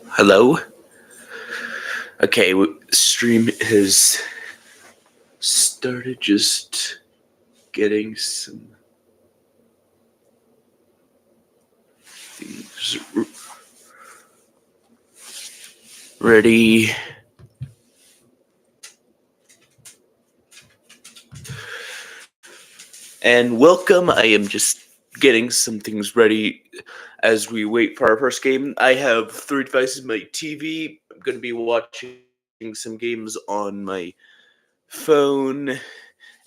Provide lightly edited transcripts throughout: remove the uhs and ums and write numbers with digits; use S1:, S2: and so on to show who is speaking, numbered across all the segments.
S1: Hello? Okay, stream has started, just getting some things ready. And welcome. I am just getting some things ready as we wait for our first game. I have 3 devices: my TV, I'm going to be watching some games on my phone,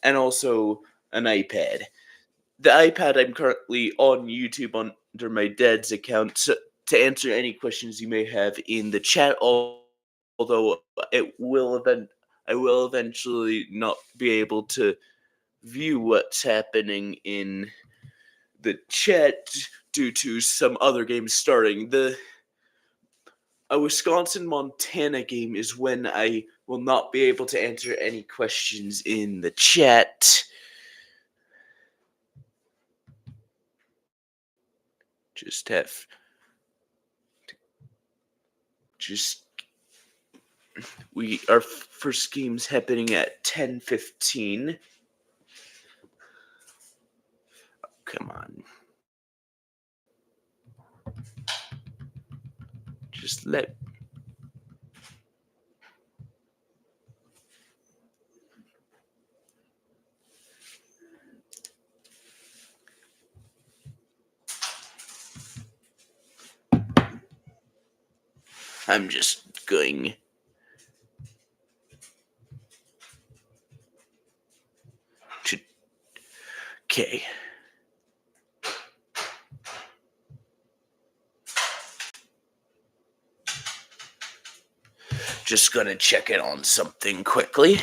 S1: and also an iPad. The iPad, I'm currently on YouTube under my dad's account to answer any questions you may have in the chat, although I will eventually not be able to view what's happening in the chat due to some other games starting. A Wisconsin-Montana game is when I will not be able to answer any questions in the chat. Our first game's happening at 10:15. Come on. Just let... I'm just going... Okay. Just gonna check in on something quickly.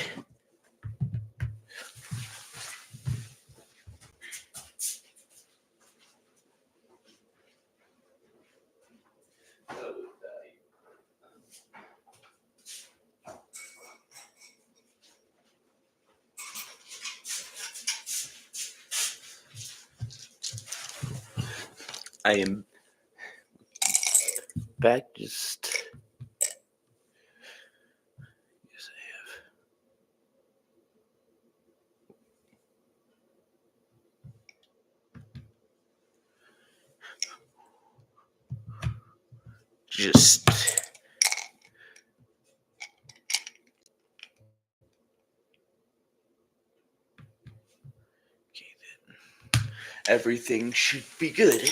S1: I am back. Yes, I have. Just... Okay, then. Everything should be good.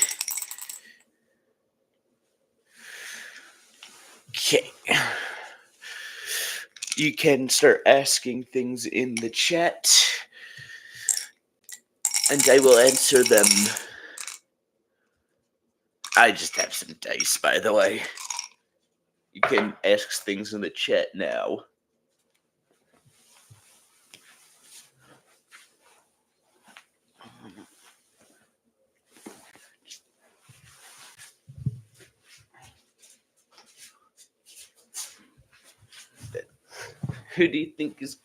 S1: Okay. You can start asking things in the chat, and I will answer them. I just have some dice, by the way. You can ask things in the chat now. Who do you think is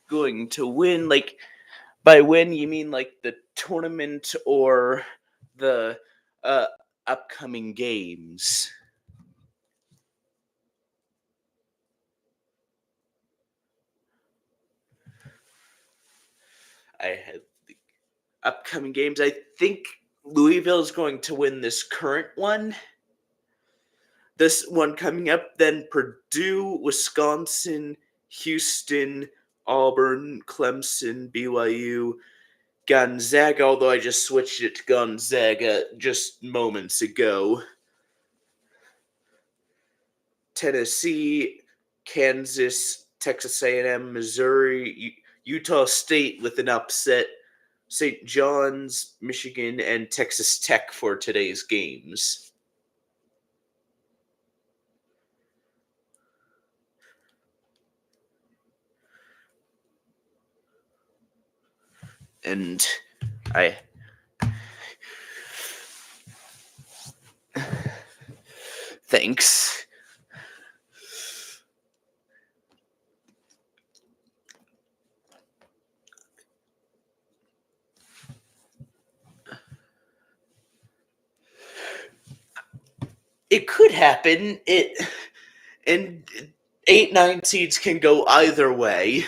S1: going to win? Like, by win, you mean like the tournament or the upcoming games? I have the upcoming games. I think Louisville is going to win this current one. This one coming up, then Purdue, Wisconsin, Houston, Auburn, Clemson, BYU, Gonzaga, although I just switched it to Gonzaga just moments ago. Tennessee, Kansas, Texas A&M, Missouri, Utah State with an upset, St. John's, Michigan, and Texas Tech for today's games. And thanks. it could happen. And 8-9 seeds can go either way.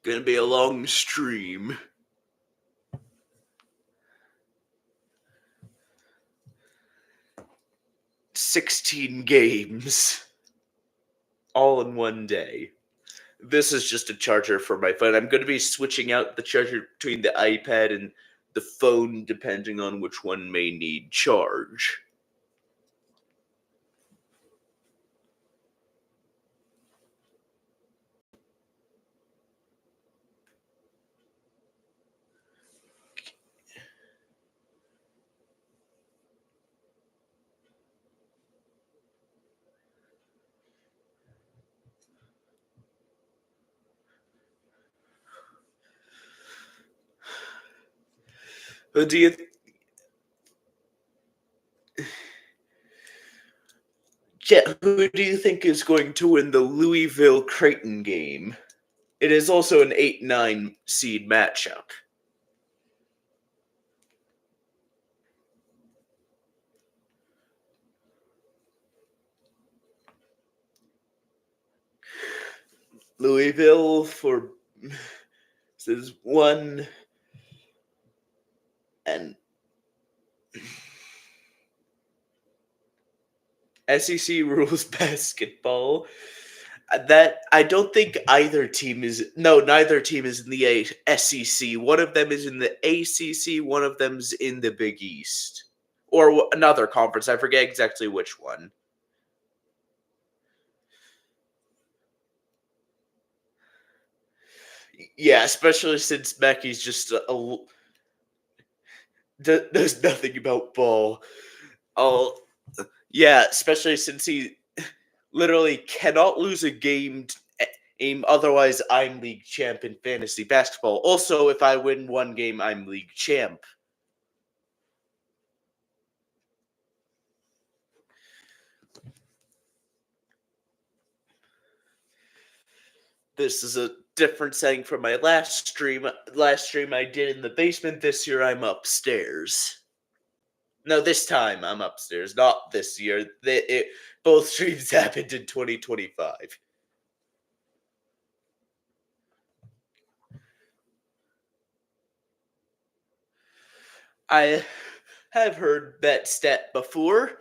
S1: Gonna be a long stream. 16 games. All in one day. This is just a charger for my phone. I'm going to be switching out the charger between the iPad and the phone depending on which one may need charge. Who do you who do you think is going to win the Louisville Creighton game? It is also an 8-9 seed matchup. Louisville for says 1 and SEC rules basketball. That I don't think either team is. No, neither team is in the SEC. One of them is in the ACC. One of them's in the Big East or another conference. I forget exactly which one. Yeah, especially since Mackey's just knows nothing about ball. Oh, yeah, especially since he literally cannot lose a game. Aim. Otherwise, I'm league champ in fantasy basketball. Also, if I win one game, I'm league champ. This is a different setting from my last stream. Last stream I did in the basement. This year I'm upstairs. No, this time I'm upstairs. Not this year. Both streams happened in 2025. I have heard that stat before.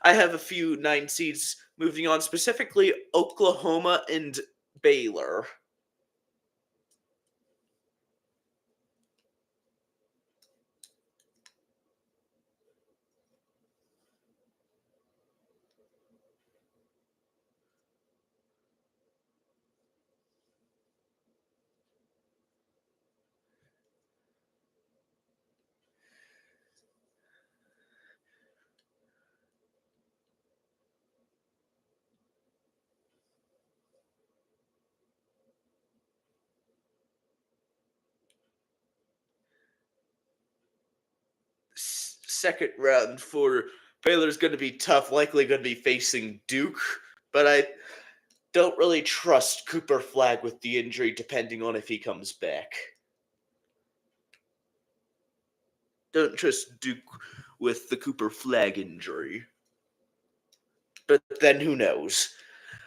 S1: I have a few 9 seeds moving on, specifically Oklahoma and Baylor. Second round for Baylor's going to be tough, likely going to be facing Duke, but I don't really trust Cooper Flagg with the injury, depending on if he comes back. Don't trust Duke with the Cooper Flagg injury. But then who knows?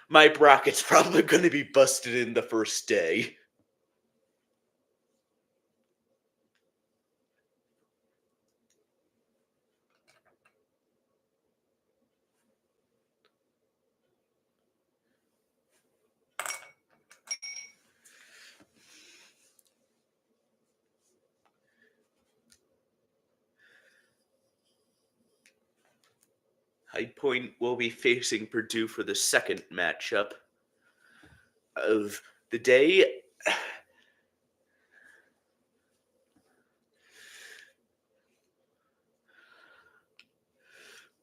S1: My bracket's probably going to be busted in the first day. High Point will be facing Purdue for the second matchup of the day.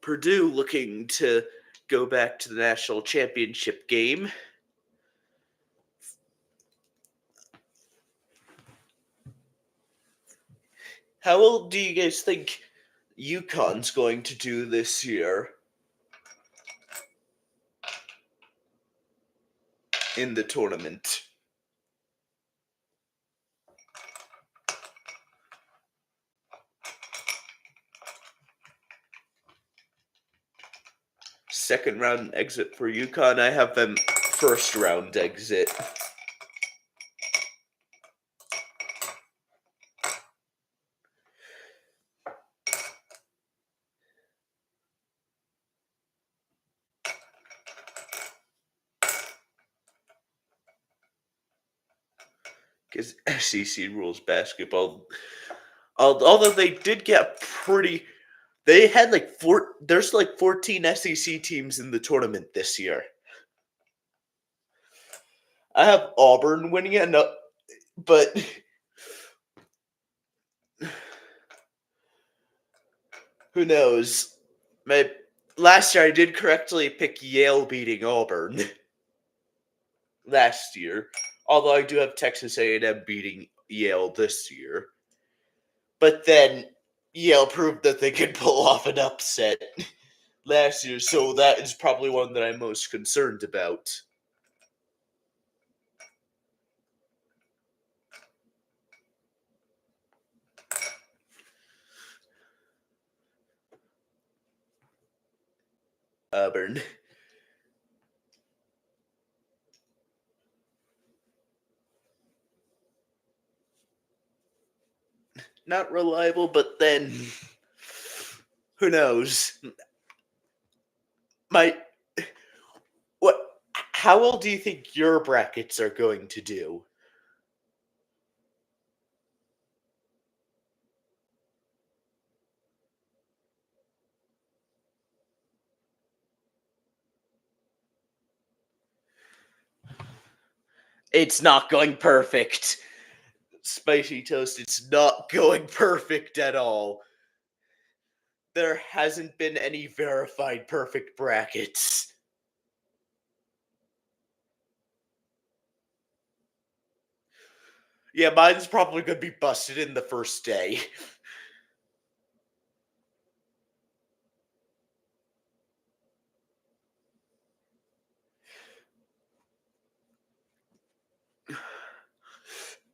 S1: Purdue looking to go back to the national championship game. How well do you guys think UConn's going to do this year in the tournament? second round exit for UConn. I have them first round exit. Because SEC rules basketball. Although they did get pretty, they had there's like 14 SEC teams in the tournament this year. I have Auburn winning it, but who knows? Last year I did correctly pick Yale beating Auburn. Last year, although I do have Texas A&M beating Yale this year. But then Yale proved that they could pull off an upset last year, so that is probably one that I'm most concerned about. Auburn. Not reliable, but then who knows? How well do you think your brackets are going to do? It's not going perfect. Spicy Toast, it's not going perfect at all. There hasn't been any verified perfect brackets. Yeah, mine's probably going to be busted in the first day.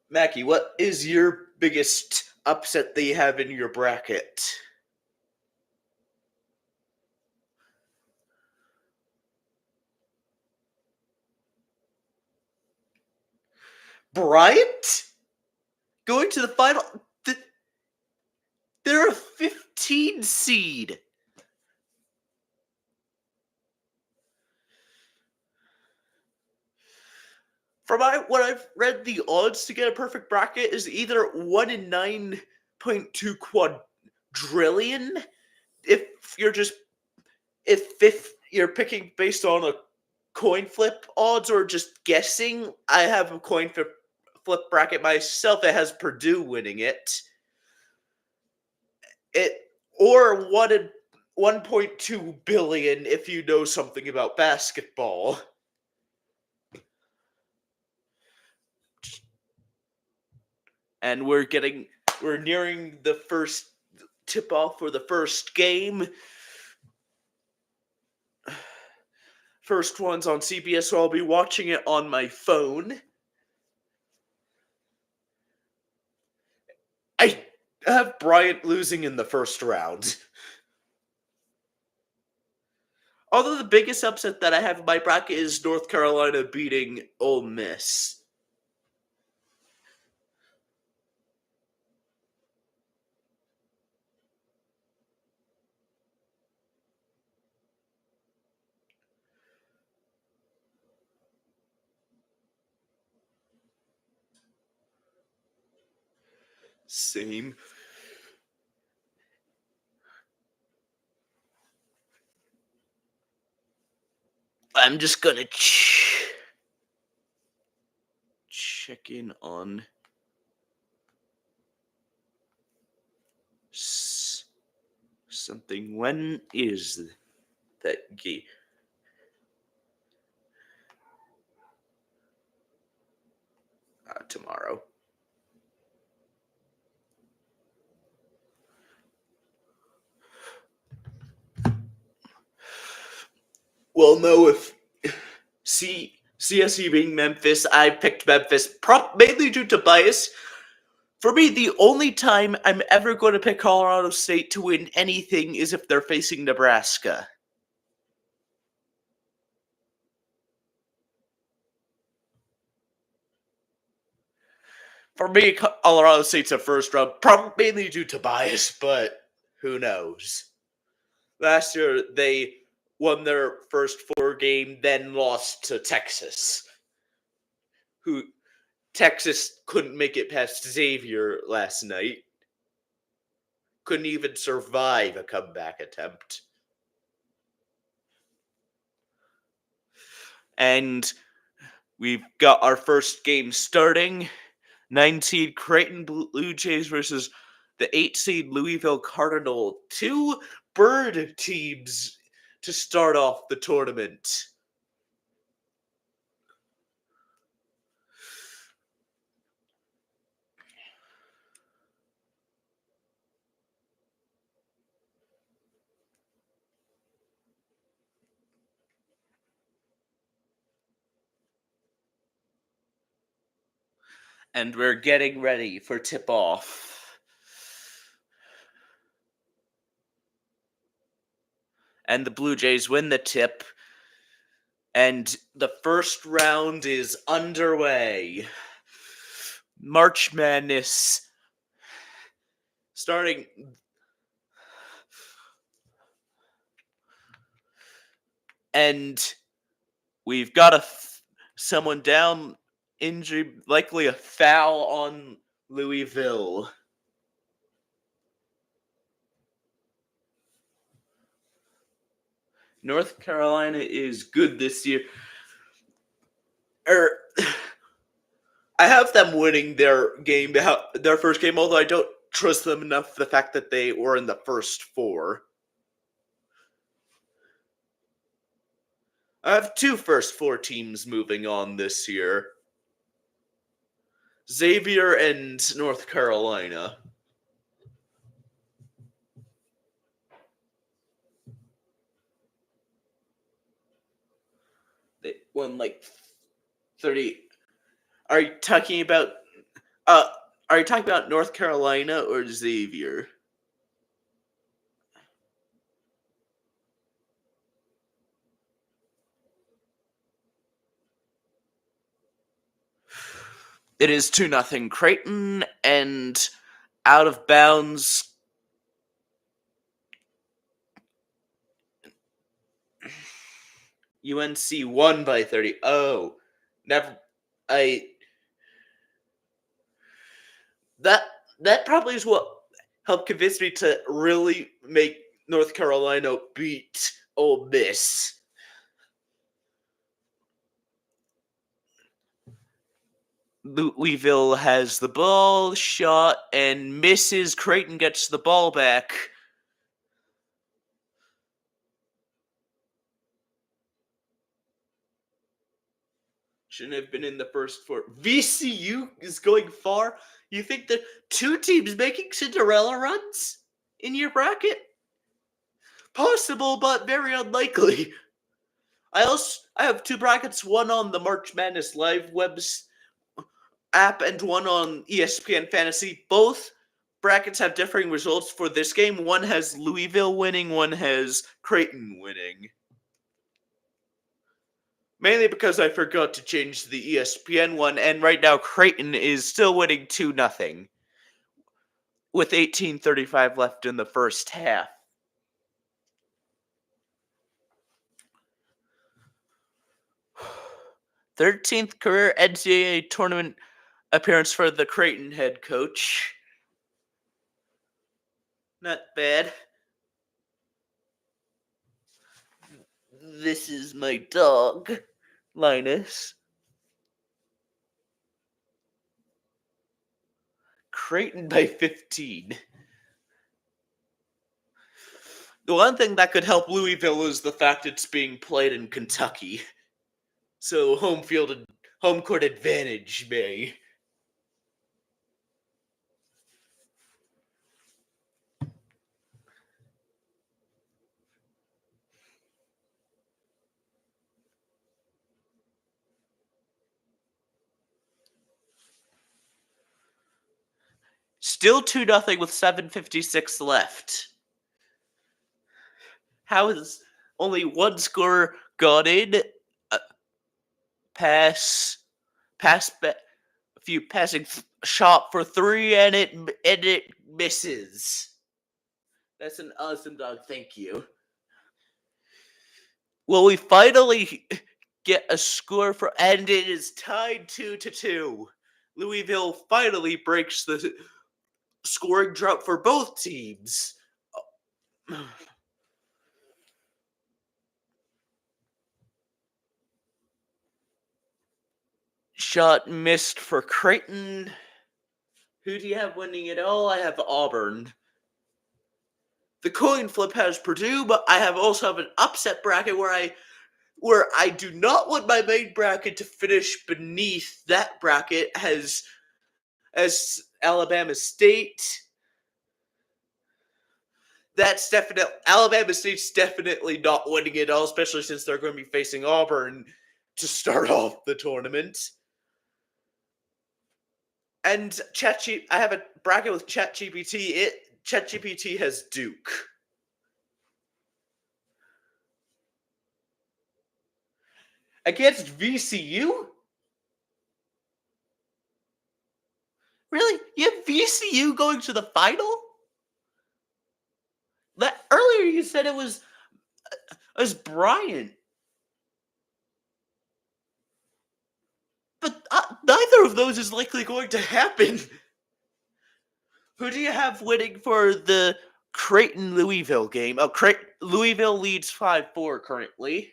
S1: Mackie, what is your biggest upset that you have in your bracket? Bryant? Going to the final? They're a 15 seed. From what I've read, the odds to get a perfect bracket is either 1 in 9.2 quadrillion. If you're picking based on a coin flip odds or just guessing, I have a coin flip bracket myself that has Purdue winning it. Or 1.2 billion if you know something about basketball. And we're nearing the first tip off for the first game. First one's on CBS, so I'll be watching it on my phone. I have Bryant losing in the first round. Although the biggest upset that I have in my bracket is North Carolina beating Ole Miss. Same. I'm just gonna check in on something. When is that game? Tomorrow. Well, no, if CSU being Memphis, I picked Memphis mainly due to bias. For me, the only time I'm ever going to pick Colorado State to win anything is if they're facing Nebraska. For me, Colorado State's a first round, probably mainly due to bias, but who knows? Last year, they won their first 4 game, then lost to Texas, who Texas couldn't make it past Xavier last night. Couldn't even survive a comeback attempt. And we've got our first game starting. 9-seed Creighton Blue Jays versus the 8-seed Louisville Cardinal. 2 bird teams to start off the tournament. And we're getting ready for tip-off. And the Blue Jays win the tip. And the first round is underway. March Madness starting. And we've got someone down, injury, likely a foul on Louisville. North Carolina is good this year. I have them winning their first game, although I don't trust them enough the fact that they were in the first 4. I have 2 first 4 teams moving on this year. Xavier and North Carolina. They won like 30. Are you talking about North Carolina or Xavier? It is 2-0 Creighton, and out of bounds. UNC won by 30. Oh, never. That probably is what helped convince me to really make North Carolina beat Ole Miss. Louisville has the ball, shot, and misses. Creighton gets the ball back. Shouldn't have been in the first 4. VCU is going far. You think the 2 teams making Cinderella runs in your bracket? Possible, but very unlikely. I have 2 brackets, one on the March Madness Live webs app and one on ESPN Fantasy. Both brackets have differing results for this game. One has Louisville winning, one has Creighton winning. Mainly because I forgot to change the ESPN one, and right now Creighton is still winning 2-0 with 18:35 left in the first half. Thirteenth career NCAA tournament appearance for the Creighton head coach. Not bad. This is my dog, Linus. Creighton by 15. The one thing that could help Louisville is the fact it's being played in Kentucky. So home court advantage may. Still 2-0 with 7:56 left. How is only one score got in? Pass few passing shot for three, and it misses. That's an awesome dog. Thank you. Well, we finally get a score for, and it is tied 2-2. Louisville finally breaks the scoring drought for both teams. Shot missed for Creighton. Who do you have winning it all? I have Auburn. The coin flip has Purdue, but I also have an upset bracket where I do not want my main bracket to finish beneath that bracket as Alabama State. That's definitely Alabama State's definitely not winning it all, especially since they're going to be facing Auburn to start off the tournament. And I have a bracket with ChatGPT. ChatGPT has Duke. Against VCU? Really? You have VCU going to the final? Earlier you said it was Bryant. But neither of those is likely going to happen. Who do you have winning for the Creighton-Louisville game? Oh, Louisville leads 5-4 currently.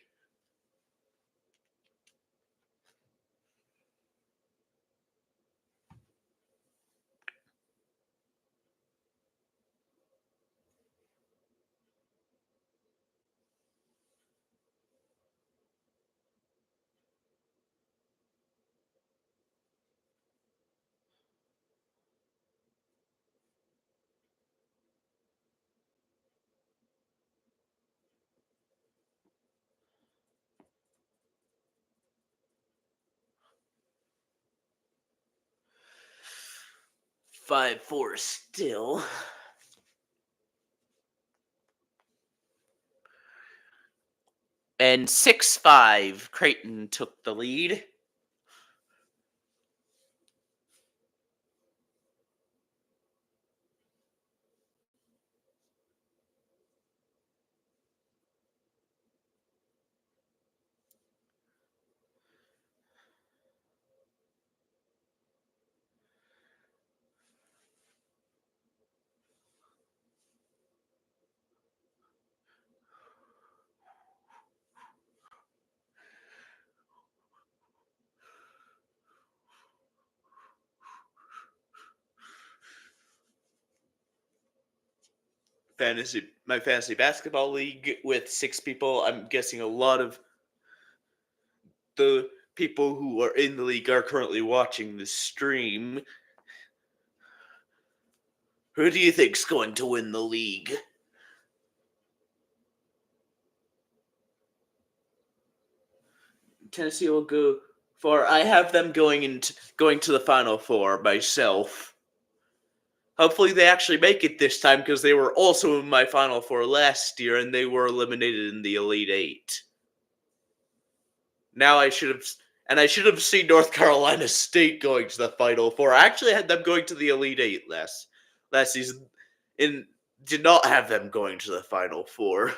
S1: Five, 4 still. And 6-5, Creighton took the lead. My fantasy basketball league with 6 people. I'm guessing a lot of the people who are in the league are currently watching the stream. Who do you think's going to win the league? Tennessee will go for. I have them going to the Final Four myself. Hopefully they actually make it this time because they were also in my Final Four last year and they were eliminated in the Elite Eight. Now I should have seen North Carolina State going to the Final Four. I actually had them going to the Elite Eight last season, and did not have them going to the Final Four.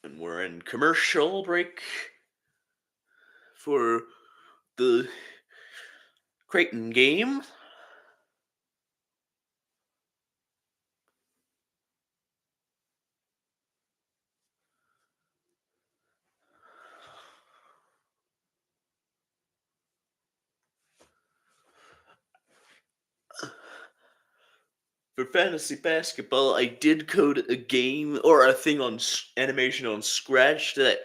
S1: And we're in commercial break for the Creighton game. For fantasy basketball, I did code a game or a thing on animation on Scratch that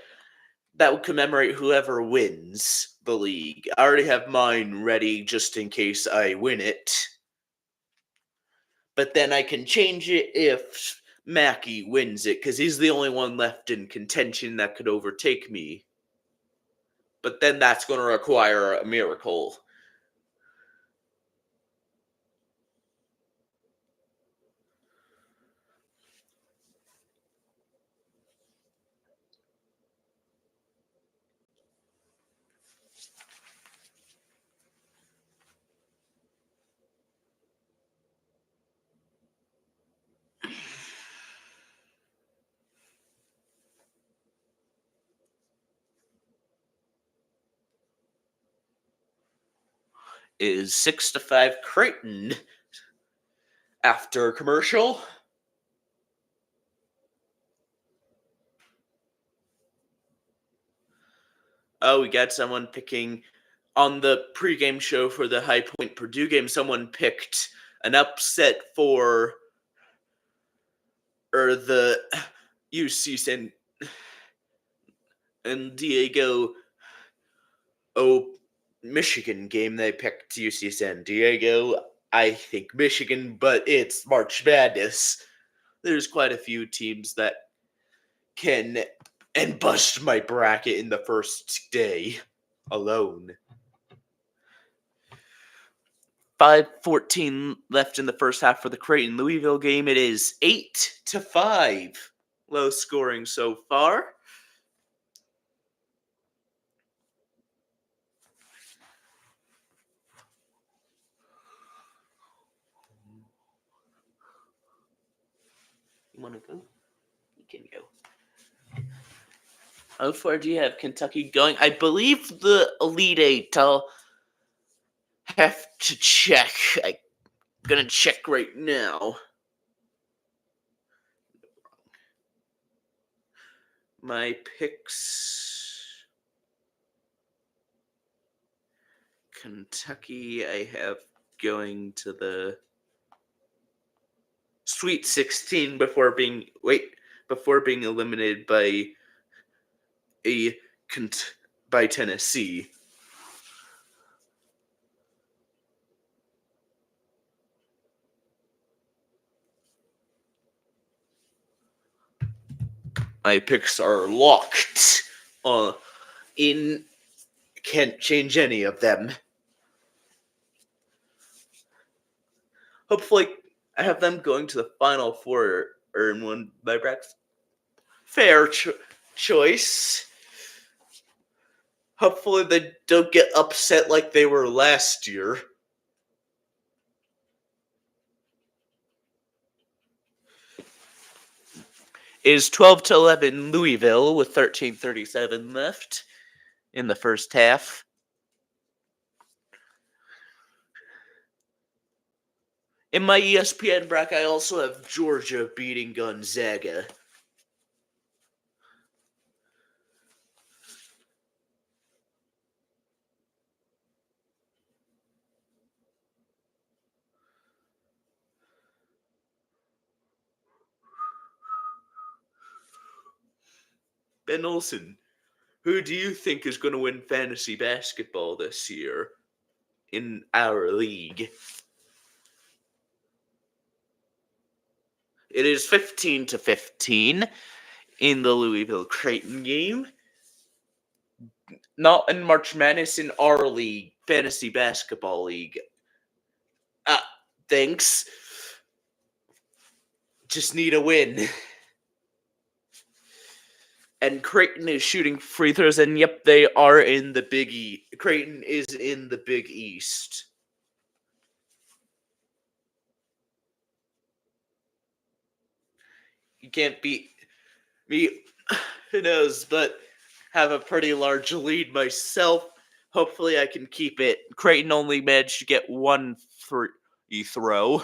S1: would commemorate whoever wins the league. I already have mine ready just in case I win it. But then I can change it if Mackey wins it, because he's the only one left in contention that could overtake me. but then that's going to require a miracle. Is 6-5 Creighton after commercial. Oh, we got someone picking on the pregame show for the High Point Purdue game. Someone picked an upset for the UC San Diego Michigan game. They picked UC San Diego. I think Michigan, but it's March Madness. There's quite a few teams that can and bust my bracket in the first day alone. 5:14 left in the first half for the Creighton Louisville game. It is 8-5. Low scoring so far. You want to go? You can go. How far do you have Kentucky going? I believe the Elite Eight. I'll have to check. I'm gonna check right now. My picks. Kentucky, I have going to the Sweet 16 before being eliminated by Tennessee. My picks are locked. Can't change any of them. Hopefully, I have them going to the Final Four or in one by brackets. Fair choice. Hopefully, they don't get upset like they were last year. It is 12-11 Louisville with 13:37 left in the first half. In my ESPN bracket, I also have Georgia beating Gonzaga. Ben Olsen, who do you think is going to win fantasy basketball this year in our league? It is 15-15 in the Louisville Creighton game. Not in March Madness, in our league, fantasy basketball league. Thanks. Just need a win. And Creighton is shooting free throws, and yep, they are in the Big East. Creighton is in the Big East. You can't beat me. Who knows? But have a pretty large lead myself. Hopefully, I can keep it. Creighton only managed to get one free throw.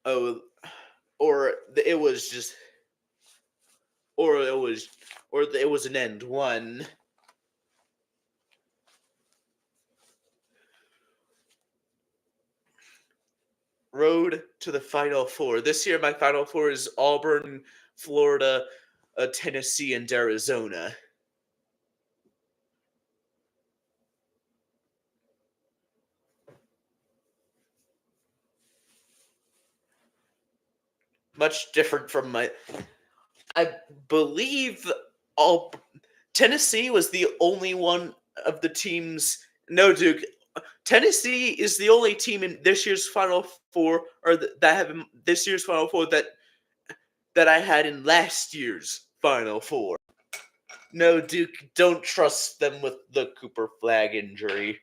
S1: Oh, or it was an end one. Road to the Final Four. This year, my Final Four is Auburn, Florida, Tennessee, and Arizona. Much different from I believe all Tennessee was the only one of the teams. No, Duke. Tennessee is the only team in this year's Final Four, or that have in this year's Final Four that I had in last year's Final Four. No, Duke, don't trust them with the Cooper Flag injury.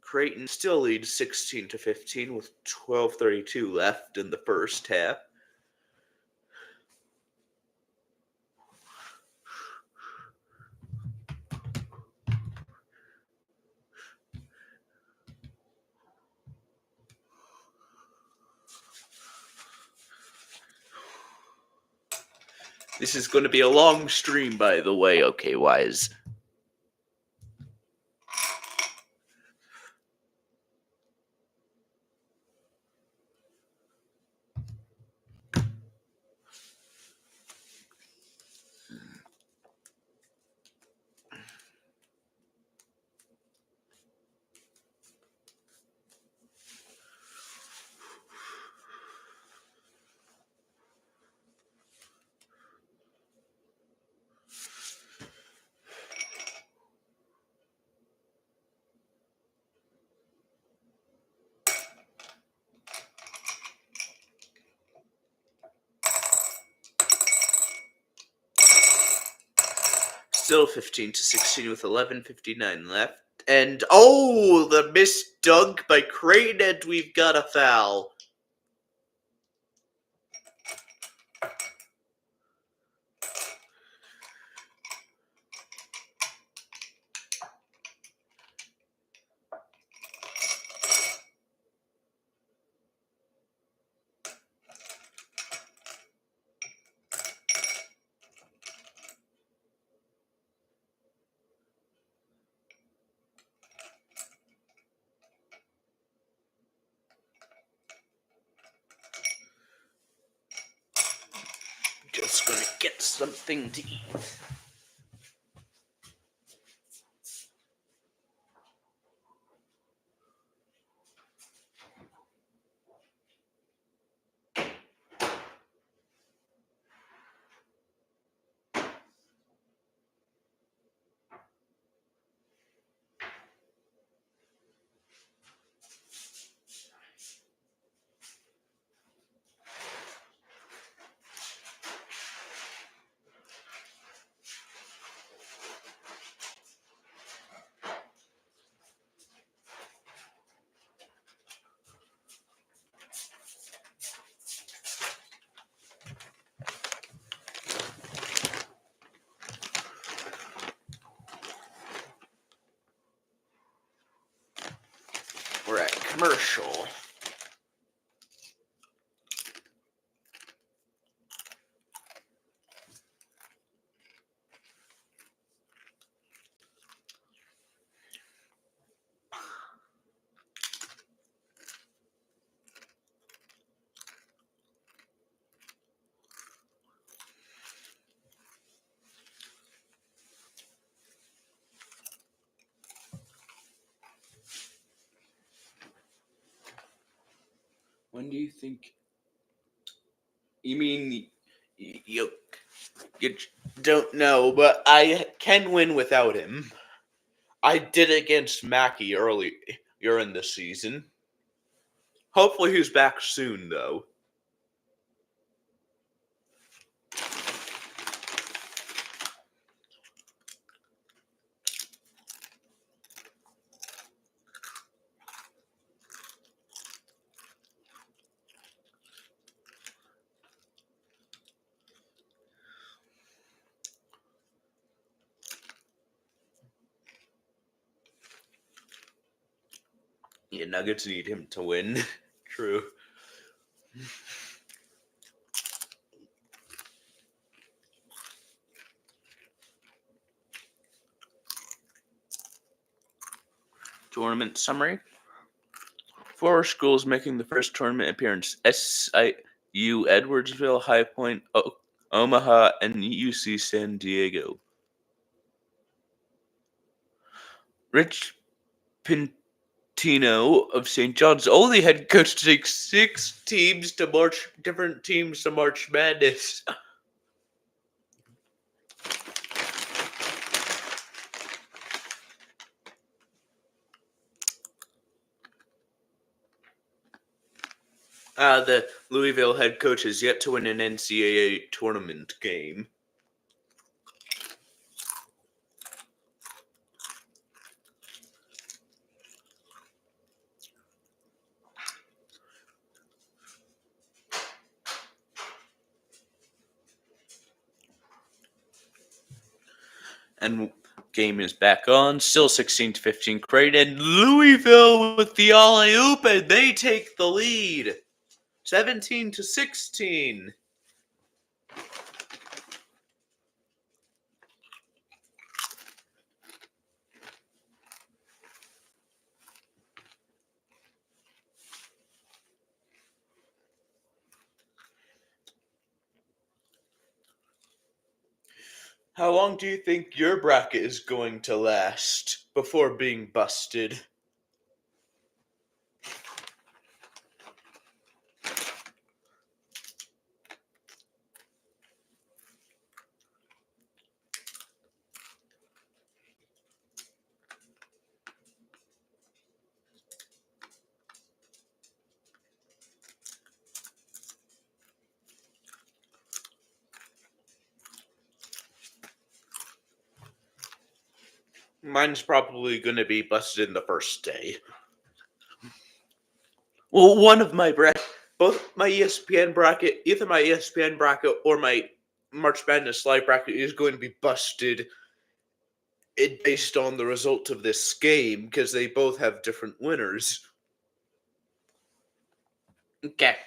S1: Creighton still leads 16-15 with 12:32 left in the first half. This is going to be a long stream, by the way, okay, Wise. Still 15-16 with 11:59 left. And, oh, the missed dunk by Creighton, and we've got a foul. Just gonna get something to eat. We're at commercial. When do you think? You mean you don't know, but I can win without him. I did against Mackey earlier in the season. Hopefully he's back soon, though. Yeah, Nuggets need him to win. True. Tournament summary. 4 schools making the first tournament appearance: SIU, Edwardsville, High Point, Omaha, and UC San Diego. Rich Pintino of St. John's, only head coach to take different teams to March Madness. The Louisville head coach has yet to win an NCAA tournament game. And game is back on, still 16-15 Creighton. Louisville with the alley-oop, and they take the lead, 17-16. How long do you think your bracket is going to last before being busted? Mine's probably going to be busted in the first day. Well, one of my both my ESPN bracket, either my ESPN bracket or my March Madness live bracket is going to be busted based on the result of this game because they both have different winners. Okay.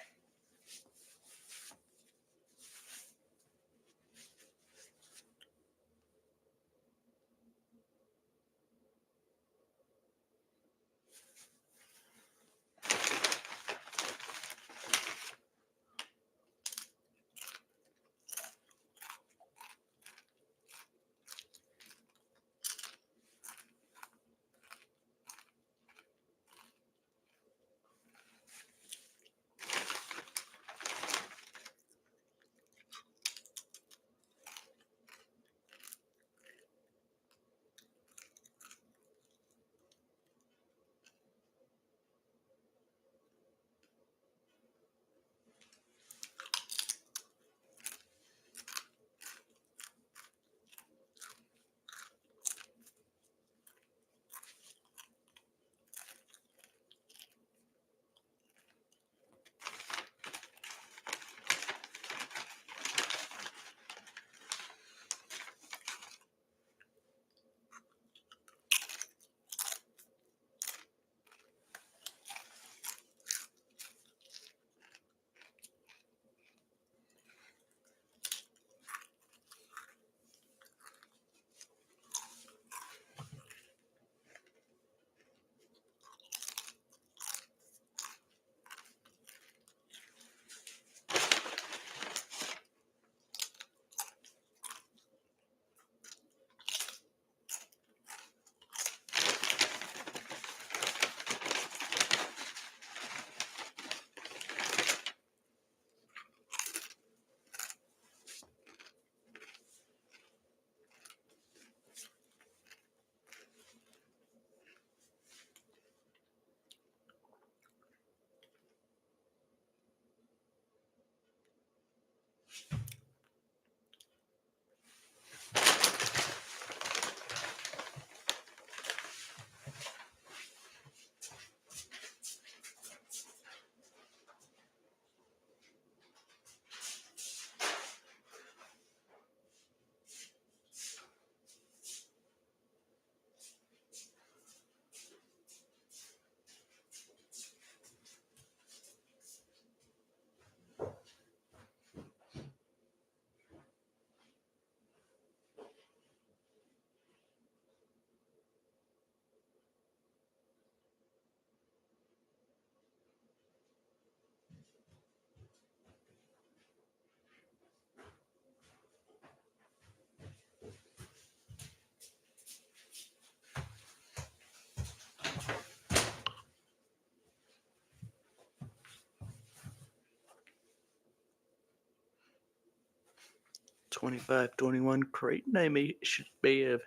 S1: 25-21 Creighton. I may have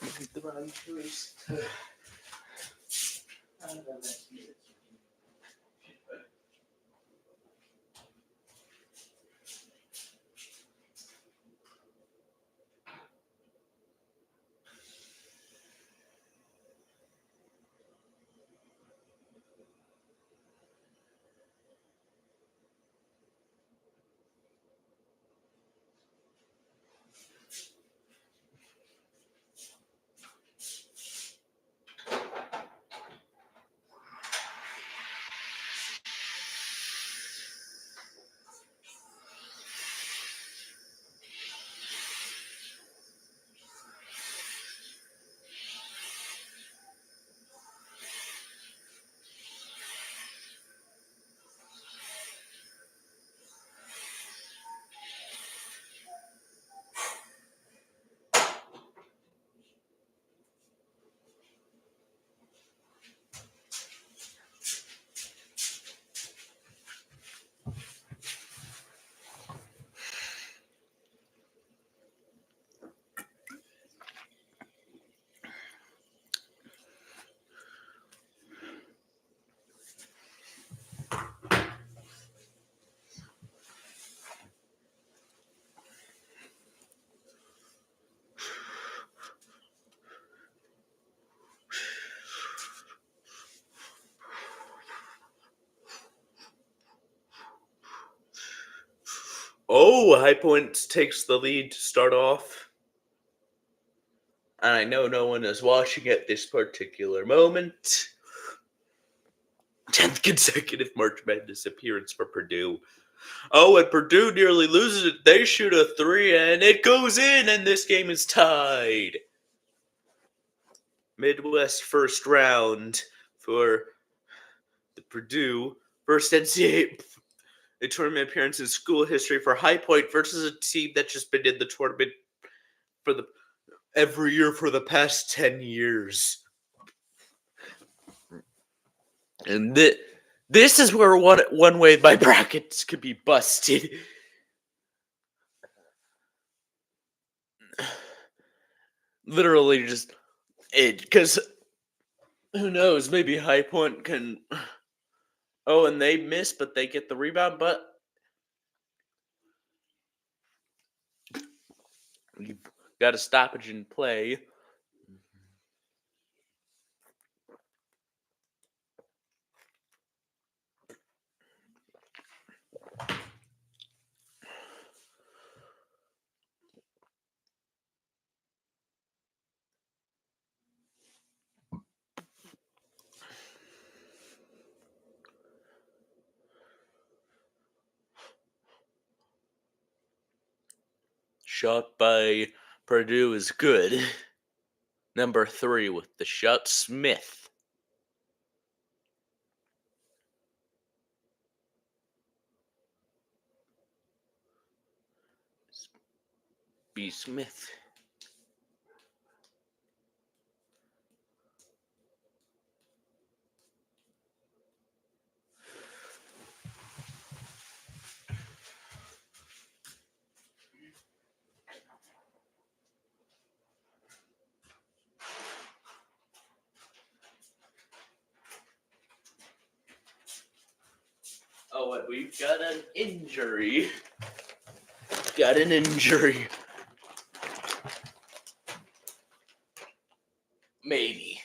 S1: made the wrong choice. Oh, High Point takes the lead to start off. And I know no one is watching at this particular moment. 10th consecutive March Madness appearance for Purdue. Oh, and Purdue nearly loses it. They shoot a 3 and it goes in, and this game is tied. Midwest first round for the Purdue. First NCAA tournament appearance in school history for High Point versus a team that's just been in the tournament for every year for the past 10 years. And this is where one way my brackets could be busted. Literally just it, because who knows, maybe High Point can. Oh, and they miss, but they get the rebound, but you've got a stoppage in play. Shot by Purdue is good. Number 3 with the shot, Smith. B. Smith. Oh, and we've got an injury. Got an injury. Maybe.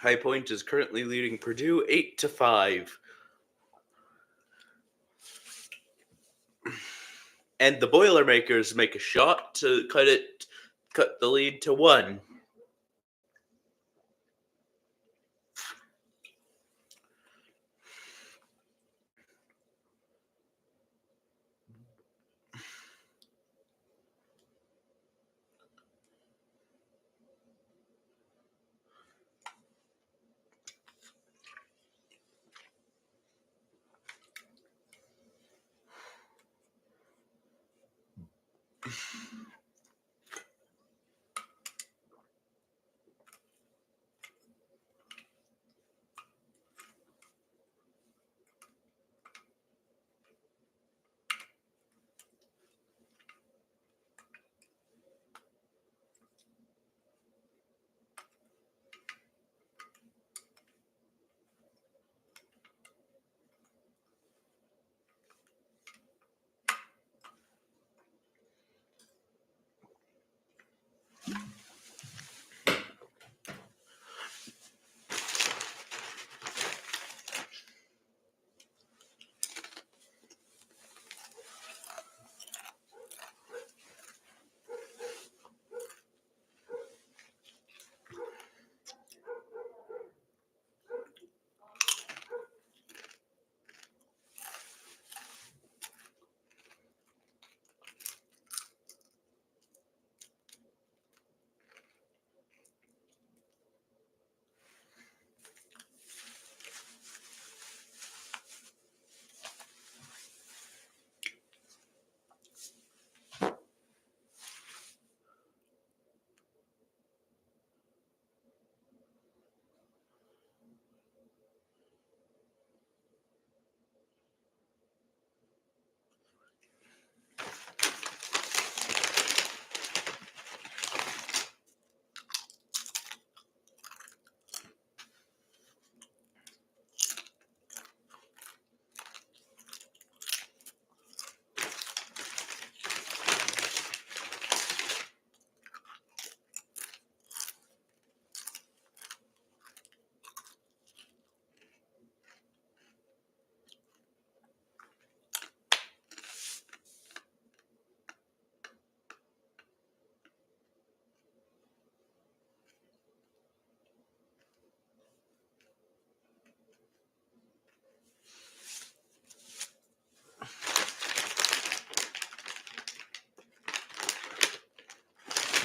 S1: High Point is currently leading Purdue 8-5. And the Boilermakers make a shot to cut the lead to 1.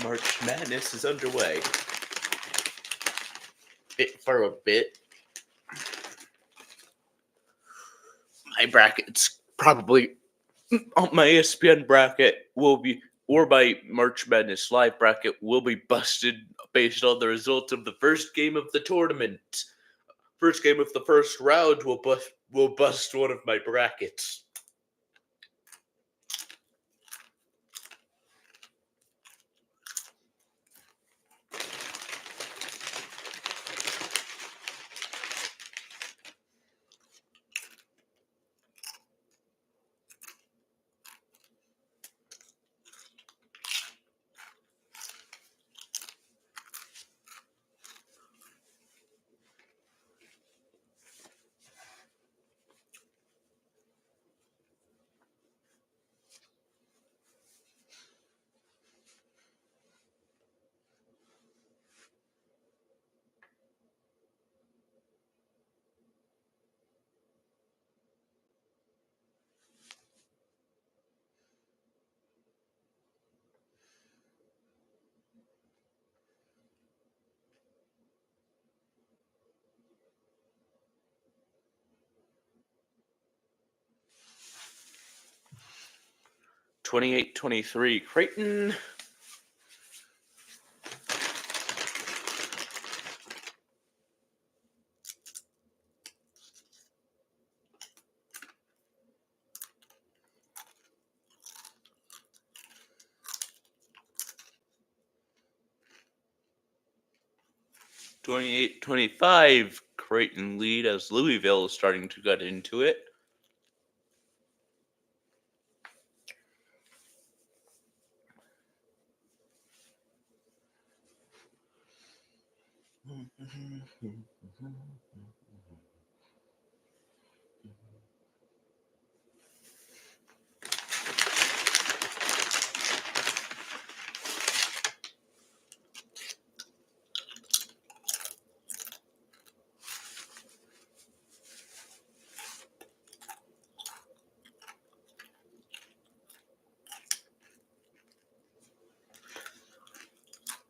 S1: March Madness is underway. For a bit. My brackets probably my ESPN bracket will be, or my March Madness live bracket will be busted based on the result of the first game of the tournament. First game of the first round will bust one of my brackets. (28-23) Creighton. (28-25) Creighton lead as Louisville is starting to get into it.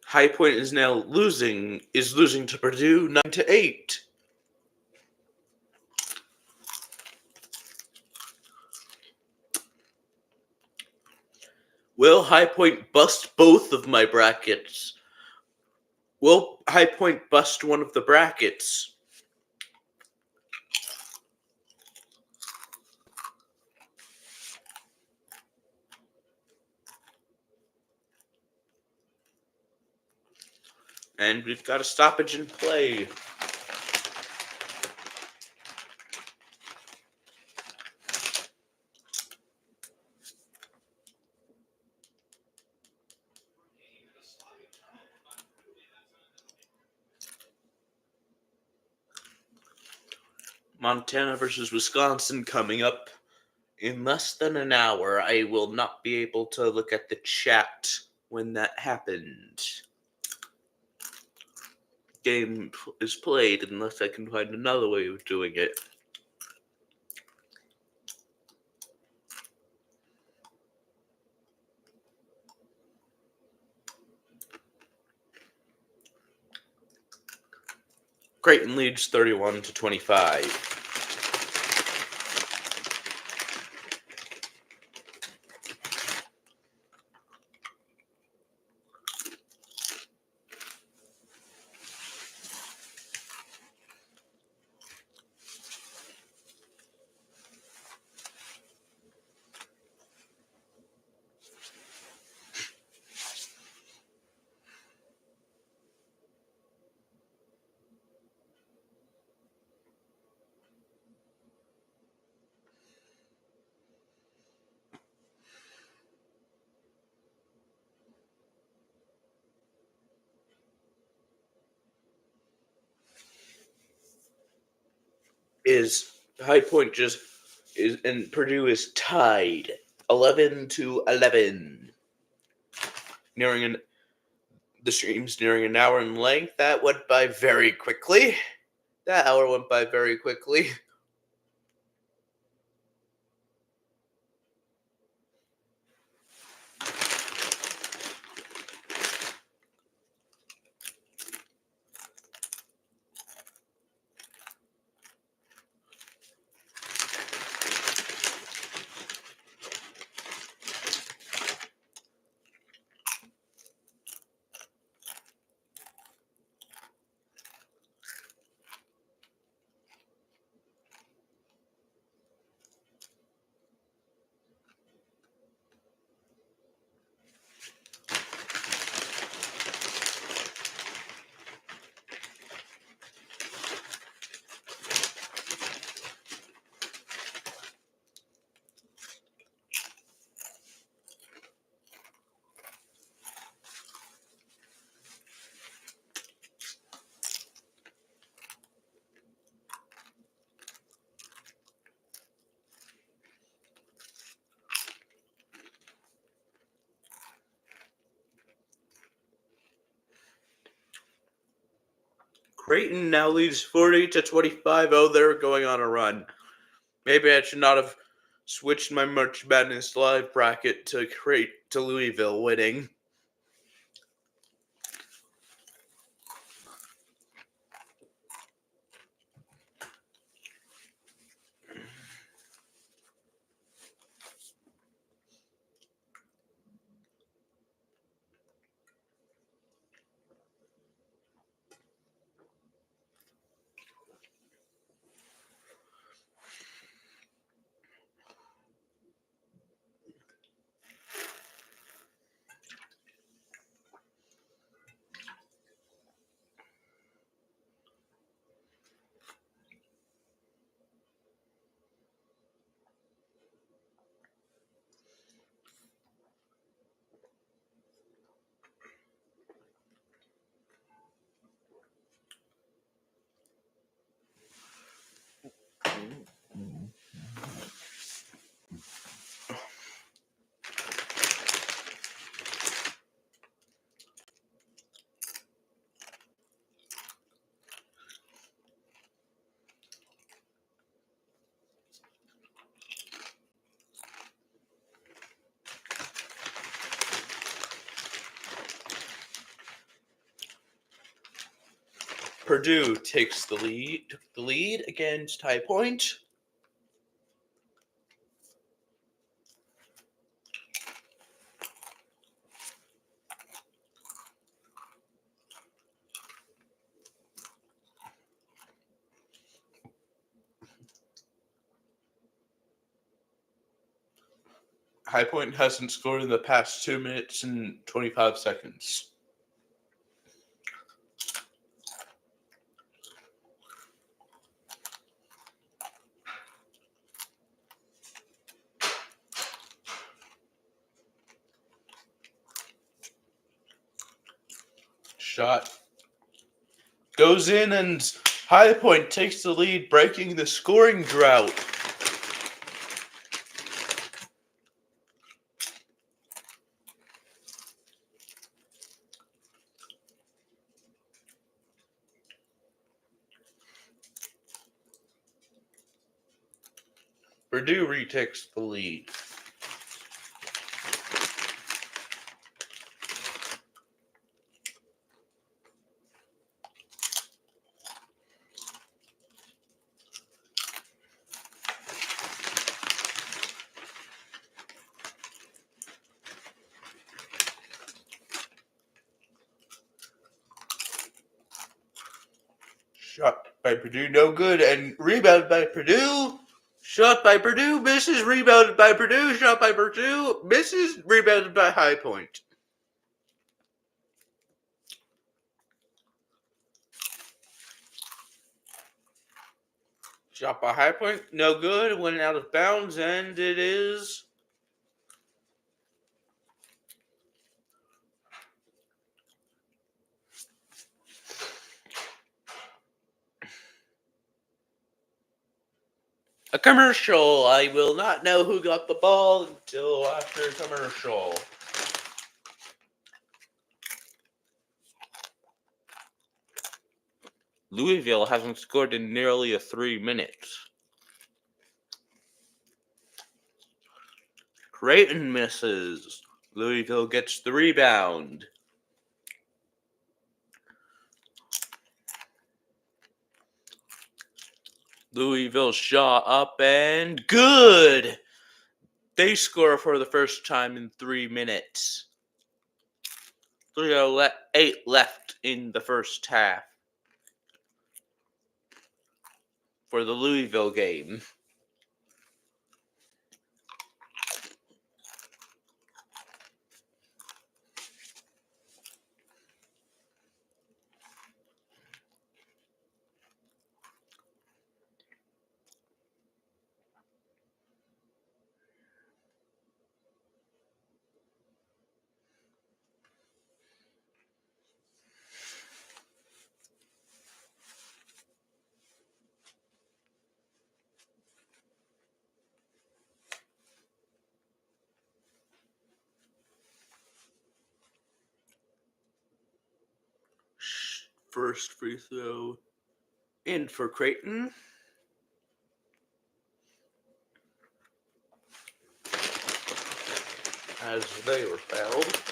S1: High Point is now losing to Purdue 9-8. Will High Point bust both of my brackets? Will High Point bust one of the brackets? And we've got a stoppage in play. Montana versus Wisconsin coming up in less than an hour. I will not be able to look at the chat when that happened. Game is played unless I can find another way of doing it. Creighton leads 31-25. Is High Point just is and Purdue is tied 11-11. The stream's nearing an hour in length. That went by very quickly. That hour went by very quickly. Creighton now leads 40-25. Oh, they're going on a run. Maybe I should not have switched my March Madness live bracket to Louisville winning. Purdue took the lead against High Point. High Point hasn't scored in the past 2 minutes and 25 seconds. Shot goes in, and High Point takes the lead, breaking the scoring drought. Purdue retakes the lead. Shot by Purdue, no good, and rebounded by Purdue. Shot by Purdue, misses, rebounded by Purdue. Shot by Purdue, misses, rebounded by High Point. Shot by High Point, no good, went out of bounds, and it is a commercial. I will not know who got the ball until after commercial. Louisville hasn't scored in nearly 3 minutes. Creighton misses. Louisville gets the rebound. Louisville shot up and good. They score for the first time in 3 minutes. 3:08 left in the first half for the Louisville game. First free throw in for Creighton. As they were fouled.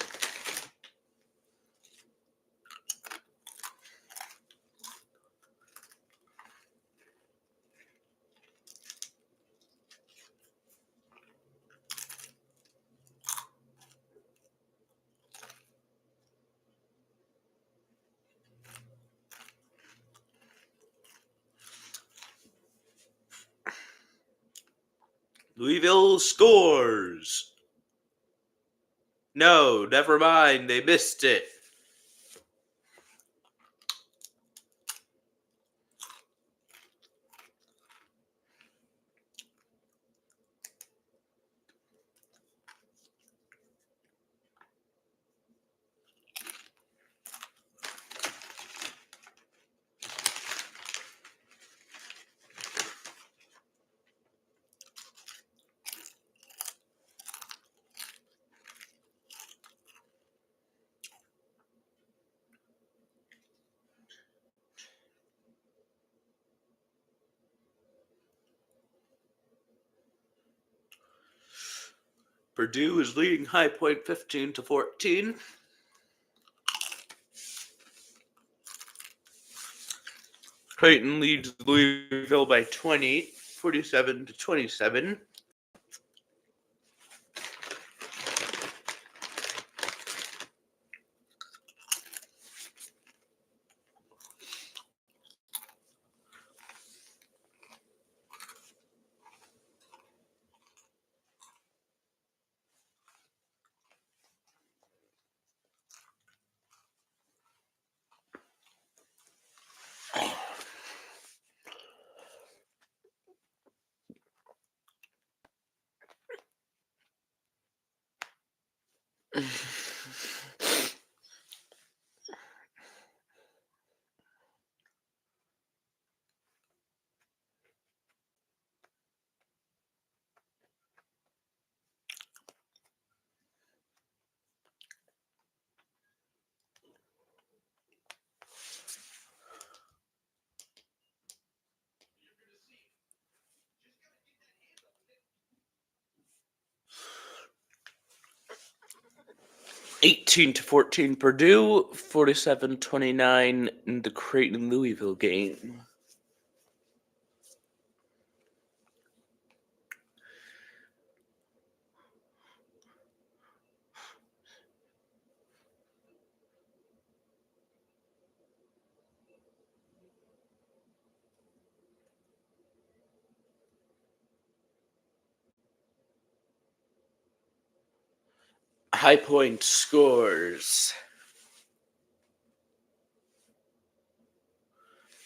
S1: Louisville scores. No, never mind. They missed it. Purdue is leading High Point 15-14. Creighton leads Louisville by 20, 47-27. (18-14) Purdue, 47-29 in the Creighton Louisville game. High Point scores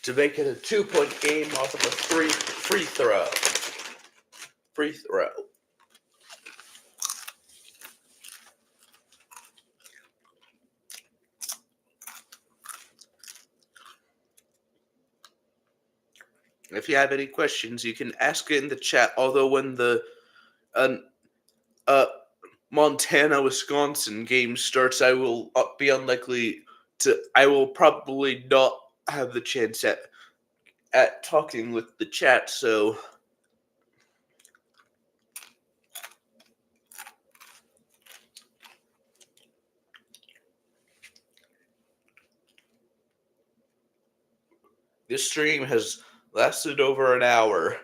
S1: to make it a 2-point game off of a free throw. Free throw. If you have any questions, you can ask it in the chat. Although when the Montana-Wisconsin game starts, I will be unlikely to. I will probably not have the chance at talking with the chat. So this stream has lasted over an hour.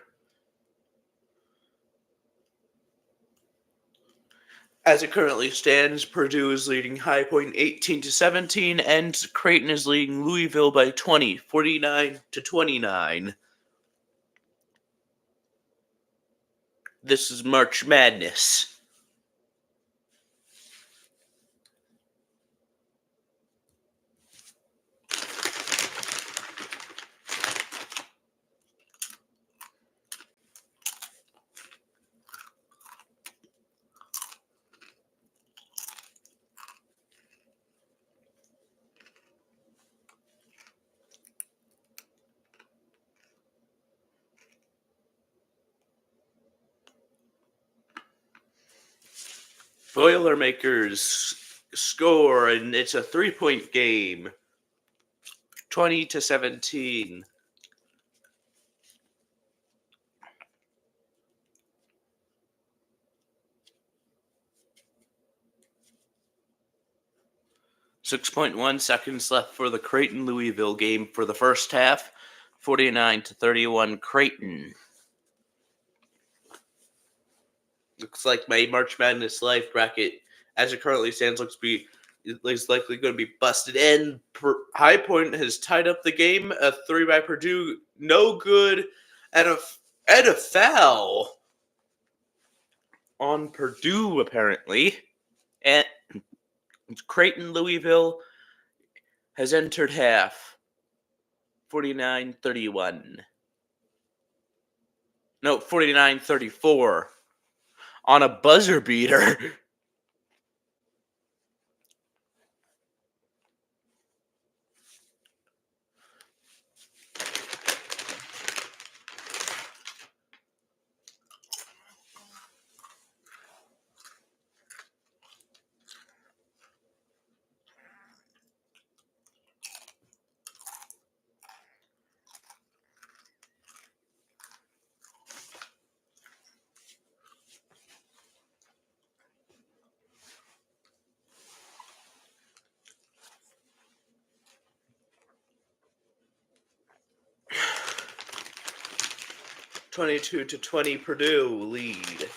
S1: As it currently stands, Purdue is leading High Point 18-17, and Creighton is leading Louisville by 20, 49-29. This is March Madness. Boilermakers score, and it's a 3-point game. 20-17. .1 seconds left for the Creighton-Louisville game for the first half. 49-31 Creighton. Looks like my March Madness live bracket, as it currently stands, is likely going to be busted in. High Point has tied up the game. A 3 by Purdue, no good, and a foul on Purdue, apparently. And Creighton Louisville has entered half. 49-31. No, 49-34 on a buzzer beater. 22-20 Purdue lead.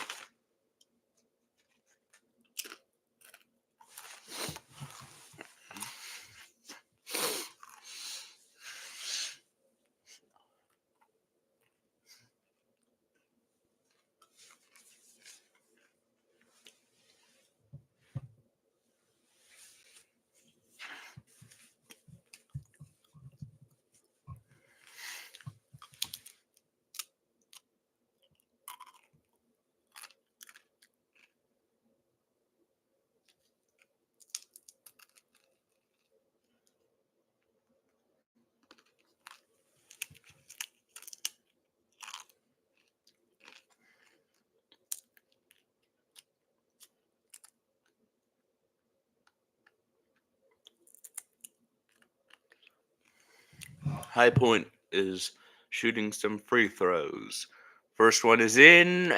S1: High Point is shooting some free throws. First one is in.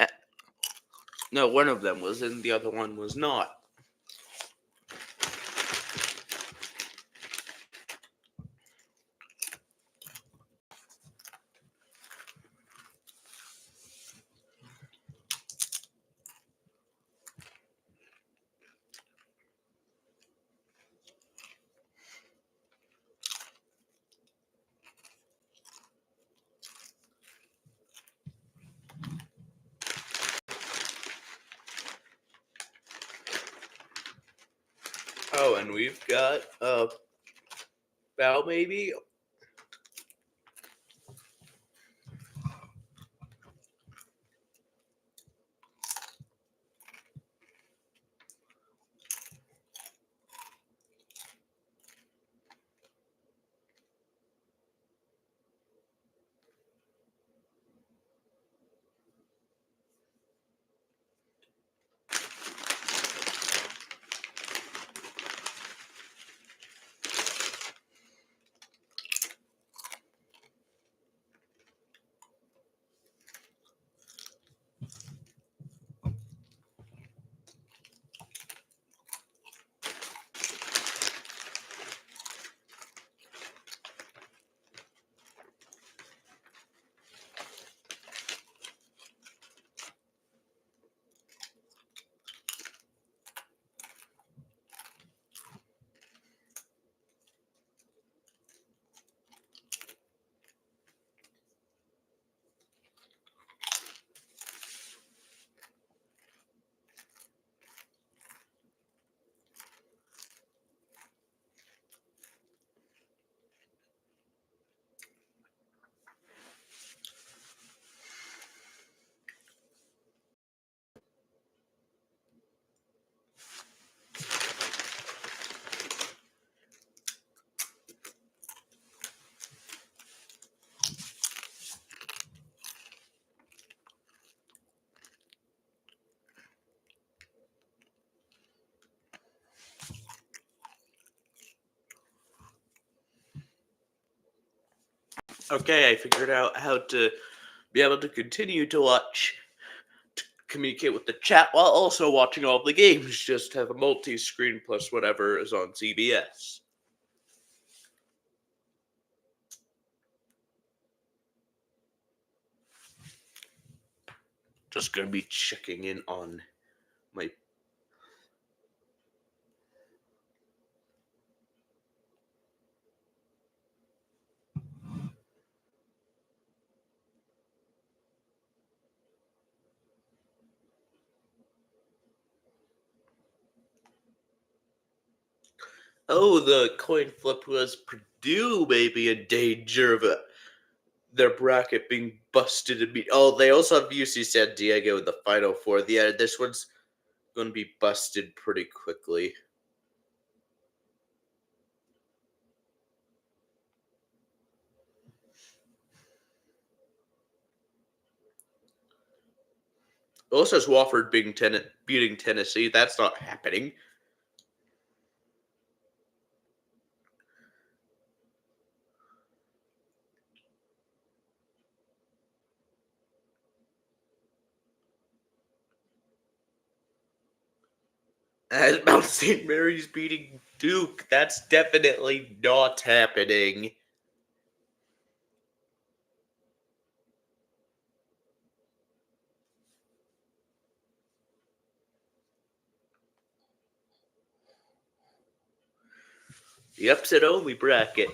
S1: No, one of them was in, the other one was not. Oh, and we've got a foul maybe. Okay, I figured out how to be able to continue to communicate with the chat while also watching all the games. Just have a multi-screen plus whatever is on CBS. Just gonna be checking in on my. Oh, the coin flip was Purdue maybe in danger of their bracket being busted. Oh, they also have UC San Diego in the Final Four. Yeah, this one's going to be busted pretty quickly. Also, has Wofford beating Tennessee. That's not happening. As Mount St. Mary's beating Duke, that's definitely not happening. The upset only bracket.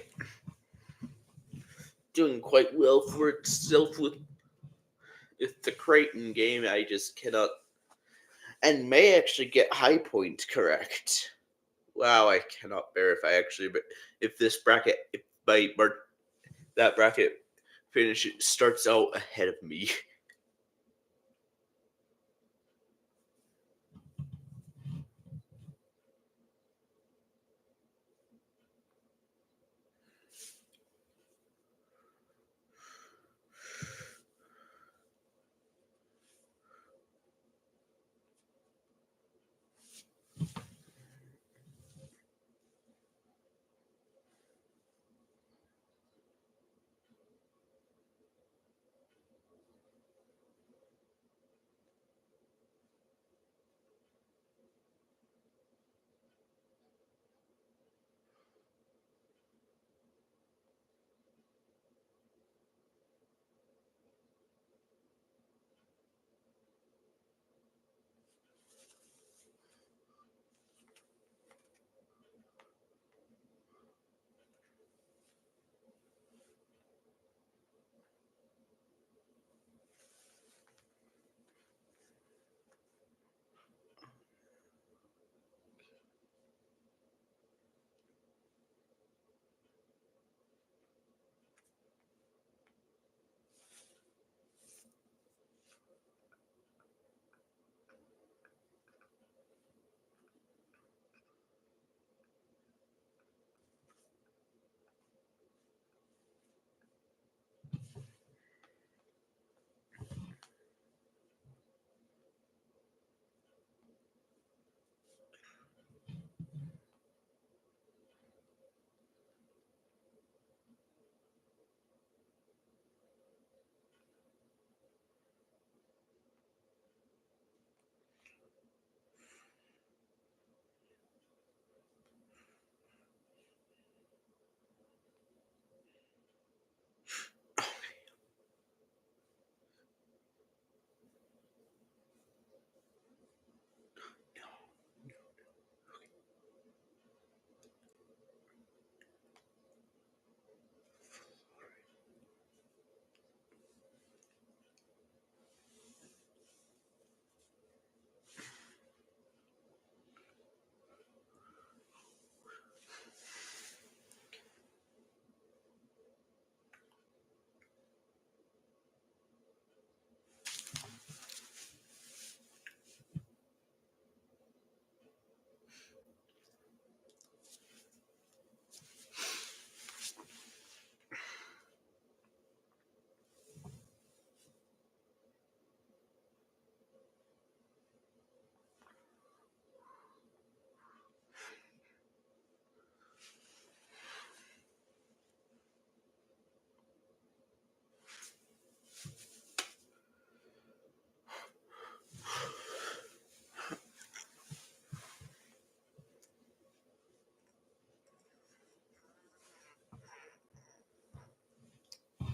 S1: Doing quite well for itself with the Creighton game. I just cannot. And may actually get High Point correct. Wow, I cannot verify actually, but if this bracket, if by that bracket finish starts out ahead of me.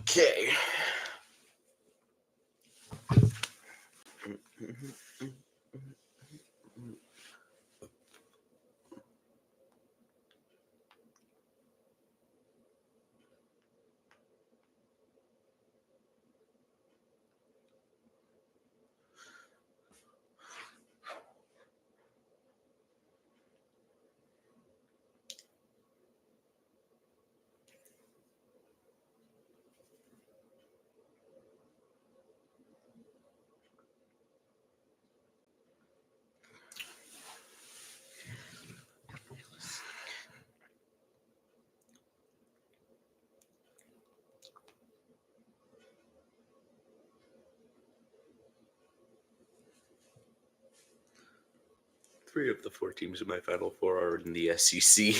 S1: Okay. Three of the four teams in my Final Four are in the SEC.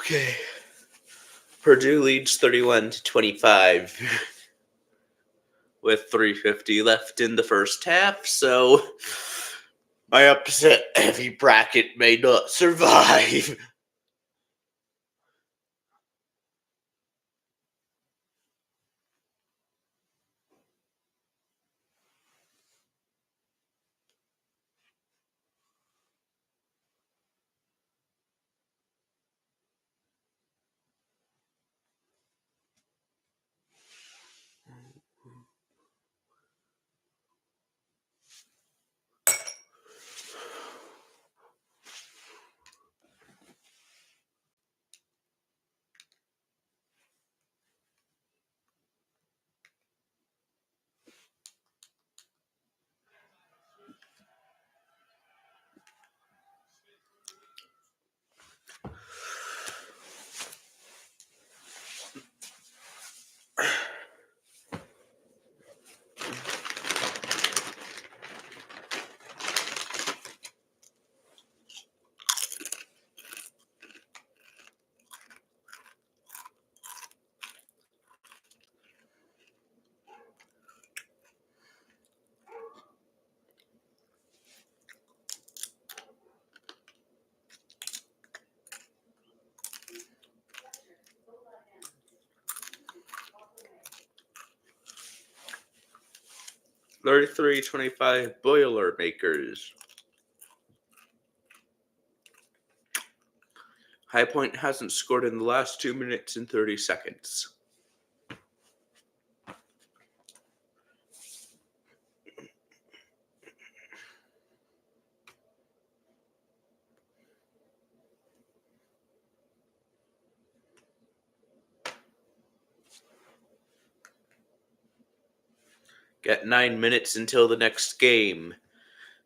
S1: Okay. Purdue leads 31-25 with 3:50 left in the first half, so my upset heavy bracket may not survive. (33-25) Boilermakers. High Point hasn't scored in the last 2 minutes and 30 seconds. Got 9 minutes until the next game.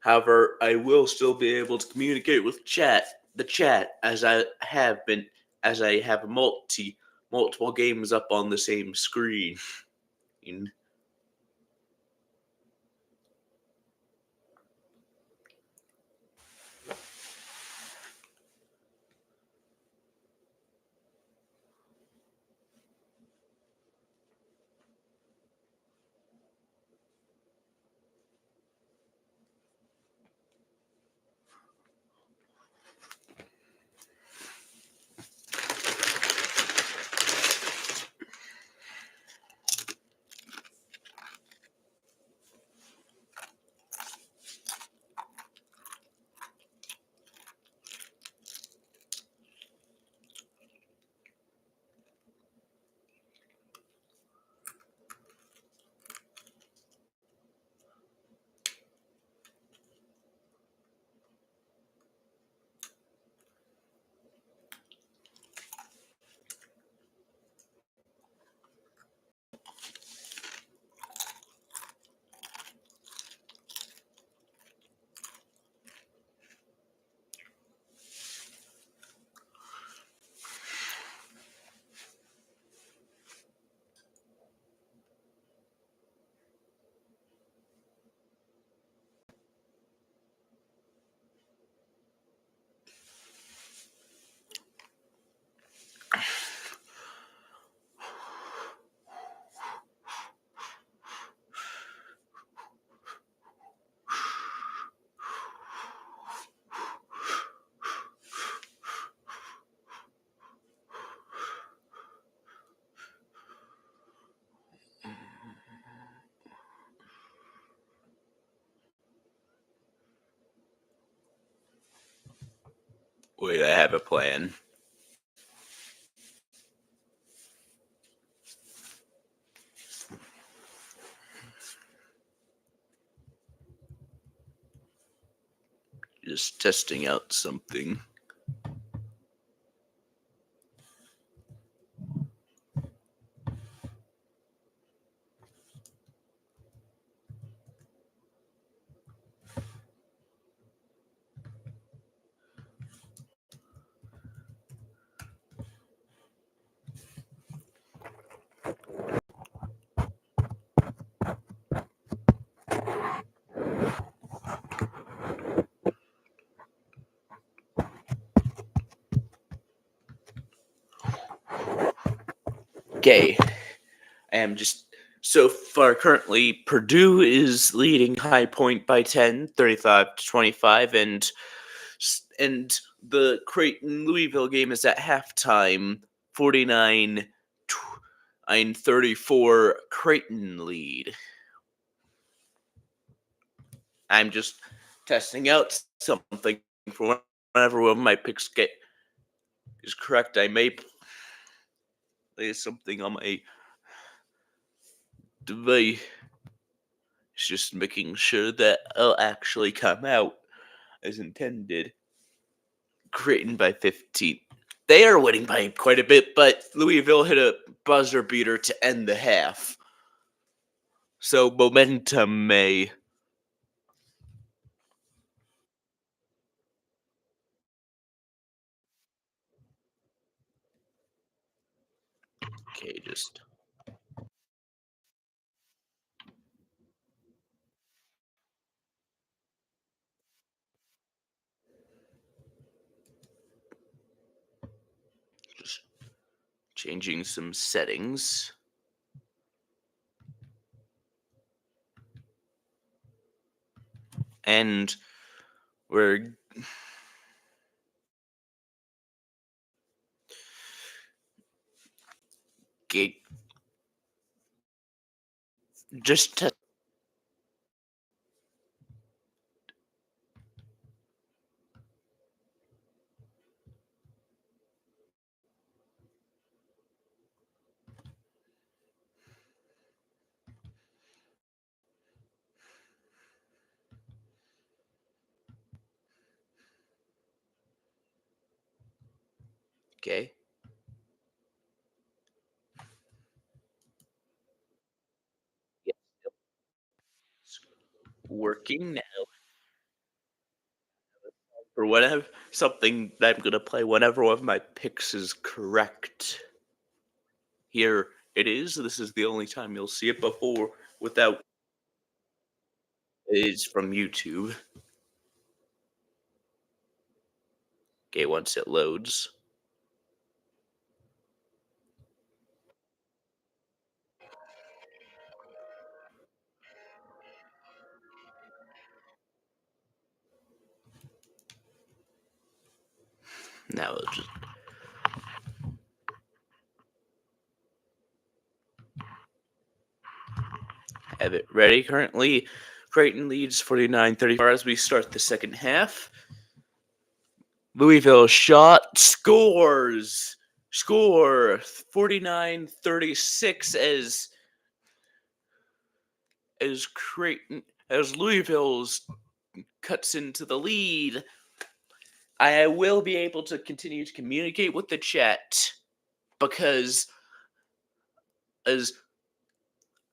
S1: However, I will still be able to communicate with the chat, as I have multiple games up on the same screen. Wait, I have a plan. Just testing out something. Okay, I am just so far currently Purdue is leading High Point by 10, 35-25, and the Creighton Louisville game is at halftime, 49 and 34 Creighton lead. I'm just testing out something for whenever one of my picks is correct. I may play something on my device, just making sure that it'll actually come out as intended. Creighton by 15. They are winning by quite a bit, but Louisville hit a buzzer beater to end the half. So momentum may. Okay, just just changing some settings. And we're gate just to okay. Yeah, it's working now for whatever something that I'm gonna play whenever one of my picks is correct. Here it is. This is the only time you'll see it before without is from YouTube. Okay, once it loads. Now it'll just have it ready. Currently, Creighton leads 49-34 as we start the second half. Louisville shot score 49-36 as Creighton as Louisville's cuts into the lead. I will be able to continue to communicate with the chat because as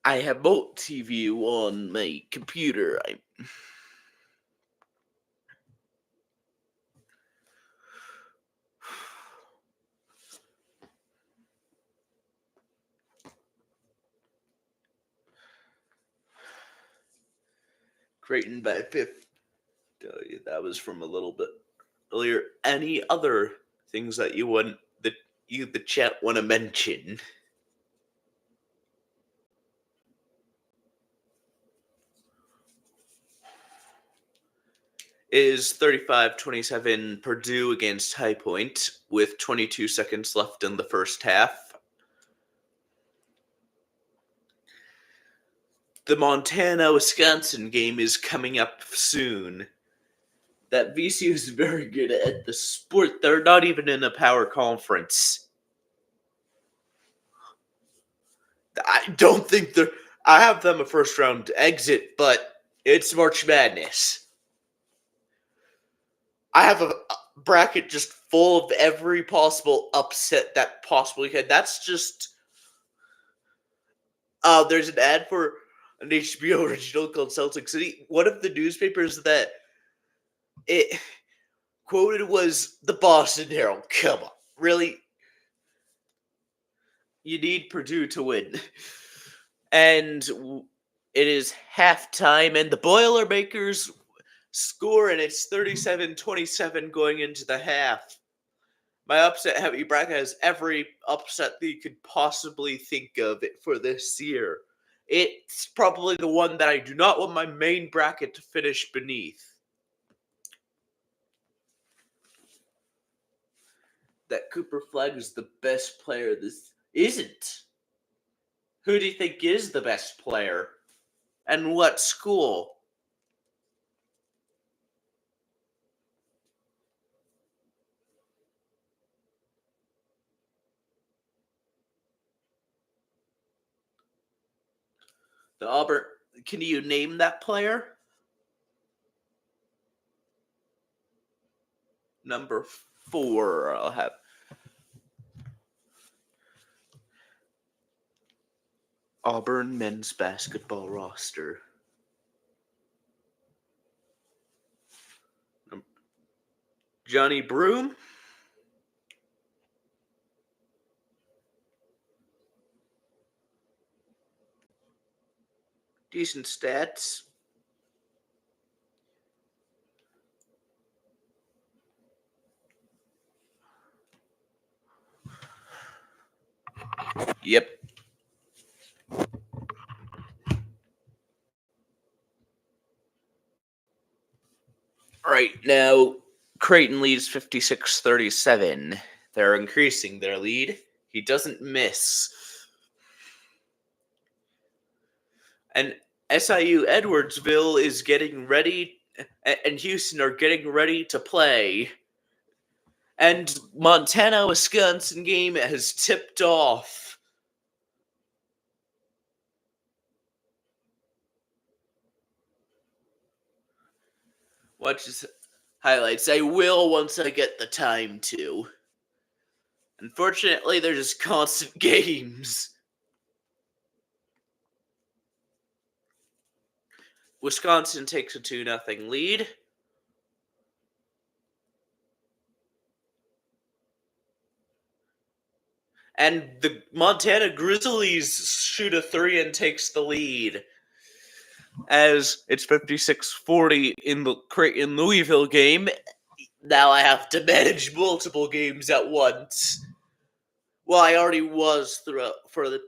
S1: I have Bolt TV on my computer, I Creighton by 5th. Tell you that was from a little bit earlier. Any other things that the chat want to mention? Is 35-27 Purdue against High Point with 22 seconds left in the first half. The Montana-Wisconsin game is coming up soon. That VCU is very good at the sport. They're not even in a power conference. I don't think they're. I have them a first round exit, but it's March Madness. I have a bracket just full of every possible upset that possibly could. That's just. There's an ad for an HBO original called Celtic City. One of the newspapers that it quoted was the Boston Herald. Come on, really? You need Purdue to win. And it is halftime, and the Boilermakers score, and it's 37-27 going into the half. My upset heavy bracket has every upset that you could possibly think of it for this year. It's probably the one that I do not want my main bracket to finish beneath. That Cooper Flag is the best player. This isn't. Who do you think is the best player? And what school? The Auburn. Can you name that player? Number 4. I'll have. Auburn men's basketball roster. Johnny Broome. Decent stats. Yep. Right now, Creighton leads 56-37. They're increasing their lead. He doesn't miss. And SIU Edwardsville is getting ready, and Houston are getting ready to play. And Montana-Wisconsin game has tipped off. Watch this highlights. I will once I get the time to. Unfortunately, they're just constant games. Wisconsin takes a 2-0 lead. And the Montana Grizzlies shoot a 3 and takes the lead. As it's 56-40 in the Creighton Louisville game. Now I have to manage multiple games at once. Well, I already was for the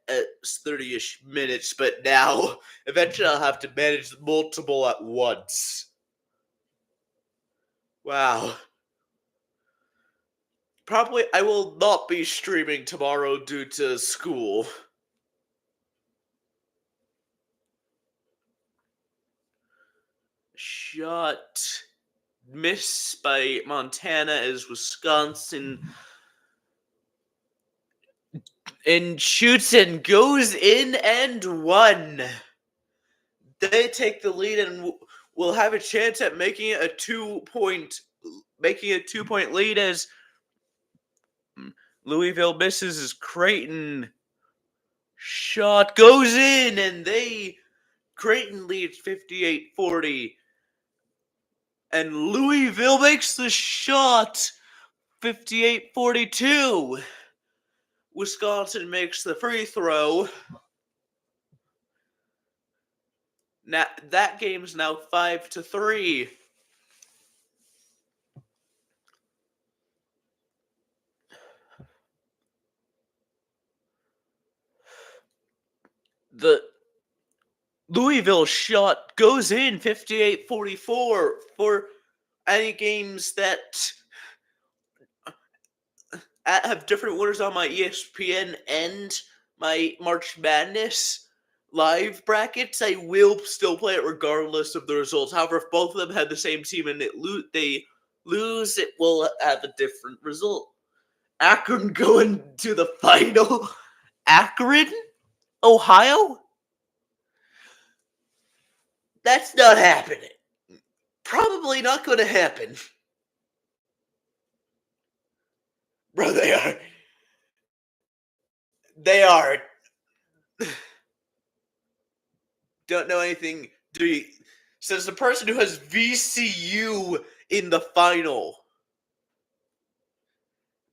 S1: 30-ish minutes, but now eventually I'll have to manage multiple at once. Wow. Probably I will not be streaming tomorrow due to school. Shot miss by Montana as Wisconsin and shoots and goes in and one. They take the lead and will have a chance at making it a 2-point lead as Louisville misses as Creighton shot goes in and Creighton leads 58-40. And Louisville makes the shot 58-42. Wisconsin makes the free throw. Now that game's now 5-3. The Louisville shot goes in 58-44 for any games that have different winners on my ESPN and my March Madness live brackets. I will still play it regardless of the results. However, if both of them had the same team and they lose, it will have a different result. Akron going to the final. Akron? Ohio? That's not happening. Probably not going to happen. Bro, they are. They are. Don't know anything. Says the person who has VCU in the final.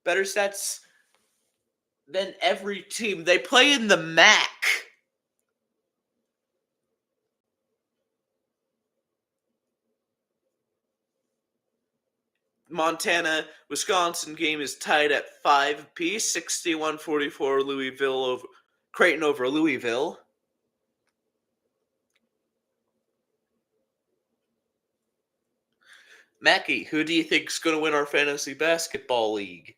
S1: Better stats than every team. They play in the MAC. Montana Wisconsin game is tied at 5 apiece. 61-44 Louisville over Creighton over Louisville. Mackie, who do you think is going to win our fantasy basketball league?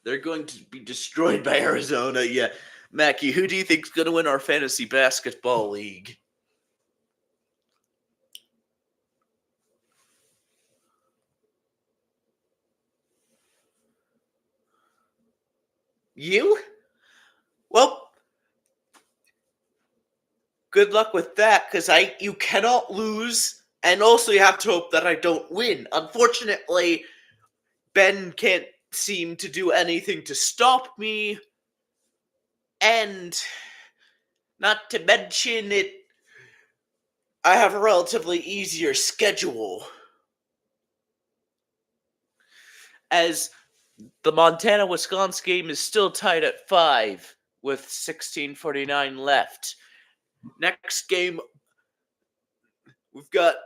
S1: They're going to be destroyed by Arizona. Yeah. Mackie, who do you think is going to win our fantasy basketball league? You? Well, good luck with that, because you cannot lose, and also you have to hope that I don't win. Unfortunately, Ben can't seem to do anything to stop me, and not to mention I have a relatively easier schedule. As the Montana-Wisconsin game is still tied at 5 with 16:49 left. Next game, we've got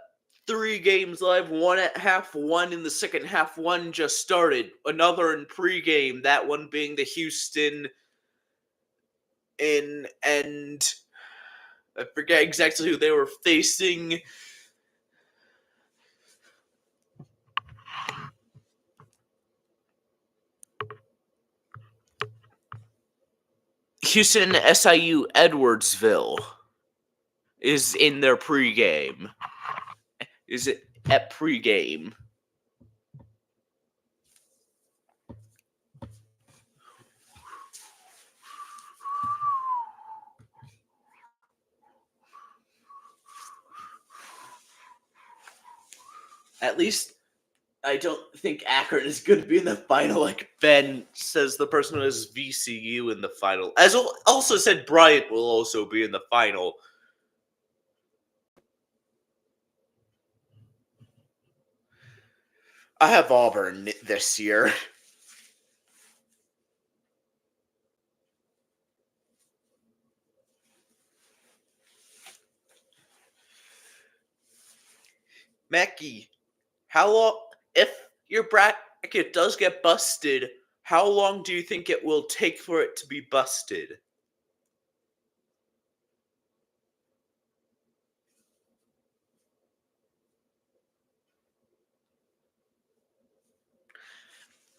S1: 3 games live, one at half, one in the second half, one just started. Another in pregame, that one being the Houston and I forget exactly who they were facing. Houston SIU Edwardsville is in their pregame. Is it at pregame? At least I don't think Akron is going to be in the final, like Ben says, the person who has VCU in the final. As also said, Bryant will also be in the final. I have Auburn this year. Mackie, how long, if your bracket does get busted, how long do you think it will take for it to be busted?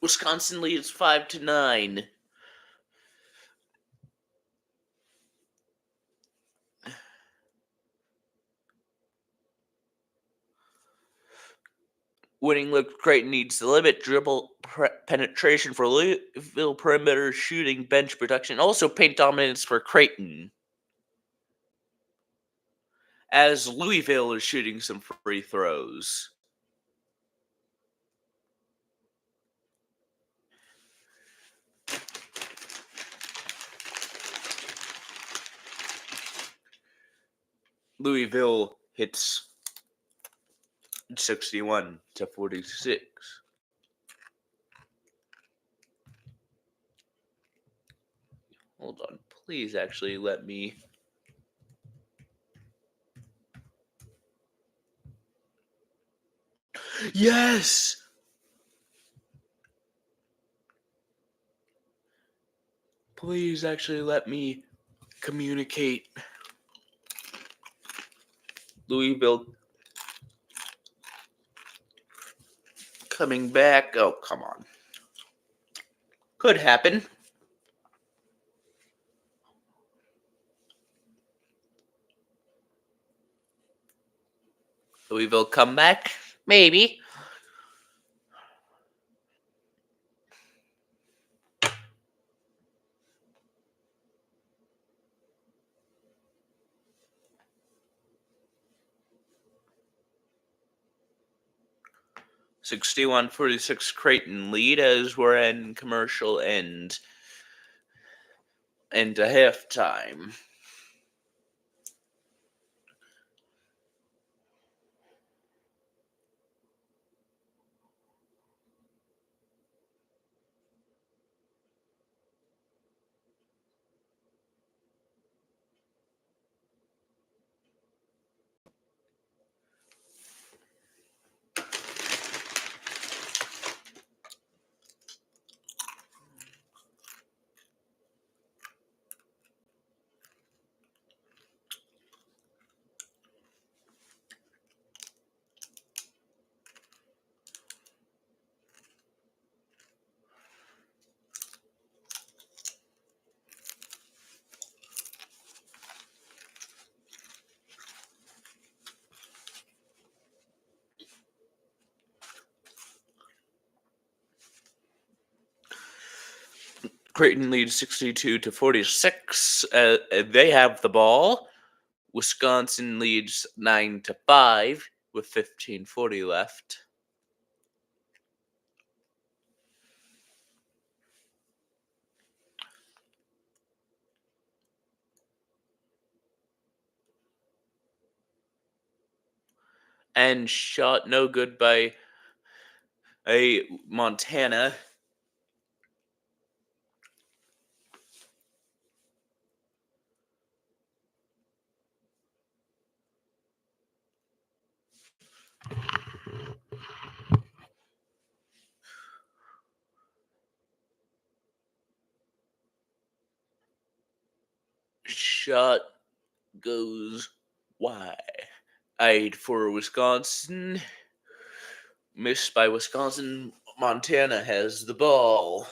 S1: Wisconsin leads 5-9. Winning look Creighton needs to limit dribble penetration for Louisville, perimeter shooting, bench production, also paint dominance for Creighton. As Louisville is shooting some free throws. Louisville hits 61-46. Hold on, please actually let me. Yes! Please actually let me communicate. Louisville coming back. Oh, come on. Could happen. Louisville come back? Maybe. (61-46) Creighton lead as we're in commercial end into halftime. Creighton leads 62-46. They have the ball. Wisconsin leads 9-5 with 15:40 left. And shot no good by a Montana. Shot goes wide for Wisconsin. Missed by Wisconsin. Montana has the ball.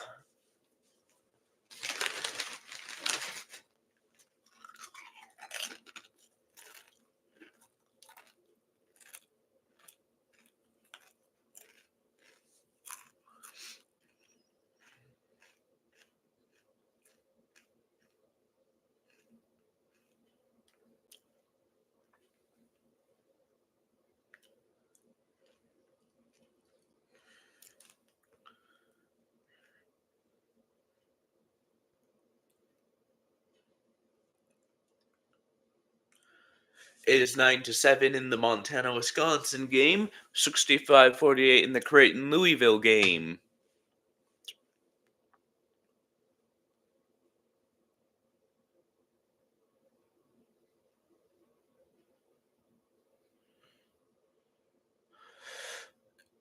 S1: It is 9-7 in the Montana-Wisconsin game, 65-48 in the Creighton-Louisville game.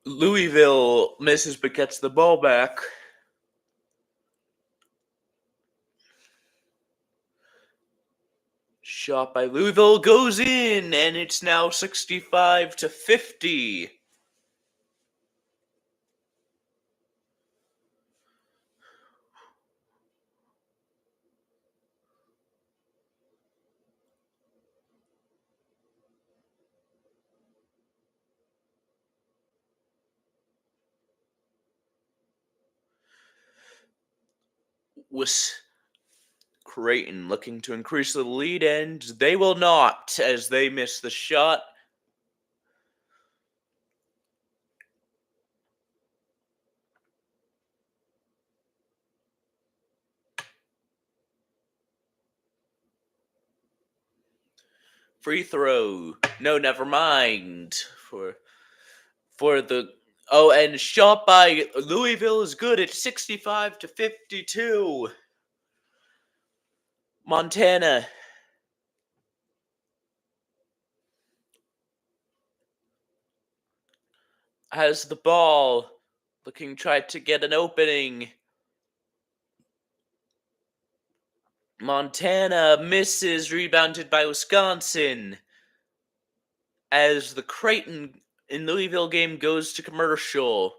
S1: Louisville misses but gets the ball back. Shot by Louisville goes in, and it's now 65-50. Was Creighton looking to increase the lead, and they will not as they miss the shot. Free throw. No, never mind. For the and shot by Louisville is good at 65-52. Montana has the ball, looking try to get an opening. Montana misses, rebounded by Wisconsin. As the Creighton in Louisville game goes to commercial.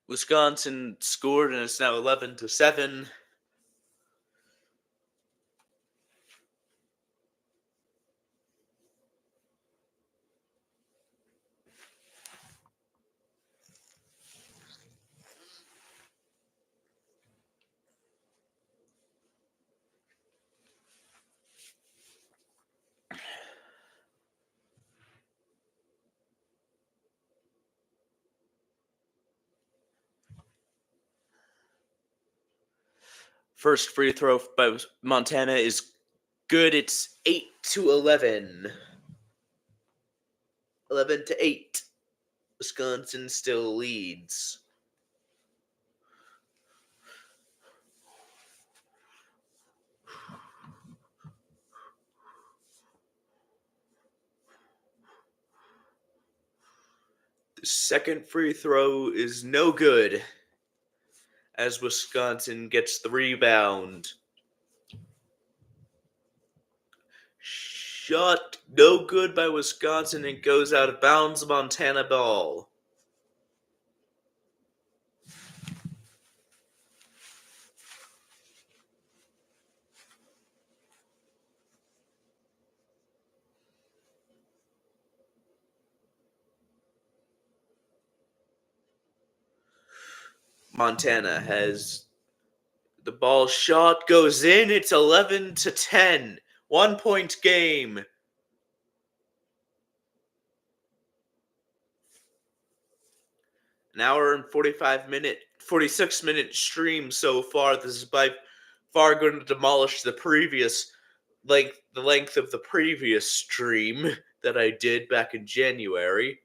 S1: Wisconsin scored, and it's now 11-7. First free throw by Montana is good. It's 8-11. 11-8. Wisconsin still leads. The second free throw is no good as Wisconsin gets the rebound. Shot no good by Wisconsin and goes out of bounds. Montana ball. Montana has the ball shot, goes in. It's 11-10. 1 point game. An hour and 46-minute stream so far. This is by far going to demolish the length of the previous stream that I did back in January.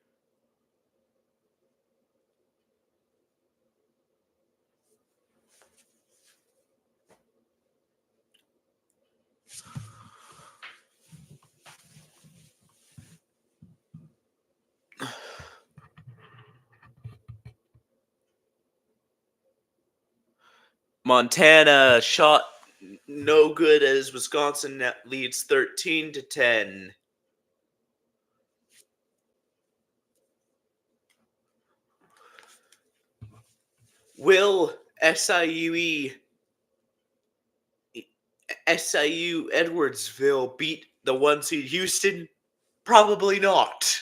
S1: Montana shot no good as Wisconsin leads 13-10. Will SIU Edwardsville beat the 1 seed Houston? Probably not.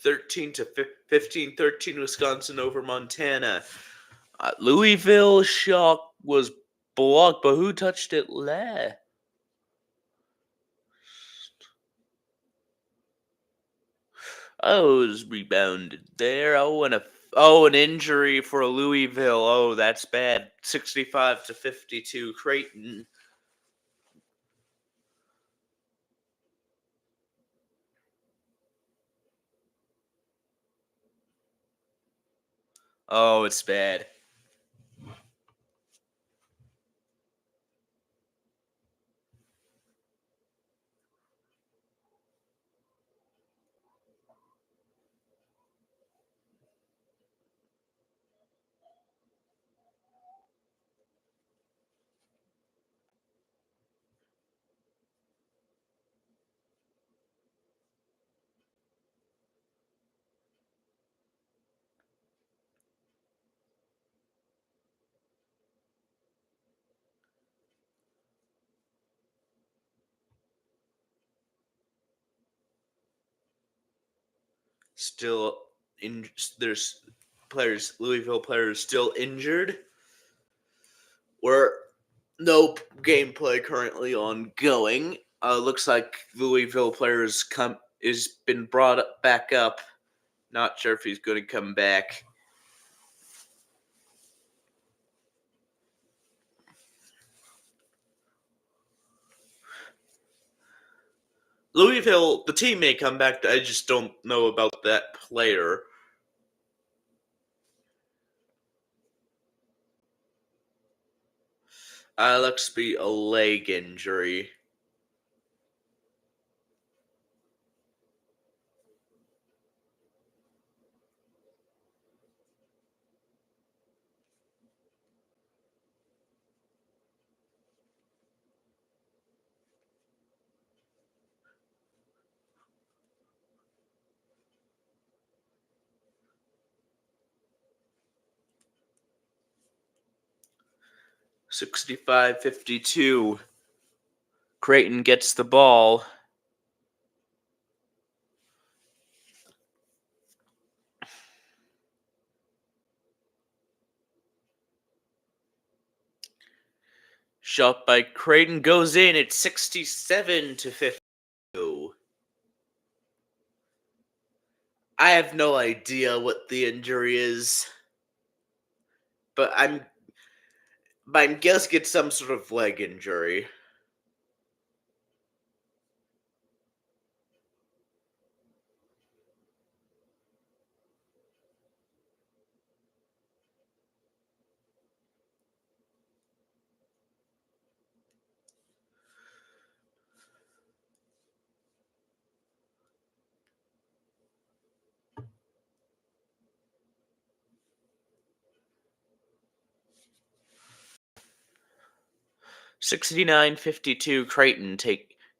S1: (13-15) 13 Wisconsin over Montana. Louisville shot was blocked, but who touched it last? Oh, it was rebounded there. An injury for Louisville. Oh, that's bad. 65-52 Creighton. Oh, it's bad. Still, there's Louisville players still injured. No gameplay currently ongoing. Looks like Louisville players is been brought back up. Not sure if he's going to come back. Louisville, the team may come back. I just don't know about that player. Looks to be a leg injury. (65-52). Creighton gets the ball. Shot by Creighton goes in at 67-52. I have no idea what the injury is, but I'm guessing it's some sort of leg injury. (69-52) Creighton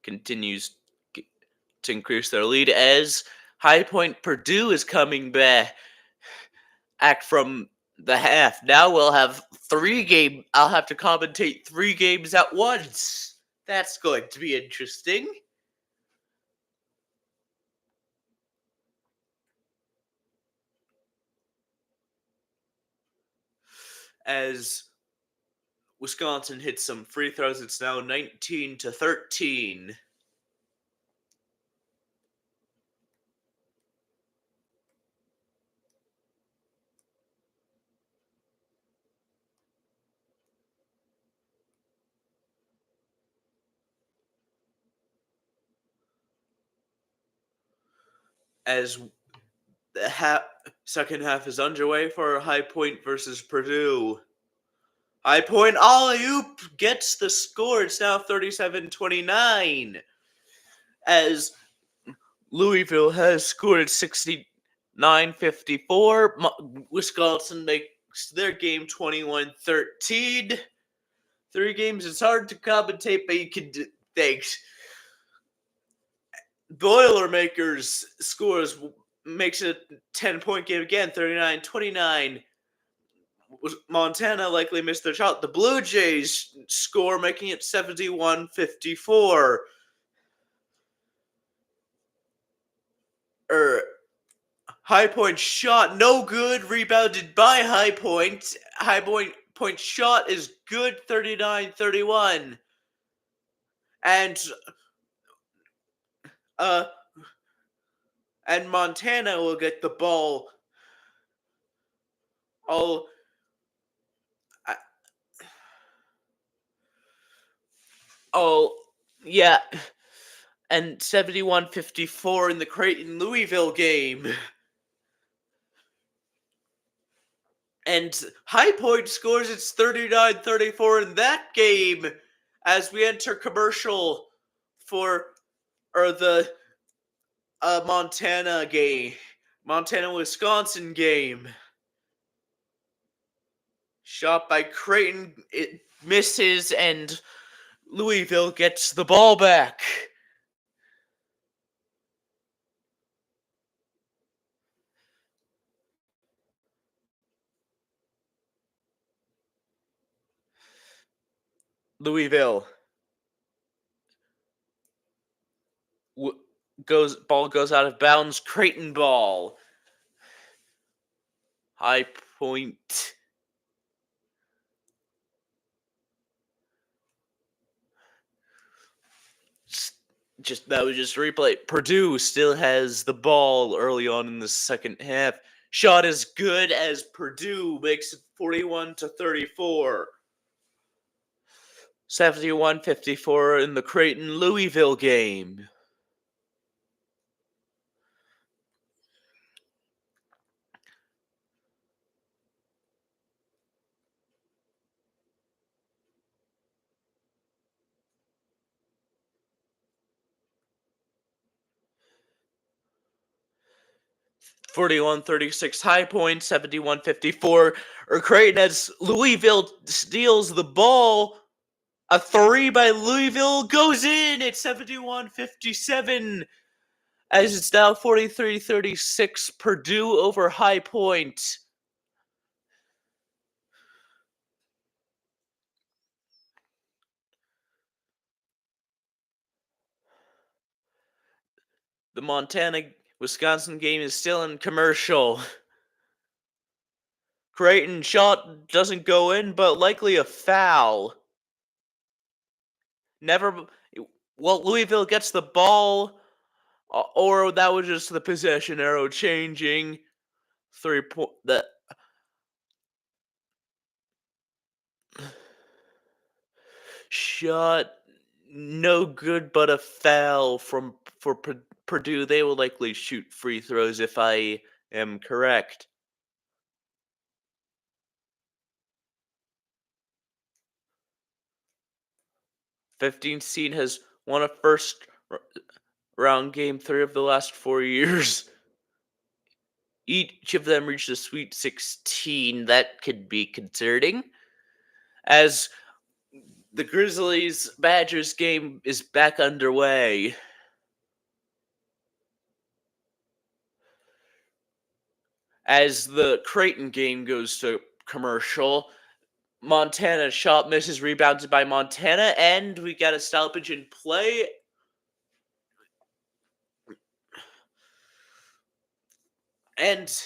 S1: continues to increase their lead as High Point Purdue is coming back from the half. Now we'll have I'll have to commentate 3 games at once. That's going to be interesting. As Wisconsin hits some free throws, it's now 19-13. As the second half is underway for High Point versus Purdue. High Point alley-oop gets the score. It's now 37-29. As Louisville has scored at 69-54. Wisconsin makes their game 21-13. 3 games, it's hard to commentate, but you can do things. Boilermakers makes it a 10-point game again, 39-29. Montana likely missed their shot. The Blue Jays score, making it 71-54. High Point shot, no good. Rebounded by High Point. High Point shot is good, 39-31. And Montana will get the ball. Yeah. And 71-54 in the Creighton Louisville game. And High Point scores its 39-34 in that game as we enter commercial for the Montana-Wisconsin game. Shot by Creighton, it misses, and Louisville gets the ball back. Louisville ball goes out of bounds. Creighton ball. High Point. That was just replay. Purdue still has the ball early on in the second half. Shot as good as Purdue makes it 41-34. 71-54 in the Creighton Louisville game. (41-36) High Point, 71-54. Creighton as Louisville steals the ball. A 3 by Louisville goes in at 71-57. As it's now 43-36, Purdue over High Point. The Montana-Wisconsin game is still in commercial. Creighton shot doesn't go in, but likely a foul. Louisville gets the ball, or that was just the possession arrow changing. 3 point. Shot no good, but a foul for Purdue. They will likely shoot free throws if I am correct. '15 seed has won a first round game 3 of the last 4 years. Each of them reached the Sweet 16. That could be concerning. As the Grizzlies-Badgers game is back underway. As the Creighton game goes to commercial, Montana shot misses, rebounded by Montana, and we got a stoppage in play. And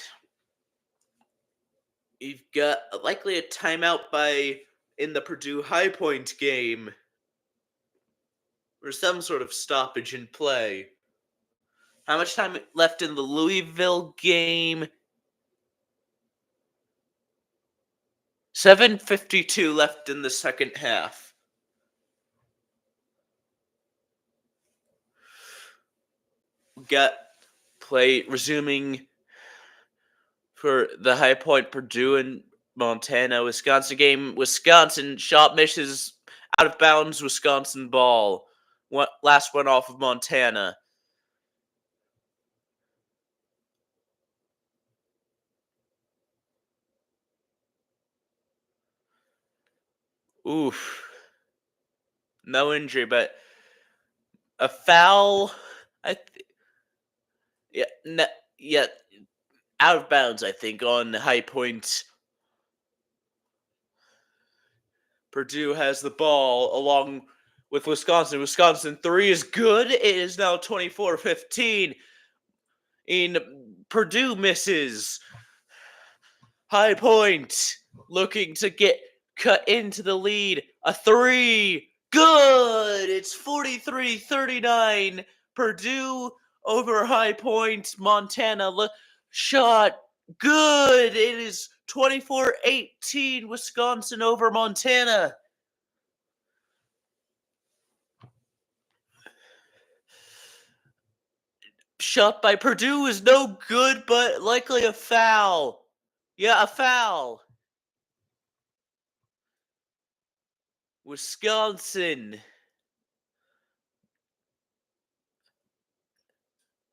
S1: you've got likely a timeout in the Purdue High Point game, or some sort of stoppage in play. How much time left in the Louisville game? 7:52 left in the second half. Got play resuming for the High Point Purdue and Montana Wisconsin game. Wisconsin shot misses out of bounds. Wisconsin ball. Last one off of Montana. Oof. No injury, but a foul. Yeah, out of bounds. I think on High Point. Purdue has the ball along with Wisconsin. Wisconsin 3 is good. It is now 24-15. Purdue misses. High Point looking to get cut into the lead. A 3. Good. It's 43-39. Purdue over High Point. Montana shot. Good. It is 24-18. Wisconsin over Montana. Shot by Purdue is no good, but likely a foul. Yeah, a foul. Wisconsin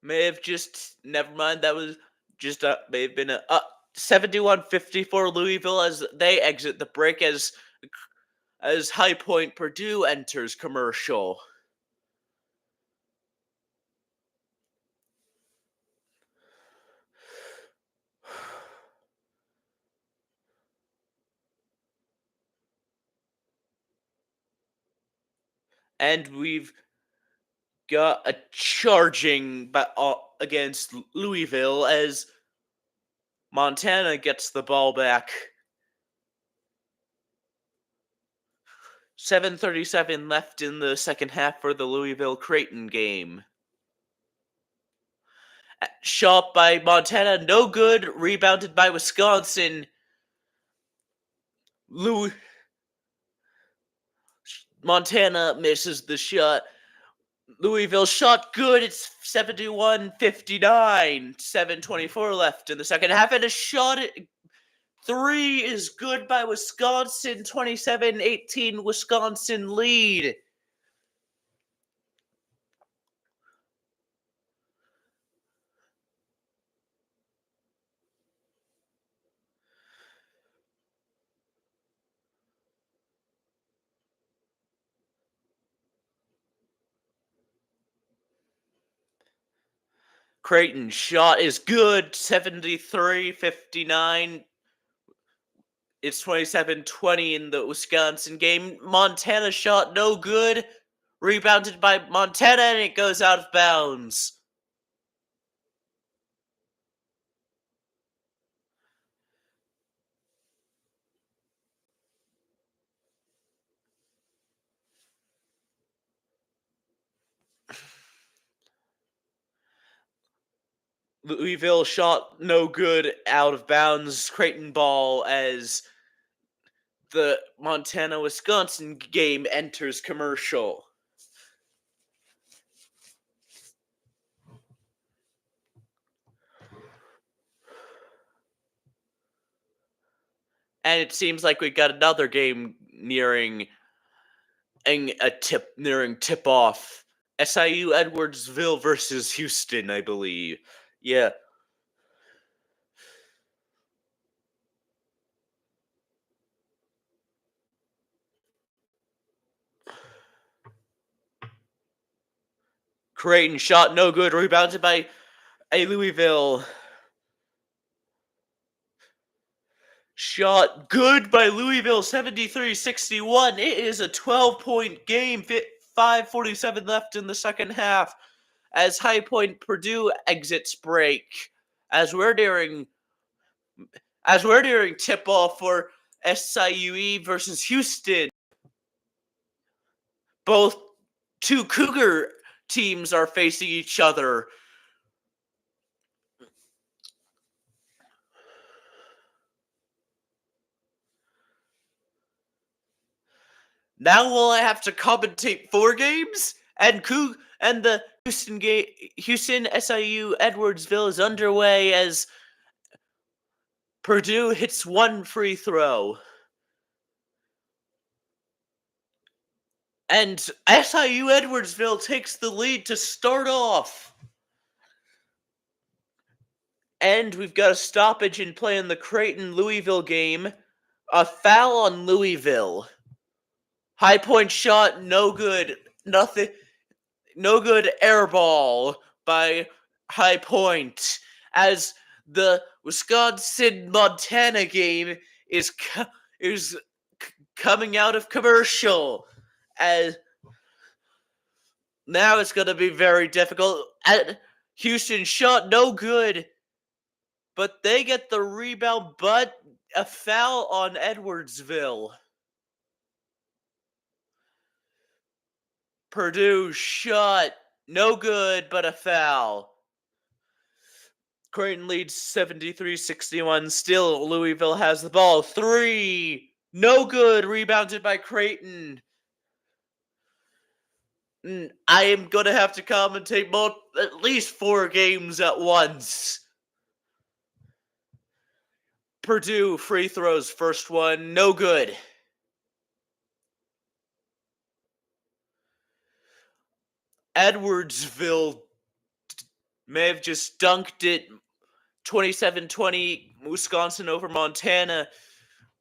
S1: may have just, never mind, that was just may have been a 71-54 Louisville as they exit the break as High Point Purdue enters commercial. And we've got a charging against Louisville as Montana gets the ball back. 7:37 left in the second half for the Louisville Creighton game. Shot by Montana, no good. Rebounded by Wisconsin. Montana misses the shot. Louisville shot good. It's 71-59. 7:24 left in the second half, and a shot at 3 is good by Wisconsin. 27-18 Wisconsin lead. Creighton shot is good. 73-59. It's 27-20 in the Wisconsin game. Montana shot no good. Rebounded by Montana, and it goes out of bounds. Louisville shot no good, out of bounds. Creighton ball as the Montana-Wisconsin game enters commercial. And it seems like we got another game nearing tip-off. SIU Edwardsville versus Houston, I believe. Yeah. Creighton shot no good, rebounded by a Louisville. Shot good by Louisville, 73-61. It is a 12-point game, 5:47 left in the second half, as High Point Purdue exits break. As we're nearing tip-off for SIUE versus Houston. Both two Cougar teams are facing each other. Now will I have to commentate 4 games? And the Houston SIU Edwardsville is underway as Purdue hits 1 free throw. And SIU Edwardsville takes the lead to start off. And we've got a stoppage in play in the Creighton-Louisville game. A foul on Louisville. High Point shot, no good. Nothing. No good air ball by High Point. As the Wisconsin-Montana game is coming out of commercial. As now it's going to be very difficult. Houston shot no good. But they get the rebound, but a foul on Edwardsville. Purdue shot no good, but a foul. Creighton leads 73-61. Still, Louisville has the ball. 3. No good. Rebounded by Creighton. I am going to have to commentate at least 4 games at once. Purdue free throws. First one, no good. Edwardsville may have just dunked it. 27-20, Wisconsin over Montana.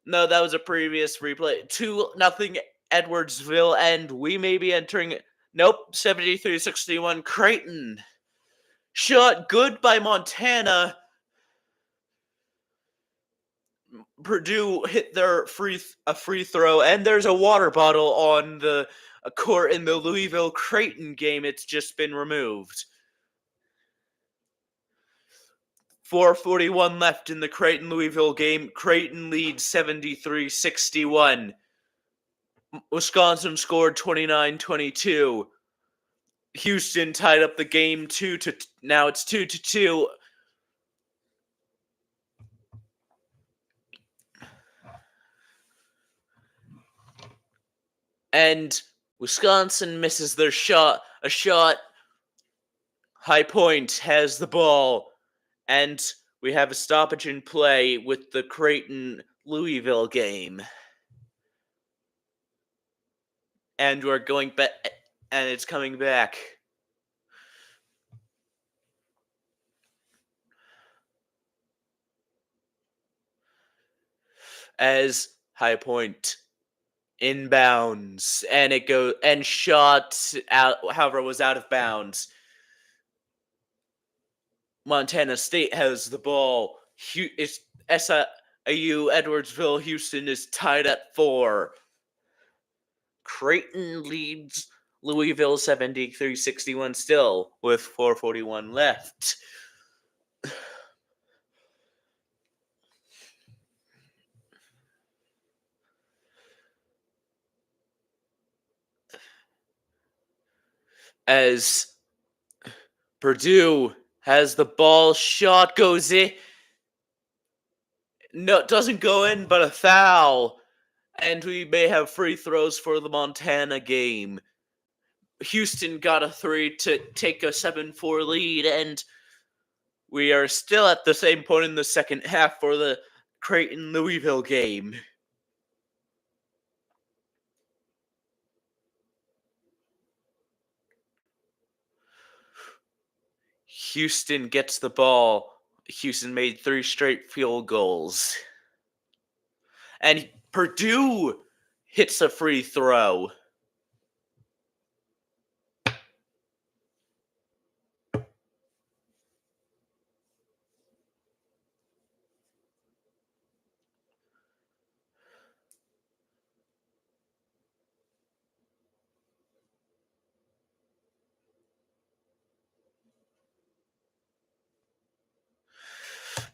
S1: No, that was a previous replay. 2-0 Edwardsville, and we may be entering. Nope, 73-61 Creighton. Shot good by Montana. Purdue hit their free throw, and there's a water bottle on the court in the Louisville Creighton game. It's just been removed. 4:41 left in the Creighton-Louisville game. Creighton leads 73-61. Wisconsin scored 29-22. Houston tied up the game now it's 2-2. And Wisconsin misses their shot. High Point has the ball. And we have a stoppage in play with the Creighton-Louisville game. And we're going back, and it's coming back. As High Point inbounds, and it goes and shot out. However, was out of bounds. Montana State has the ball. It's SIU Edwardsville. Houston is tied at 4. Creighton leads Louisville 73-61 still with 4:41 left. As Purdue has the ball, shot goes in. No, it doesn't go in, but a foul. And we may have free throws for the Montana game. Houston got a 3 to take a 7-4 lead, and we are still at the same point in the second half for the Creighton-Louisville game. Houston gets the ball. Houston made 3 straight field goals. And Purdue hits a free throw.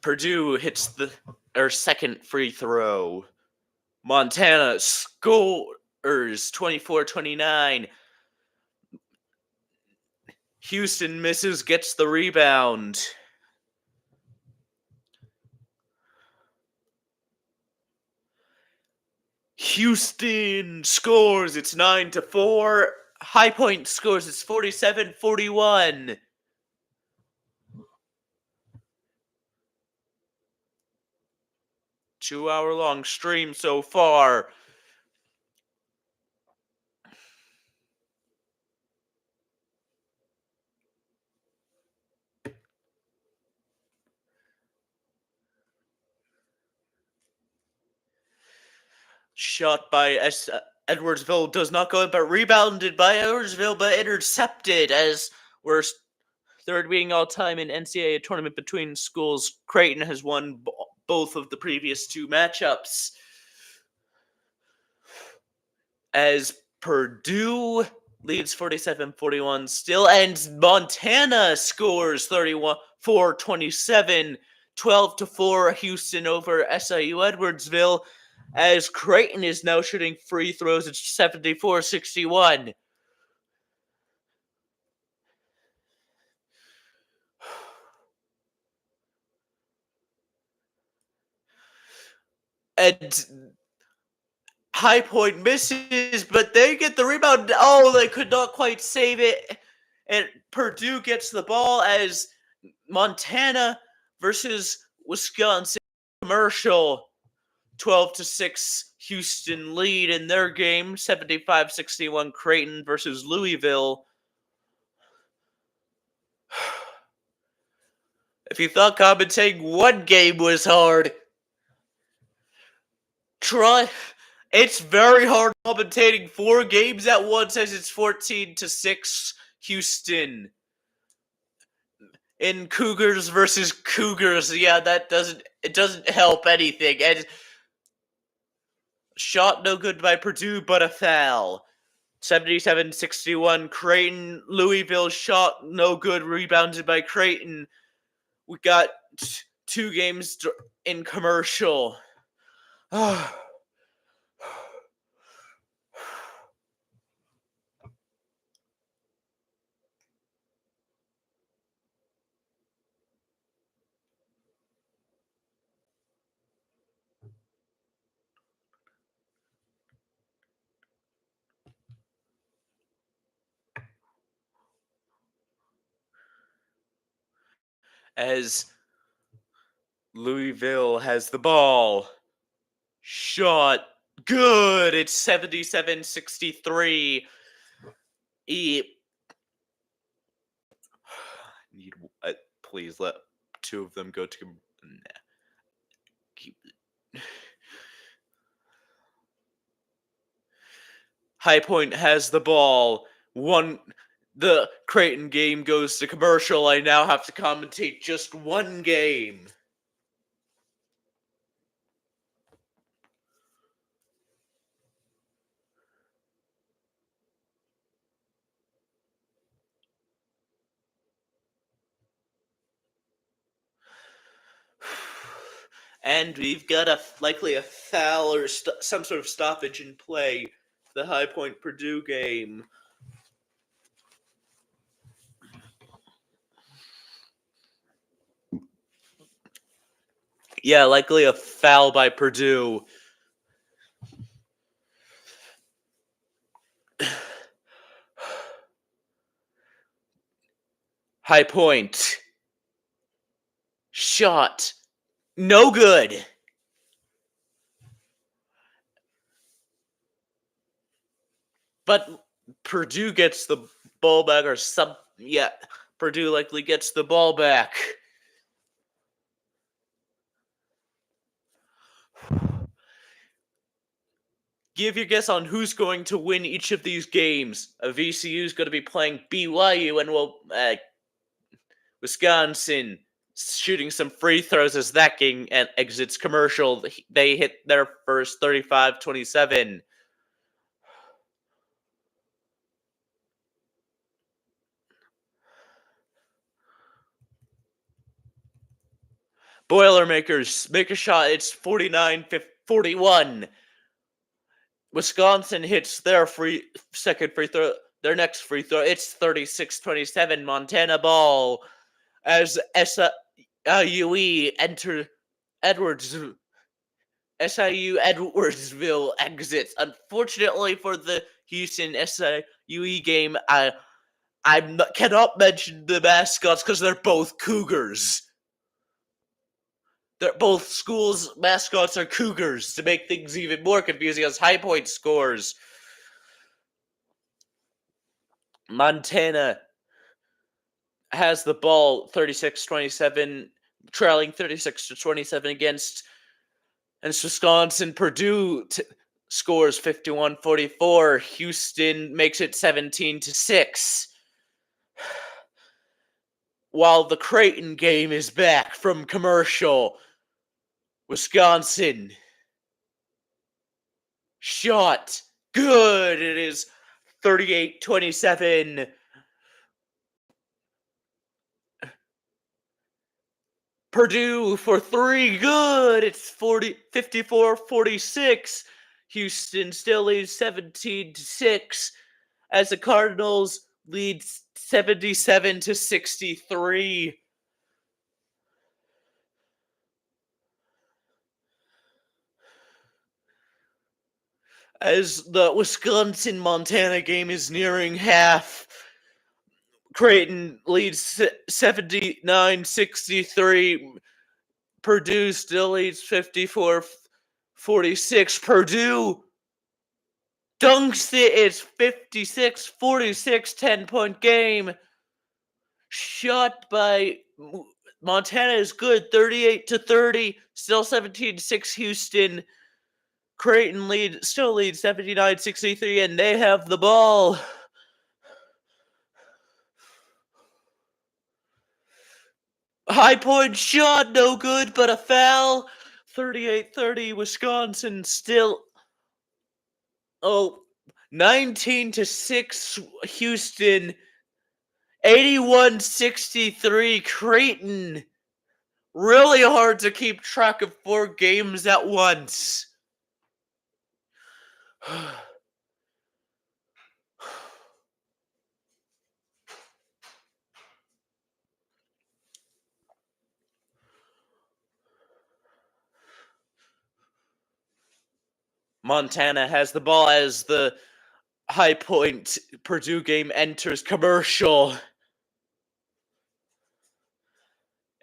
S1: Purdue hits their second free throw. Montana scores 24-29. Houston misses, gets the rebound. Houston scores, it's 9-4. High Point scores, it's 47-41. Two-hour-long stream so far. Shot by Edwardsville does not go in, but rebounded by Edwardsville, but intercepted as we're third being all time in NCAA tournament between schools. Creighton has won both of the previous two matchups. As Purdue leads 47-41 still, and Montana scores 31-27, 12-4 Houston over SIU Edwardsville, as Creighton is now shooting free throws at 74-61. And High Point misses, but they get the rebound. Oh, they could not quite save it. And Purdue gets the ball as Montana versus Wisconsin commercial. 12-6 Houston lead in their game. 75-61 Creighton versus Louisville. If you thought commentating one game was hard, try. It's very hard commentating 4 games at once as it's 14-6 Houston. In Cougars versus Cougars, yeah, it doesn't help anything. And shot no good by Purdue, but a foul. 77-61 Creighton. Louisville shot no good, rebounded by Creighton. We got 2 games in commercial. As Louisville has the ball. Shot good. It's 77-63. Please let 2 of them go to. High Point has the ball. The Creighton game goes to commercial. I now have to commentate just one game. And we've got likely a foul or some sort of stoppage in play. The High Point Purdue game. Yeah, likely a foul by Purdue. High Point. Shot. No good. But Purdue gets the ball back, or Purdue likely gets the ball back. Give your guess on who's going to win each of these games. VCU is going to be playing BYU, and Wisconsin shooting some free throws as that game exits commercial. They hit their first 35-27. Boilermakers make a shot. It's 49-41. Wisconsin hits their second free throw. Their next free throw. It's 36-27. Montana ball as SIUE enter Edwards. SIU Edwardsville exits. Unfortunately for the Houston SIUE game, I cannot mention the mascots because they're both Cougars. Both schools' mascots are Cougars to make things even more confusing as High Point scores. Montana has the ball 36-27, trailing 36-27 against, and Wisconsin. Purdue scores 51-44. Houston makes it 17-6. While the Creighton game is back from commercial, Wisconsin shot good. It is 38-27. Purdue for three, good. It's 54-46. Houston still leads 17-6 as the Cardinals lead 77-63. As the Wisconsin-Montana game is nearing half, Creighton leads 79-63. Purdue still leads 54-46. Purdue dunks it. It's 56-46, 10-point game. Shot by Montana is good, 38-30. Still 17-6 Houston. Creighton still leads 79-63, and they have the ball. High Point shot, no good, but a foul. 38-30, Wisconsin still. 19-6, Houston. 81-63, Creighton. Really hard to keep track of 4 games at once. Montana has the ball as the High Point Purdue game enters commercial.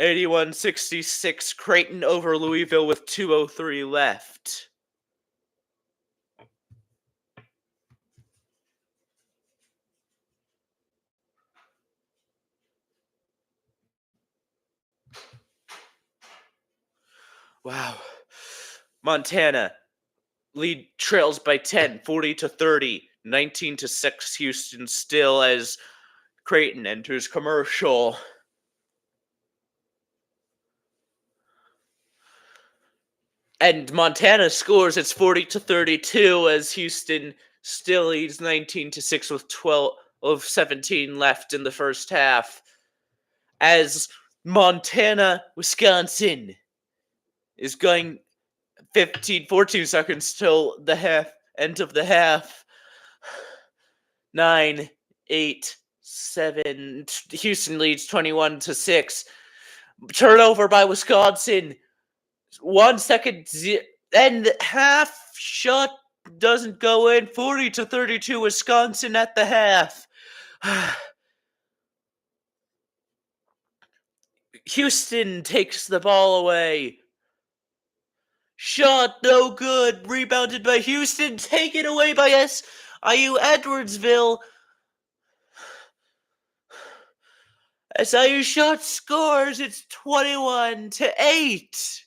S1: 81-66, Creighton over Louisville with 2:03 left. Wow. Montana trails by 10, 40-30, 19-6 Houston still as Creighton enters commercial. And Montana scores. It's 40-32 as Houston still leads 19-6 with 12-17 left in the first half. As Montana, Wisconsin is going 14 seconds till the end of the half. 9, 8, 7. Houston leads 21-6. Turnover by Wisconsin. 1 second, and half shot doesn't go in. 40-32, Wisconsin at the half. Houston takes the ball away. Shot no good. Rebounded by Houston. Taken away by SIU Edwardsville. SIU shot scores. It's 21-8.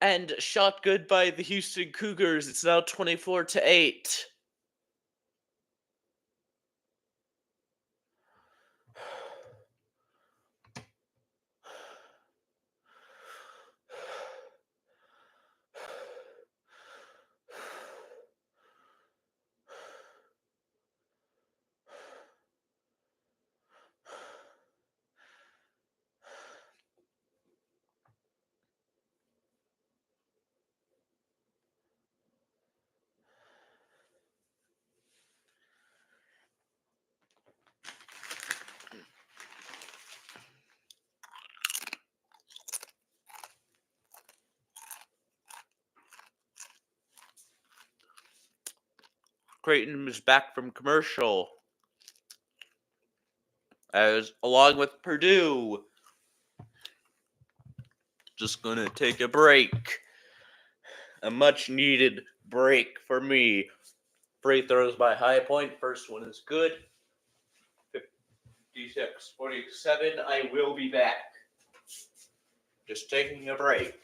S1: And shot good by the Houston Cougars. It's now 24-8. Creighton is back from commercial. As along with Purdue. Just gonna take a break. A much needed break for me. Free throws by High Point. First one is good. 56-47. I will be back. Just taking a break.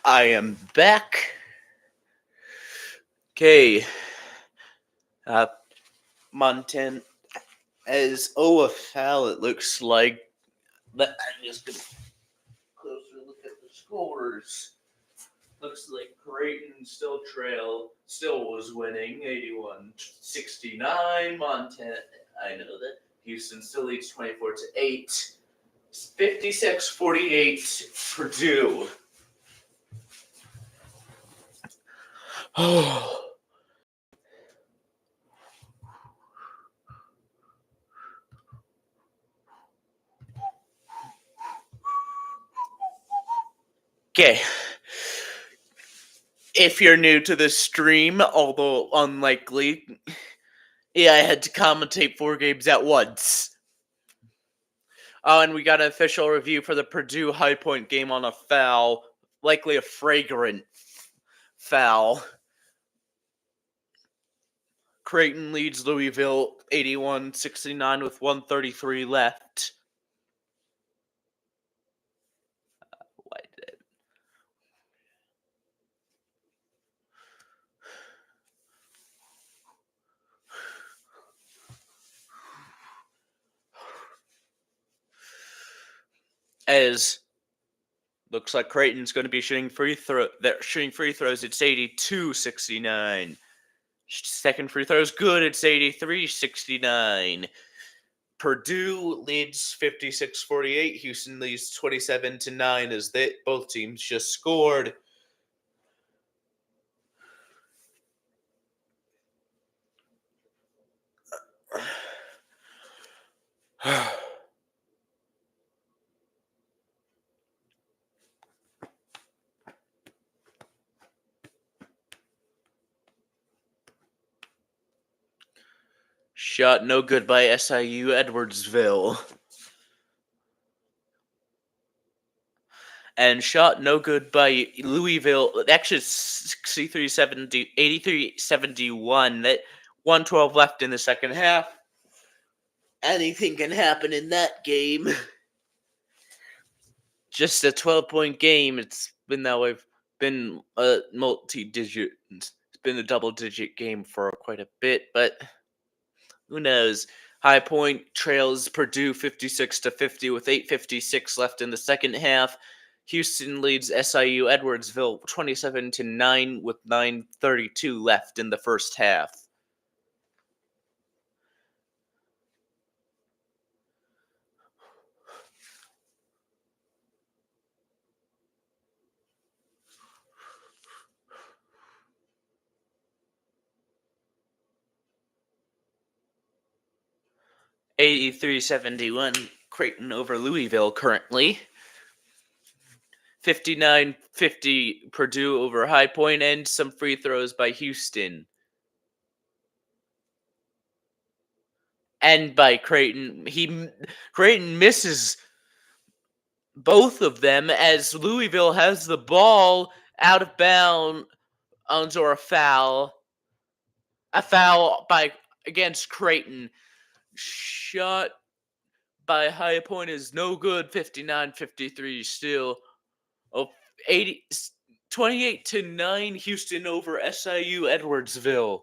S1: I am back. Okay. Montana as a foul, it looks like. But I'm just gonna closer look at the scores. Looks like Creighton still was winning 81-69. Montana, I know that. Houston still leads 24-8. 56-48 Purdue. Oh. Okay. If you're new to this stream, although unlikely, yeah, I had to commentate 4 games at once. Oh, and we got an official review for the Purdue High Point game on a foul, likely a flagrant foul. Creighton leads Louisville 81-69 with 1:33 left. Why did it? As looks like Creighton's going to be shooting free throws. It's 82-69. Second free throw is good. It's 83-69. Purdue leads 56-48. Houston leads 27-9 as both teams just scored. Shot no good by SIU Edwardsville. And shot no good by Louisville. Actually, 83-71. That 1:12 left in the second half. Anything can happen in that game. Just a 12-point game. It's been that way. Been a multi-digit. It's been a double-digit game for quite a bit, but who knows? High Point trails Purdue 56-50 with 8:56 left in the second half. Houston leads SIU Edwardsville 27-9 with 9:32 left in the first half. (83-71) Creighton over Louisville currently. 59-50 Purdue over High Point, and some free throws by Houston. And by Creighton. Creighton misses both of them as Louisville has the ball out of bounds or a foul. A foul against Creighton. Shot by High Point is no good. 59-53 still. 28-9 Houston over SIU Edwardsville.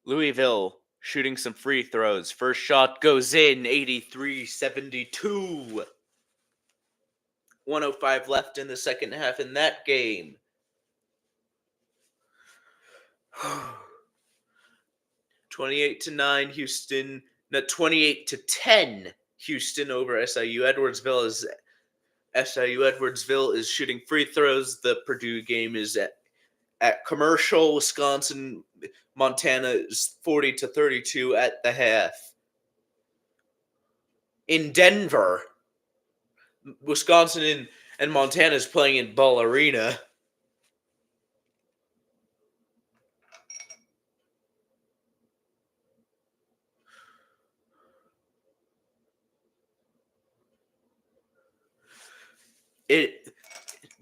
S1: Louisville shooting some free throws. First shot goes in, 83-72. 105 left in the second half in that game. 28-9 Houston. No, 28-10 Houston over SIU Edwardsville as SIU Edwardsville is shooting free throws. The Purdue game is at Commercial. Wisconsin, Montana is 40-32 at the half. In Denver, Wisconsin and Montana is playing in Ball Arena.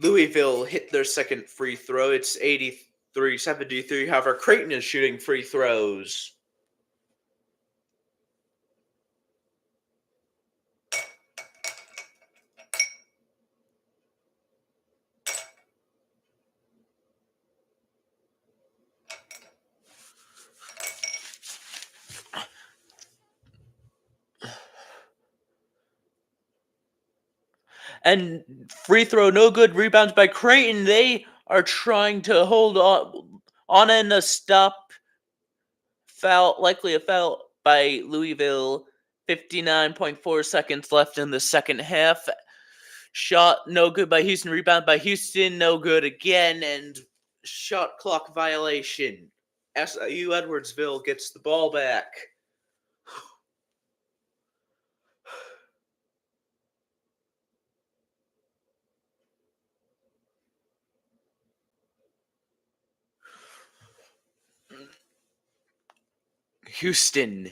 S1: Louisville hit their second free throw. It's 83-73. However, Creighton is shooting free throws. And free throw no good. Rebounds by Creighton. They are trying to hold on and a stop. Foul, likely a foul by Louisville. 59.4 seconds left in the second half. Shot no good by Houston. Rebound by Houston no good again. And shot clock violation. SIU Edwardsville gets the ball back. Houston.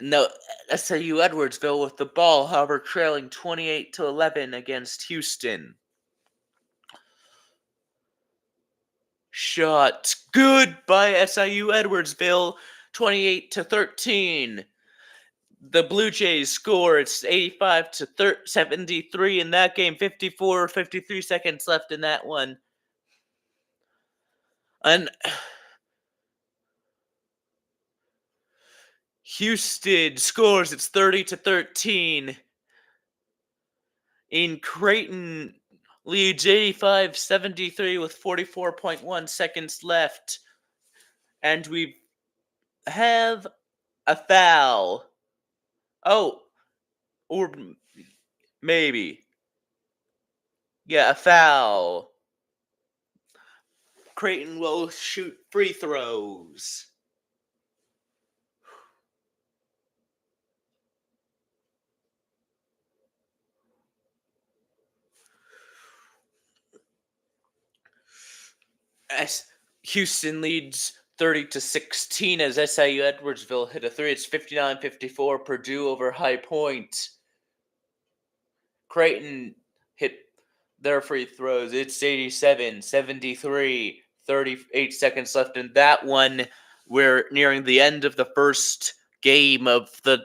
S1: No, SIU Edwardsville with the ball, however, trailing 28-11 against Houston. Shot good by SIU Edwardsville, 28-13. The Blue Jays score. It's 85-73 in that game. 53 seconds left in that one. And Houston scores. It's 30-13. In Creighton leads 85-73 with 44.1 seconds left. And we have a foul. Oh, or maybe. Yeah, a foul. Creighton will shoot free throws. As Houston leads 30-16 as SIU Edwardsville hit a three. It's 59-54 Purdue over High Point. Creighton hit their free throws. It's 87-73. 38 seconds left in that one. We're nearing the end of the first game of the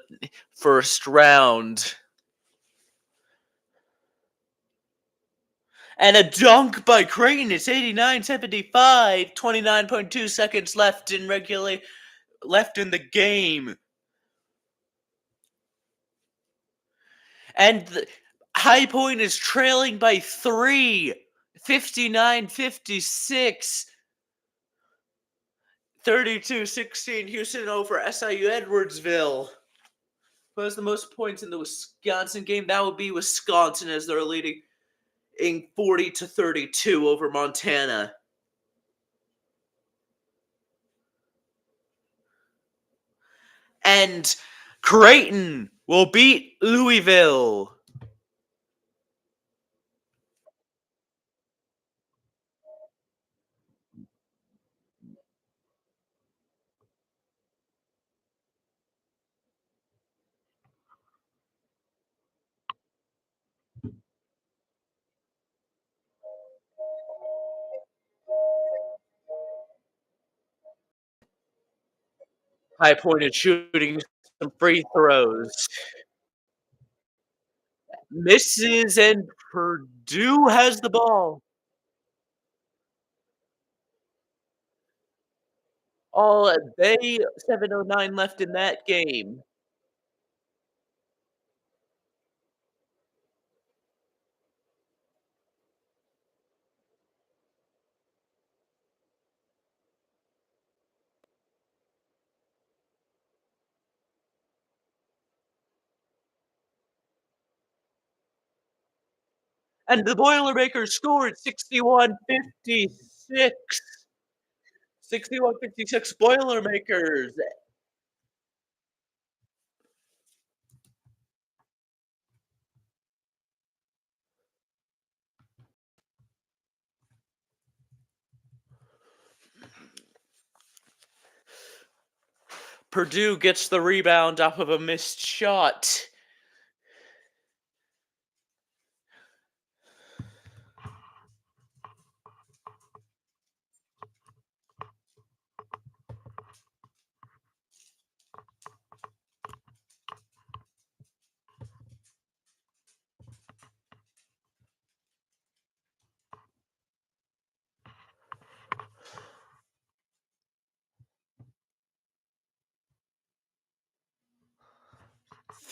S1: first round. And a dunk by Creighton. It's 89-75. 29.2 seconds left in the game. And High Point is trailing by 3. 59-56. 32-16. Houston over SIU Edwardsville. Who has the most points in the Wisconsin game? That would be Wisconsin, as they're leading in 40-32 over Montana. And Creighton will beat Louisville. High Point is shooting some free throws. Misses, and Purdue has the ball. All they 7:09 left in that game. And the Boilermakers scored 61-56. 61-56 Boilermakers. Purdue gets the rebound off of a missed shot.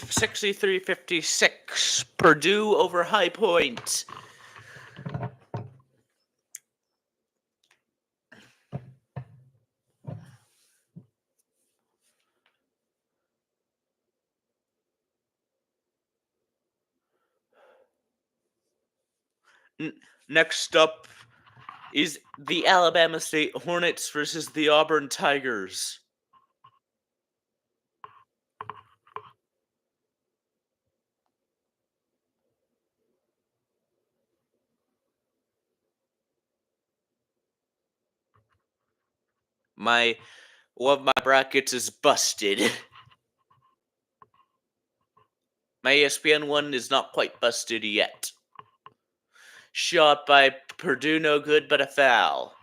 S1: $63-56. Purdue over High Point. Next up is the Alabama State Hornets versus the Auburn Tigers. One of my brackets is busted. My ESPN one is not quite busted yet. Shot by Purdue, no good, but a foul.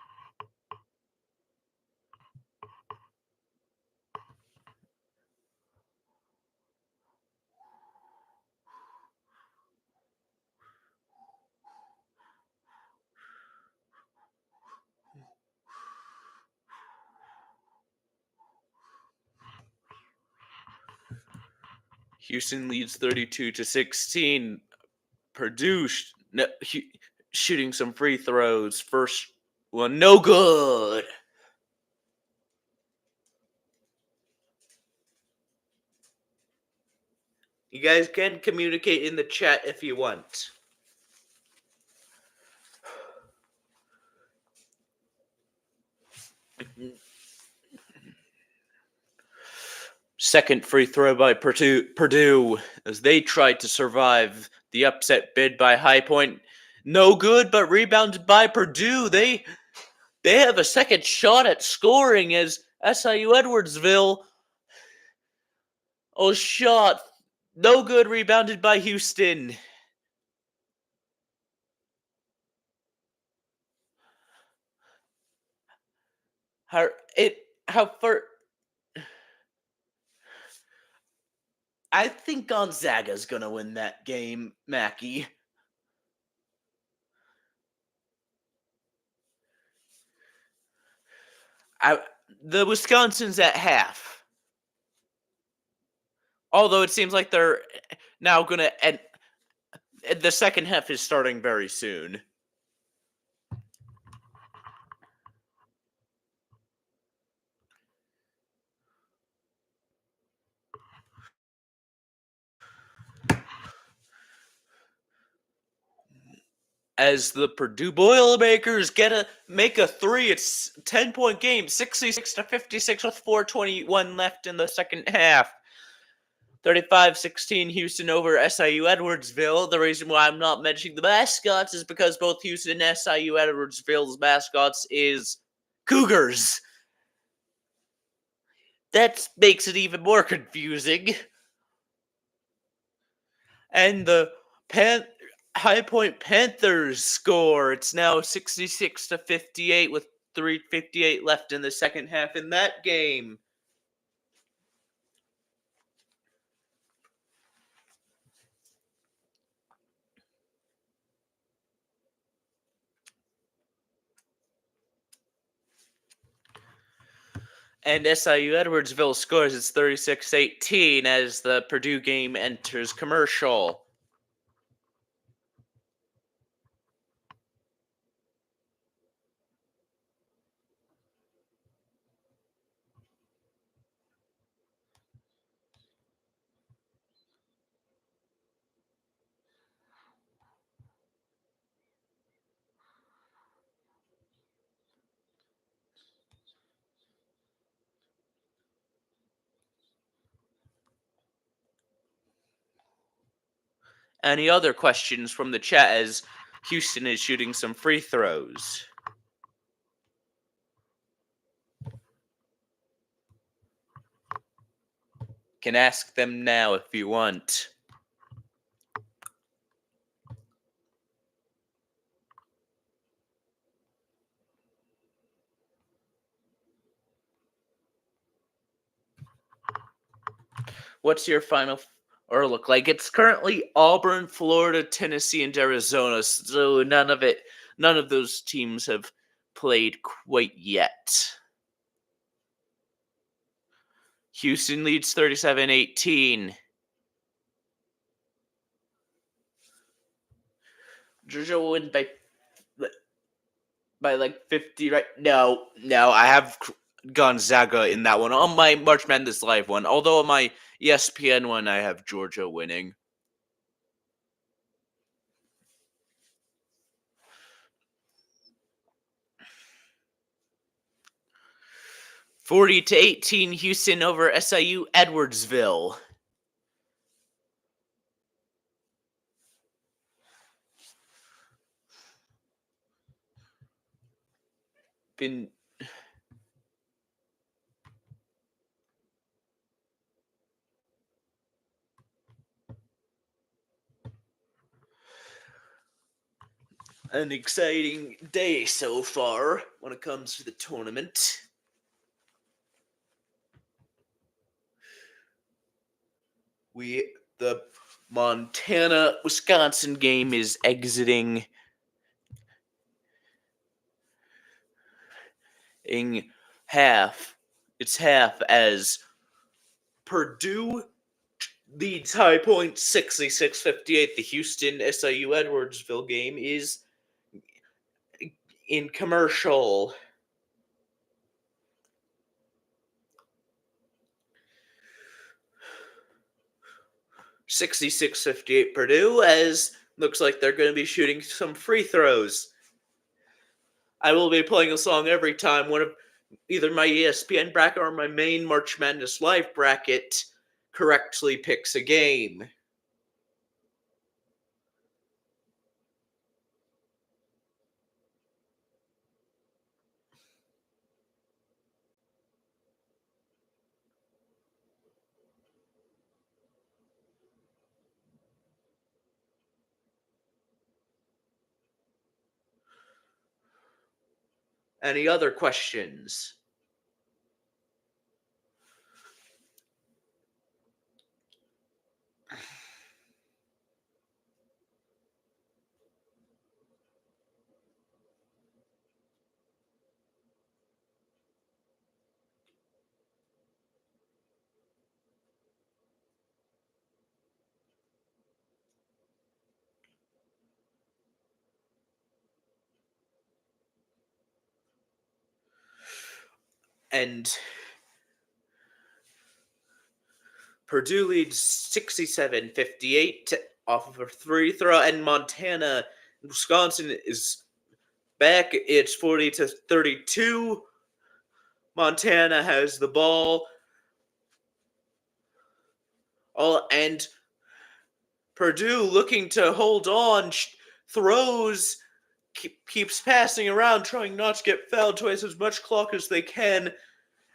S1: Houston leads 32-16. Purdue shooting some free throws. First one, no good. You guys can communicate in the chat if you want. Second free throw by Purdue as they tried to survive the upset bid by High Point. No good, but rebounded by Purdue. They have a second shot at scoring as SIU Edwardsville. Oh, shot. No good, rebounded by Houston. How far? I think Gonzaga's gonna win that game, Mackie. I the Wisconsin's at half. Although it seems like they're now gonna and the second half is starting very soon. As the Purdue Boilermakers make a three, it's 10-point game, 66-56 with 4:21 left in the second half. 35-16 Houston over SIU Edwardsville. The reason why I'm not mentioning the mascots is because both Houston and SIU Edwardsville's mascots is Cougars. That makes it even more confusing. And the High Point Panthers score. It's now 66-58 with 3:58 left in the second half in that game. And SIU Edwardsville scores. It's 36-18 as the Purdue game enters commercial. Any other questions from the chat as Houston is shooting some free throws? Can ask them now if you want. What's your final or look like? It's currently Auburn, Florida, Tennessee, and Arizona. So none of those teams have played quite yet. Houston leads 37-18. Georgia will win by like 50, right? No, I have Gonzaga in that one. On my March Madness Live one. Although on my ESPN one, I have Georgia winning. (40-18) Houston over SIU Edwardsville. Been an exciting day so far when it comes to the tournament. The Montana Wisconsin game is exiting in half. It's half as Purdue leads High Point 66-58. The Houston SIU Edwardsville game is in commercial. (66-58) Purdue, as looks like they're going to be shooting some free throws. I will be playing a song every time one of either my ESPN bracket or my main March Madness Live bracket correctly picks a game. Any other questions? And Purdue leads 67-58 off of a free throw, and Montana, Wisconsin is back. It's 40-32. Montana has the ball. And Purdue, looking to hold on, throws, keeps passing around, trying not to get fouled, to waste as much clock as they can.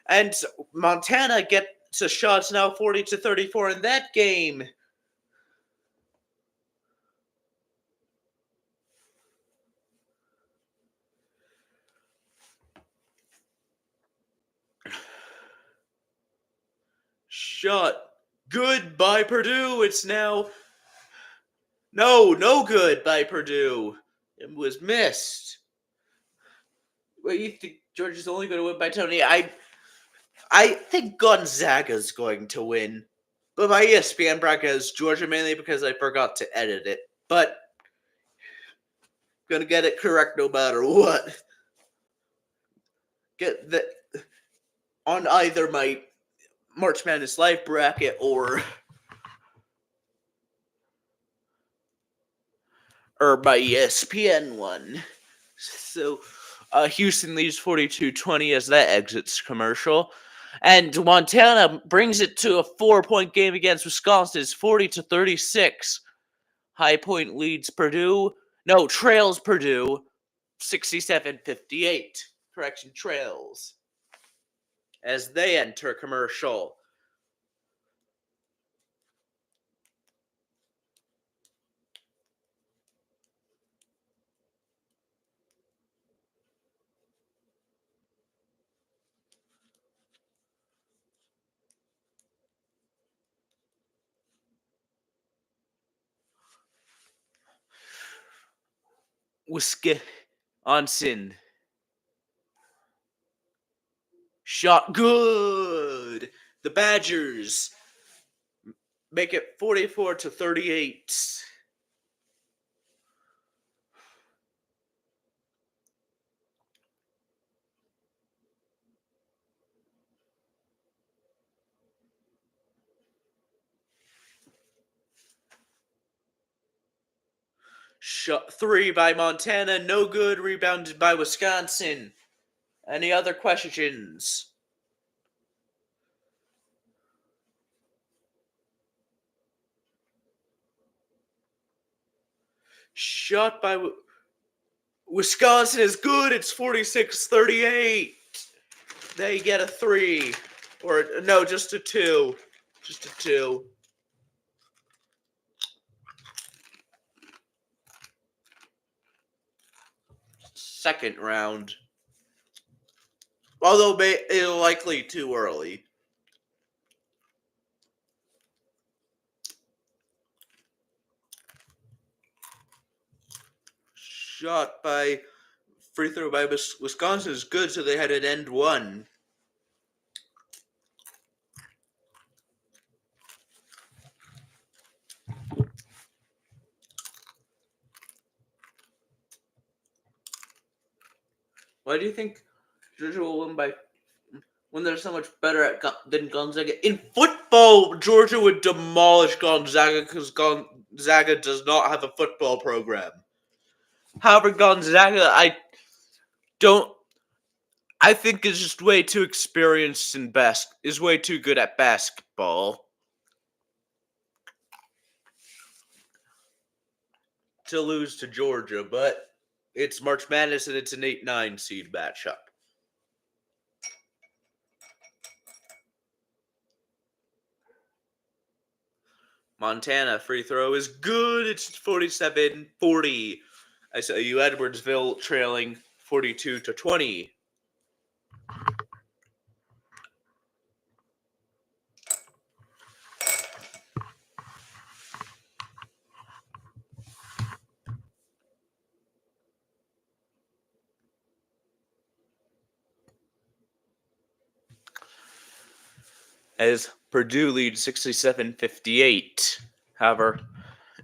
S1: And Montana gets a shot now, 40-34 in that game. Shot good by Purdue. It's now no good by Purdue. It was missed. What, you think Georgia's only going to win by Tony? I think Gonzaga's going to win. But my ESPN bracket is Georgia mainly because I forgot to edit it. But gonna get it correct no matter what. Get the on either my March Madness Live bracket or my ESPN one. So Houston leads 42-20 as that exits commercial. And Montana brings it to a 4-point game against Wisconsin. It's 40-36. High Point leads Purdue. No, trails Purdue 67-58. Correction, trails. As they enter commercial. Wisconsin. Shot good. The Badgers make it 44-38. Shot 3 by Montana, no good. Rebounded by Wisconsin. Any other questions? Shot by Wisconsin is good. It's 46-38. They get a 3. Or, no, just a 2. Just a 2. Second round. Although likely too early. Shot by free throw by Wisconsin is good, so they had an end one. Why do you think Georgia will win by when they're so much better than Gonzaga? In football, Georgia would demolish Gonzaga because Gonzaga does not have a football program. However, Gonzaga, I think is just way too experienced in is way too good at basketball to lose to Georgia, but it's March Madness and it's an 8-9 seed matchup. Montana free throw is good. It's 47-40. I saw you Edwardsville trailing 42-20. As Purdue leads 67-58. However,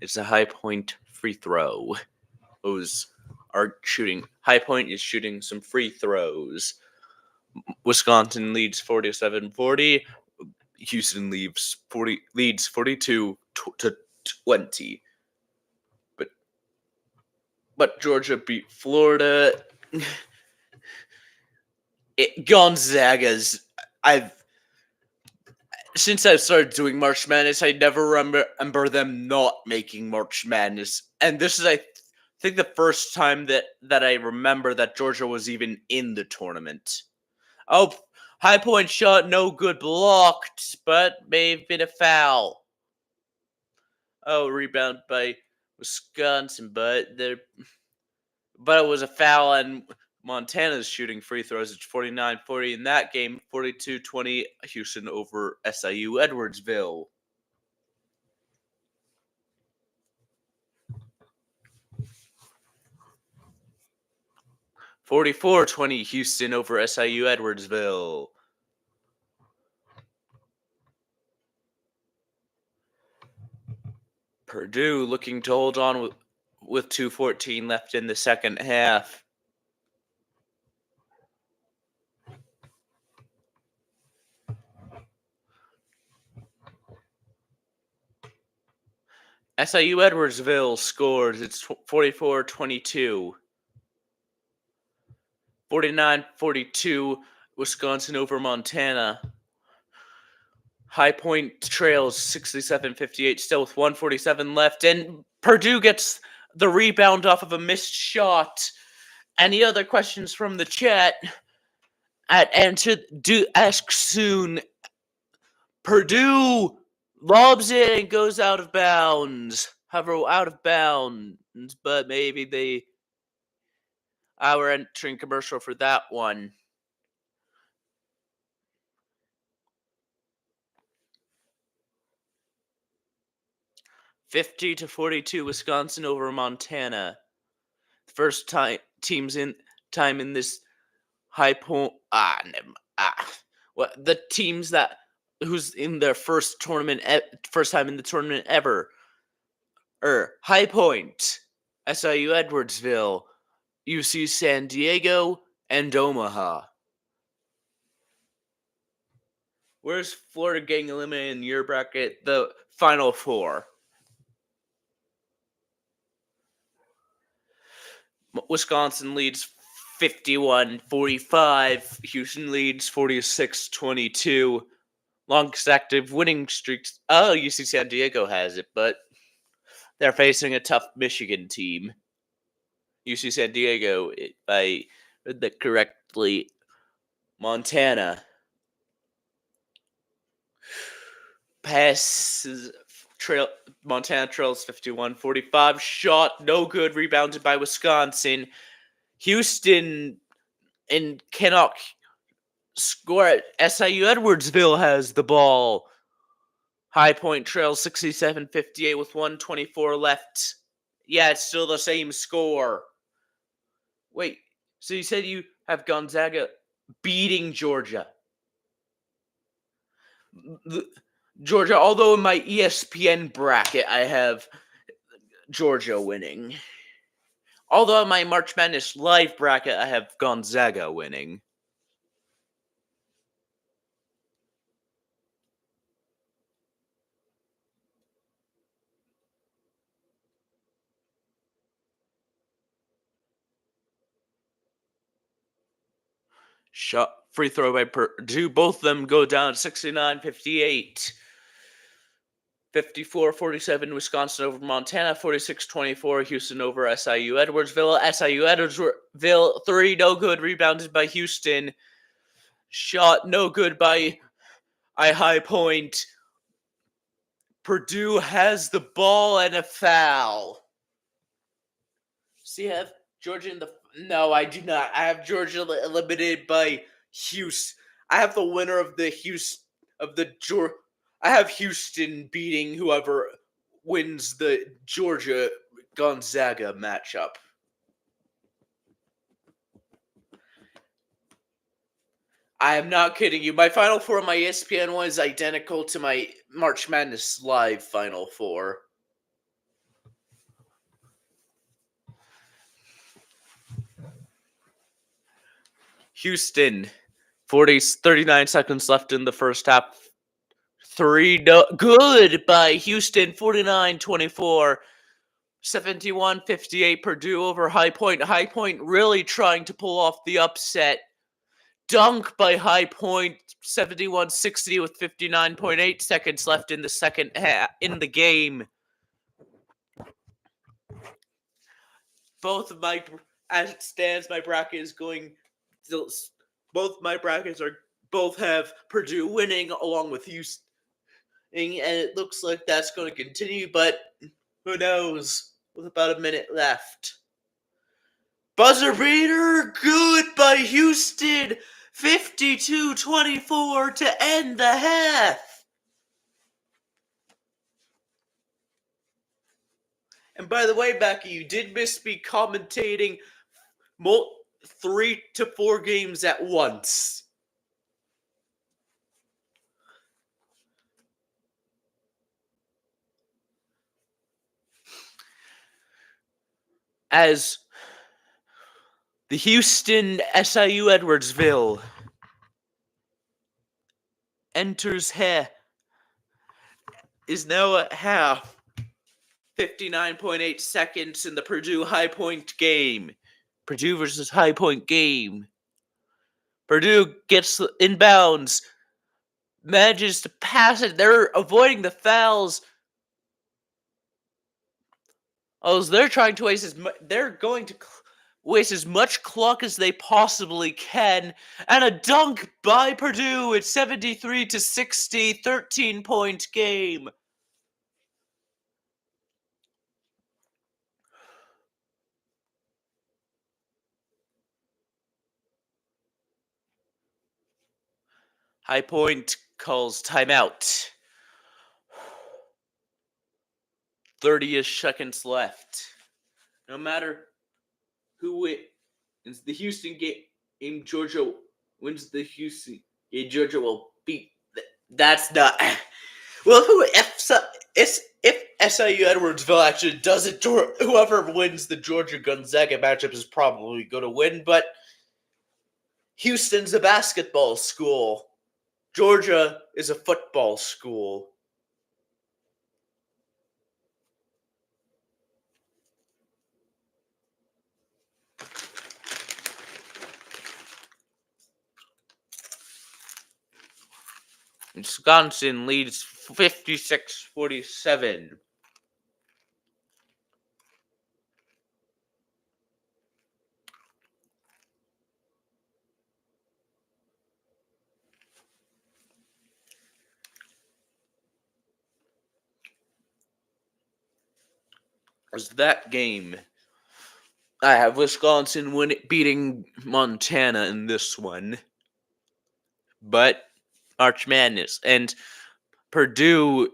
S1: it's a High Point free throw. Those are shooting. High Point is shooting some free throws. Wisconsin leads 47-40. Houston leads 42 to 20. But Georgia beat Florida. Gonzaga's. Since I've started doing March Madness, I never remember them not making March Madness, and this is, I think, the first time that I remember that Georgia was even in the tournament. Oh, high point shot, no good, blocked, but may have been a foul. Oh, rebound by Wisconsin, but it was a foul, and Montana's shooting free throws. It's 49-40 in that game. 42-20 Houston over SIU Edwardsville. $44-20 Houston over SIU Edwardsville. Purdue looking to hold on with 2:14 left in the second half. SIU Edwardsville scores. It's 44-22. 49-42 Wisconsin over Montana. High Point trails 67-58 still with 1:47 left, and Purdue gets the rebound off of a missed shot. Any other questions from the chat? Ask soon. Purdue lobs it and goes out of bounds. However, out of bounds, but maybe our entering commercial for that one. $50-42 Wisconsin over Montana. First time teams in this high point. The teams that who's in their first time in the tournament ever. High Point, SIU Edwardsville, UC San Diego, and Omaha. Where's Florida getting eliminated in your bracket? The Final Four. Wisconsin leads 51-45. Houston leads 46-22. Longest active winning streaks. Oh, UC San Diego has it, but they're facing a tough Michigan team. UC San Diego, if I read that correctly, Montana Montana trails 51-45. Shot, no good, rebounded by Wisconsin. Houston and cannot score it. SIU Edwardsville has the ball. High Point trails 67-58 with 1:24 left. Yeah, it's still the same score. Wait, so you said you have Gonzaga beating Georgia? Georgia, although in my ESPN bracket I have Georgia winning. Although in my March Madness live bracket I have Gonzaga winning. Shot free throw by Purdue. Both of them go down 69-58. 54-47 Wisconsin over Montana. 46-24 Houston over SIU Edwardsville. SIU Edwardsville 3, no good. Rebounded by Houston. Shot no good by High Point. Purdue has the ball and a foul. See, I have Georgia in the... No, I do not. I have Georgia eliminated by Houston. I have the winner of the I have Houston beating whoever wins the Georgia-Gonzaga matchup. I am not kidding you. My Final Four on my ESPN one is identical to my March Madness Live Final Four. Houston, 39 seconds left in the first half. 3 no, good by Houston. 49-24. 71-58 Purdue over High Point. High Point really trying to pull off the upset. Dunk by High Point. 71-60 with 59.8 seconds left in the second half in the game. Both of my, as it stands, my bracket is going. Both my brackets both have Purdue winning along with Houston, and it looks like that's going to continue. But who knows? With about a minute left. Buzzer beater, good by Houston. 52-24 to end the half. And by the way, Becky, you did miss me commentating 3 to 4 games at once. As the Houston SIU Edwardsville enters is now at half. 59.8 seconds in the Purdue High Point game. Purdue versus High Point game. Purdue gets inbounds, manages to pass it. They're avoiding the fouls. They're trying to waste they're going to waste as much clock as they possibly can. And a dunk by Purdue at 73-60, 13-point game. High Point calls timeout. 30-ish seconds left. No matter who wins the Houston game, Georgia wins the Houston game. Georgia will beat. That's not. Well, if SIU Edwardsville actually does it, whoever wins the Georgia Gonzaga matchup is probably going to win. But Houston's a basketball school. Georgia is a football school. Wisconsin leads 56-47. As that game, I have Wisconsin beating Montana in this one. But March Madness. And Purdue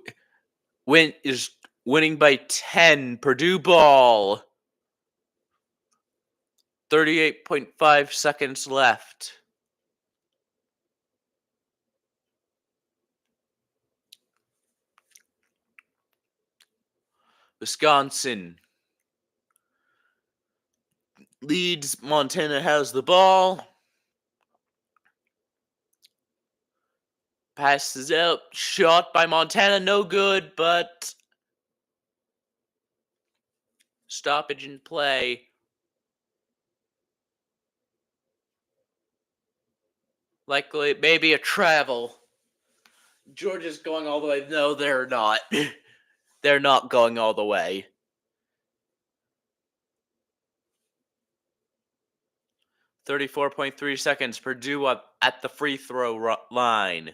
S1: is winning by 10. Purdue ball. 38.5 seconds left. Wisconsin leads. Montana has the ball. Passes out. Shot by Montana. No good, but stoppage in play. Likely, maybe a travel. Georgia's going all the way. No, they're not. They're not going all the way. 34.3 seconds. Purdue up at the free throw line.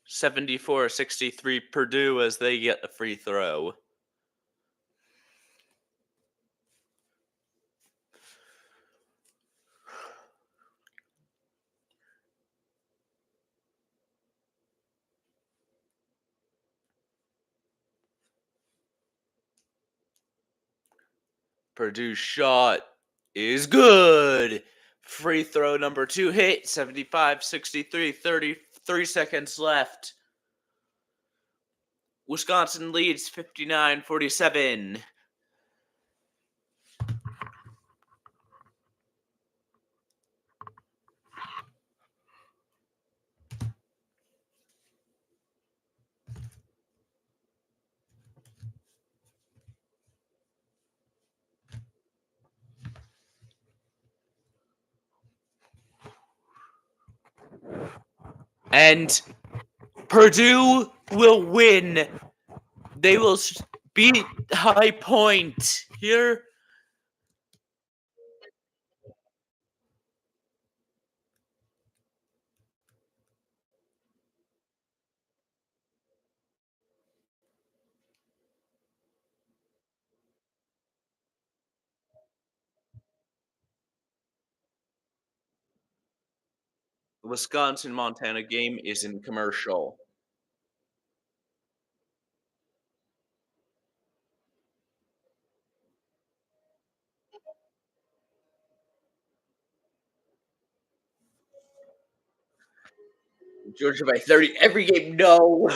S1: (74-63) Purdue as they get the free throw. Purdue's shot is good. Free throw number 2 hit. 75-63, 3 seconds left. Wisconsin leads 59-47. And Purdue will win. They will beat High Point here. The Wisconsin-Montana game is in commercial. Georgia by 30 every game. No.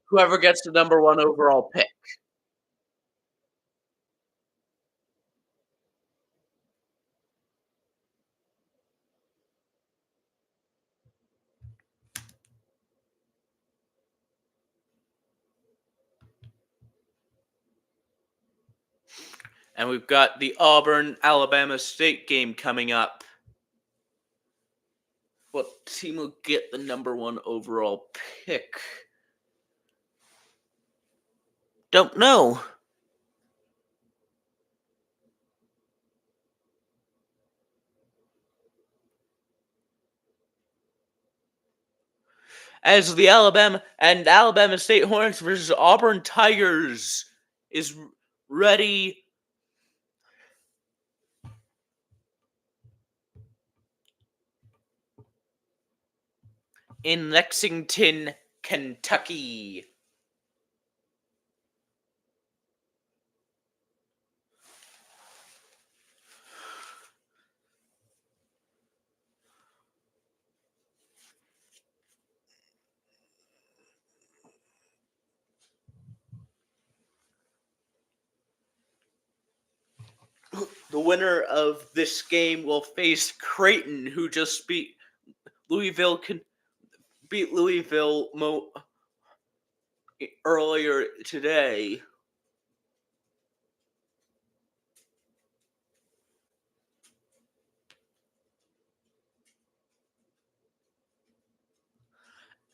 S1: Whoever gets the number 1 overall pick. And we've got the Auburn-Alabama State game coming up. What team will get the number 1 overall pick? Don't know. As the Alabama State Hornets versus Auburn Tigers is ready. In Lexington, Kentucky. The winner of this game will face Creighton, who just beat Louisville. Beat Louisville earlier today.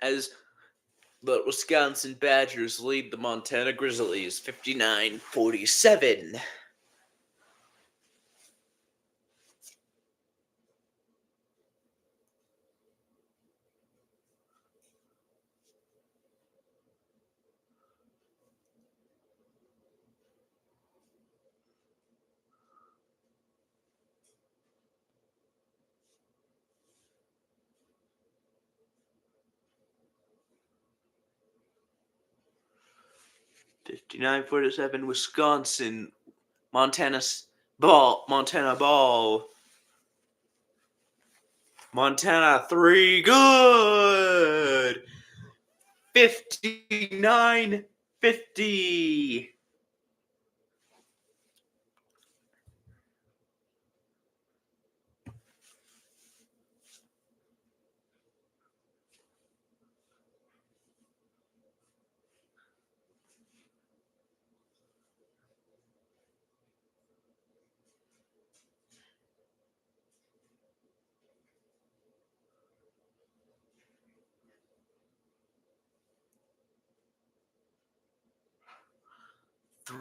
S1: As the Wisconsin Badgers lead the Montana Grizzlies 59-47. Wisconsin, Montana ball. Montana 3, good. 59-50. Th-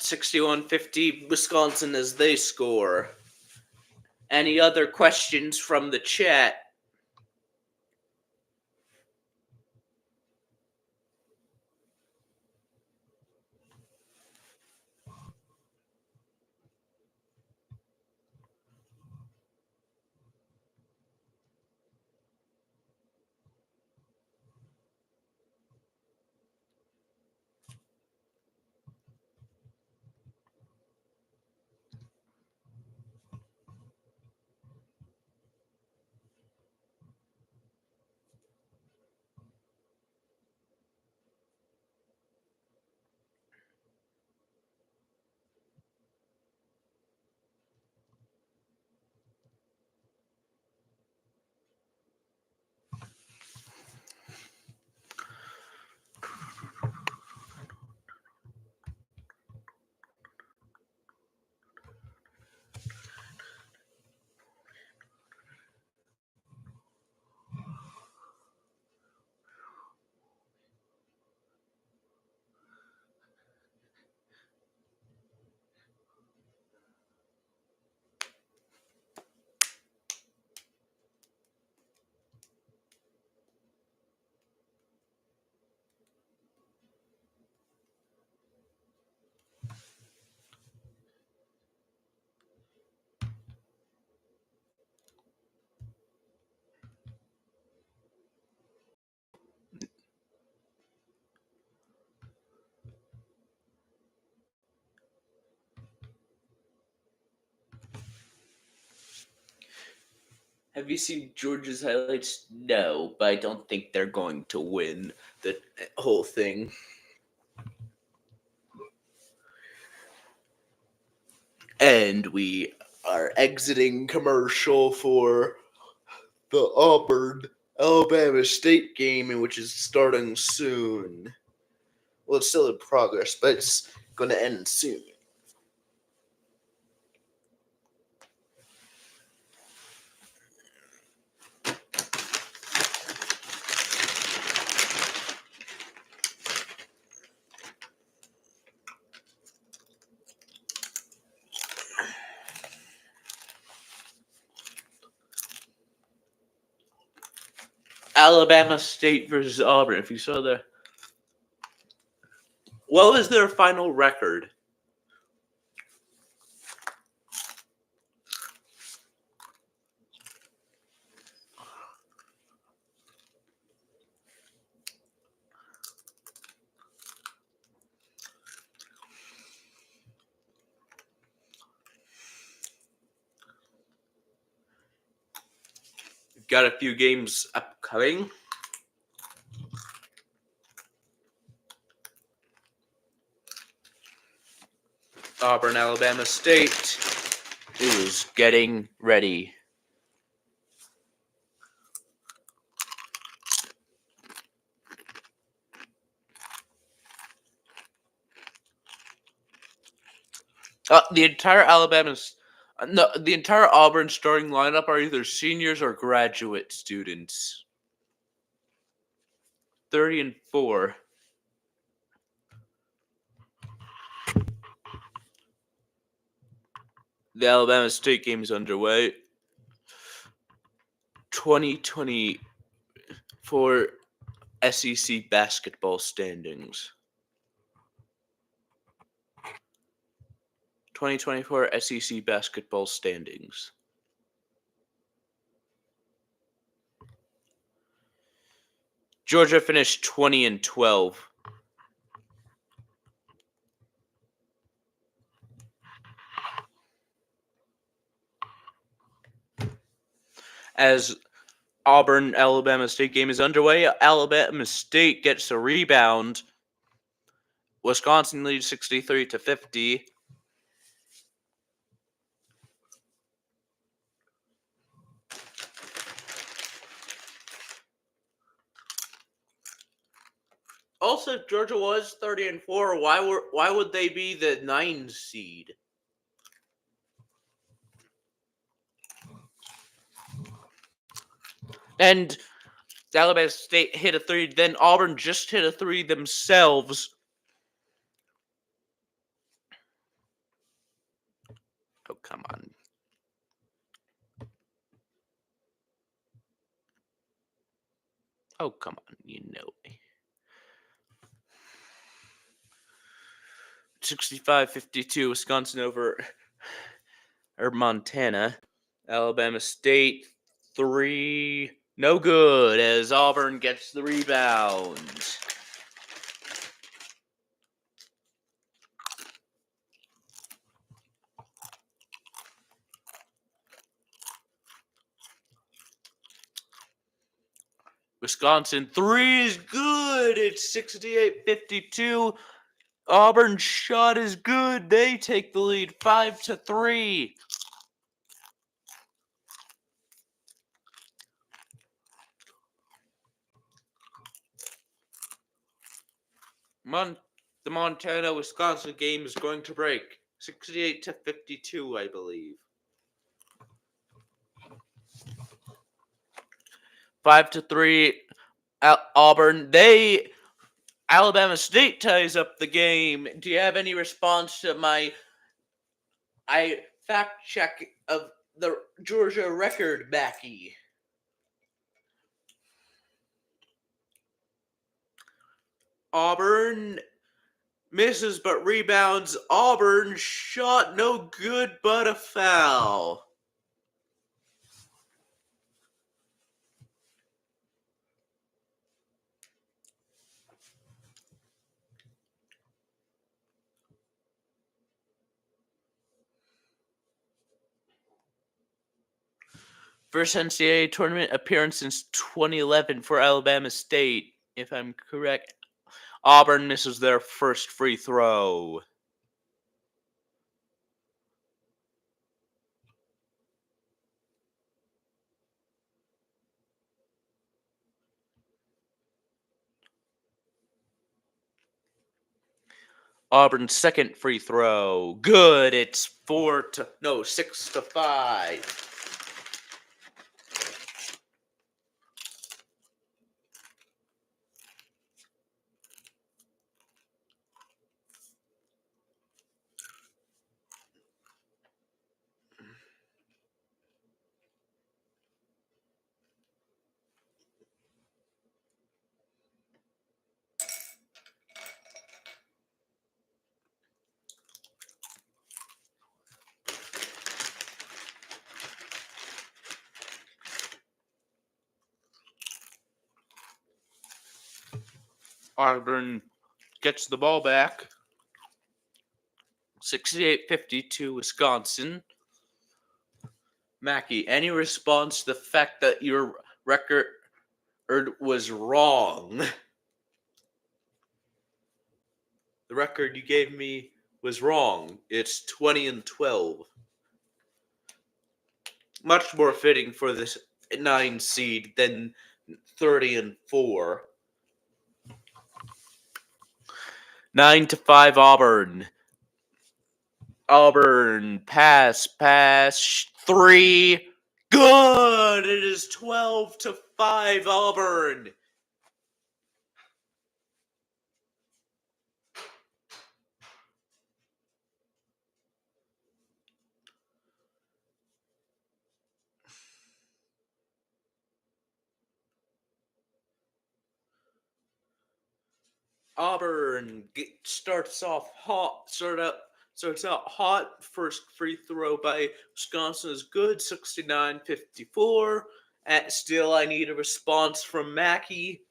S1: 61-50 Wisconsin as they score. Any other questions from the chat? Have you seen Georgia's highlights? No, but I don't think they're going to win the whole thing. And we are exiting commercial for the Auburn Alabama State game, which is starting soon. Well, it's still in progress, but it's going to end soon. Alabama State versus Auburn. If you saw the, what was their final record? Got a few games upcoming. Auburn, Alabama State is getting ready. The entire the entire Auburn starting lineup are either seniors or graduate students. 30-4. The Alabama State game is underway. 2024 SEC basketball standings. 2024 SEC basketball standings. Georgia finished 20-12. As Auburn Alabama State game is underway, Alabama State gets a rebound. Wisconsin leads 63-50. Also, Georgia was 30-4. Why would they be the 9 seed? And Alabama State hit a 3. Then Auburn just hit a 3 themselves. Oh, come on. Oh, come on. You know me. 65-52, Wisconsin over Montana. Alabama State 3, no good as Auburn gets the rebound. Wisconsin 3 is good. It's 68-52. Auburn's shot is good. They take the lead 5-3. The Montana-Wisconsin game is going to break 68-52, I believe. 5-3. Auburn. Alabama State ties up the game. Do you have any response to my fact check of the Georgia record, Mackie? Auburn misses but rebounds. Auburn shot no good but a foul. First NCAA tournament appearance since 2011 for Alabama State, if I'm correct. Auburn misses their first free throw. Auburn's second free throw. Good. It's 6-5. Auburn gets the ball back. 68-52 Wisconsin. Mackey, any response to the fact that your record was wrong? The record you gave me was wrong. It's 20-12. Much more fitting for this 9 seed than 30-4. 9-5 Auburn. Auburn pass 3. Good. It is 12-5 Auburn. Auburn starts out hot. First free throw by Wisconsin is good. 69-54. Still, I need a response from Mackey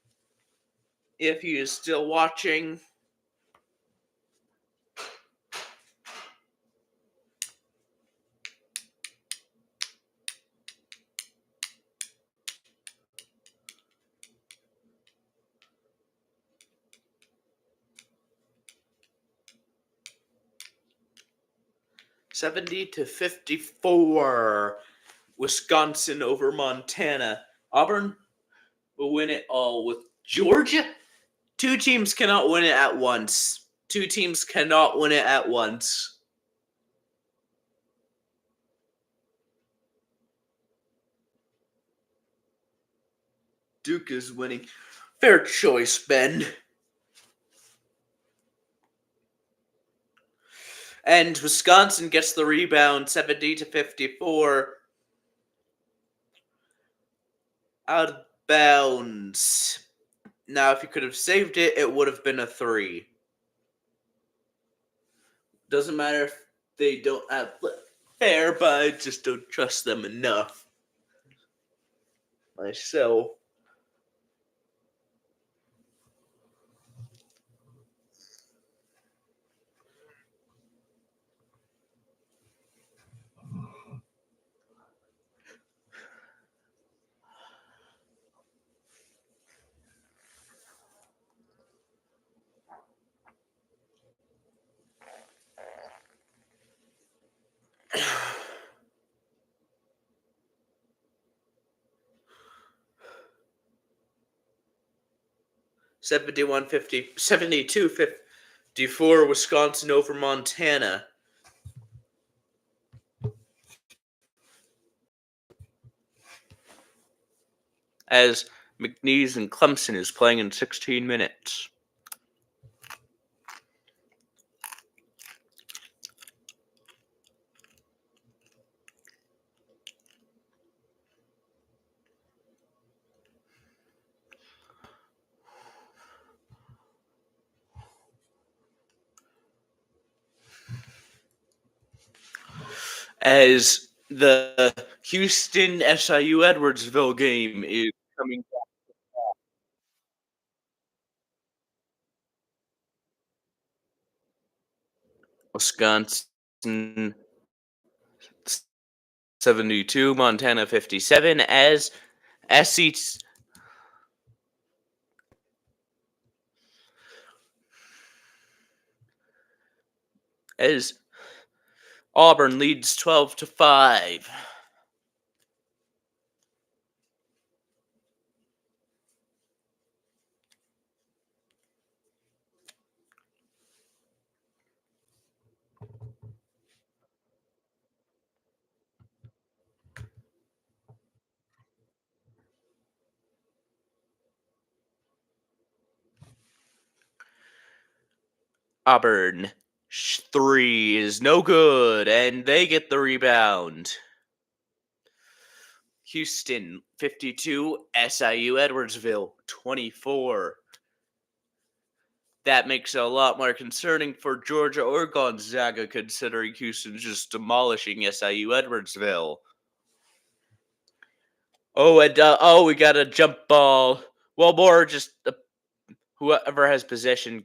S1: if he is still watching. $70-54. Wisconsin over Montana. Auburn will win it all with Georgia. Two teams cannot win it at once. Duke is winning. Fair choice, Ben. And Wisconsin gets the rebound, 70-54. Out of bounds. Now, if you could have saved it, it would have been a 3. Doesn't matter if they don't have fair, but I just don't trust them enough myself. $71-50, 72-54 Wisconsin over Montana. As McNeese and Clemson is playing in 16 minutes. As the Houston SIU Edwardsville game is coming back. Wisconsin 72, Montana 57 as SC as Auburn leads 12-5. Auburn 3 is no good, and they get the rebound. Houston 52, SIU Edwardsville 24. That makes it a lot more concerning for Georgia or Gonzaga, considering Houston's just demolishing SIU Edwardsville. Oh, and we got a jump ball. Well, more just whoever has possession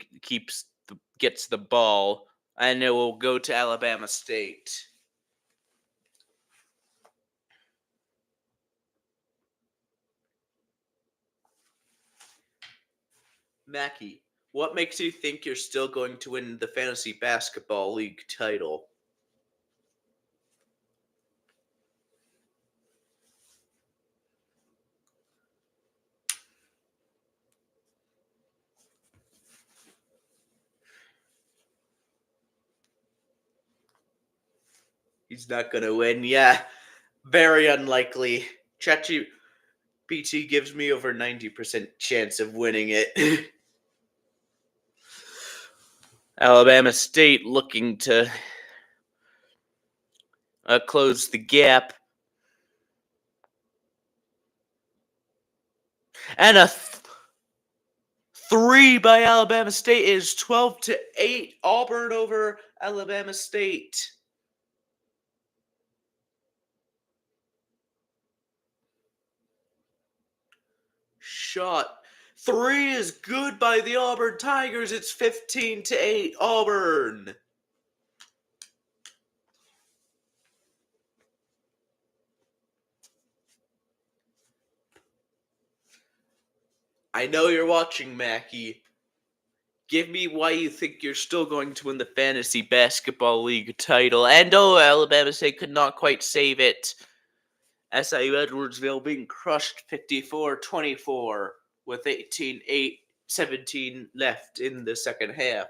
S1: gets the ball, and it will go to Alabama State. Mackie, what makes you think you're still going to win the Fantasy Basketball League title? He's not going to win. Yeah, very unlikely. ChatGPT gives me over 90% chance of winning it. Alabama State looking to close the gap. And a 3 by Alabama State is 12-8. Auburn over Alabama State. Shot 3 is good by the Auburn Tigers. It's 15-8 Auburn. I know you're watching, Mackie. Give me why you think you're still going to win the Fantasy Basketball League title. And Alabama State could not quite save it. SIU Edwardsville being crushed 54-24 with 17 left in the second half.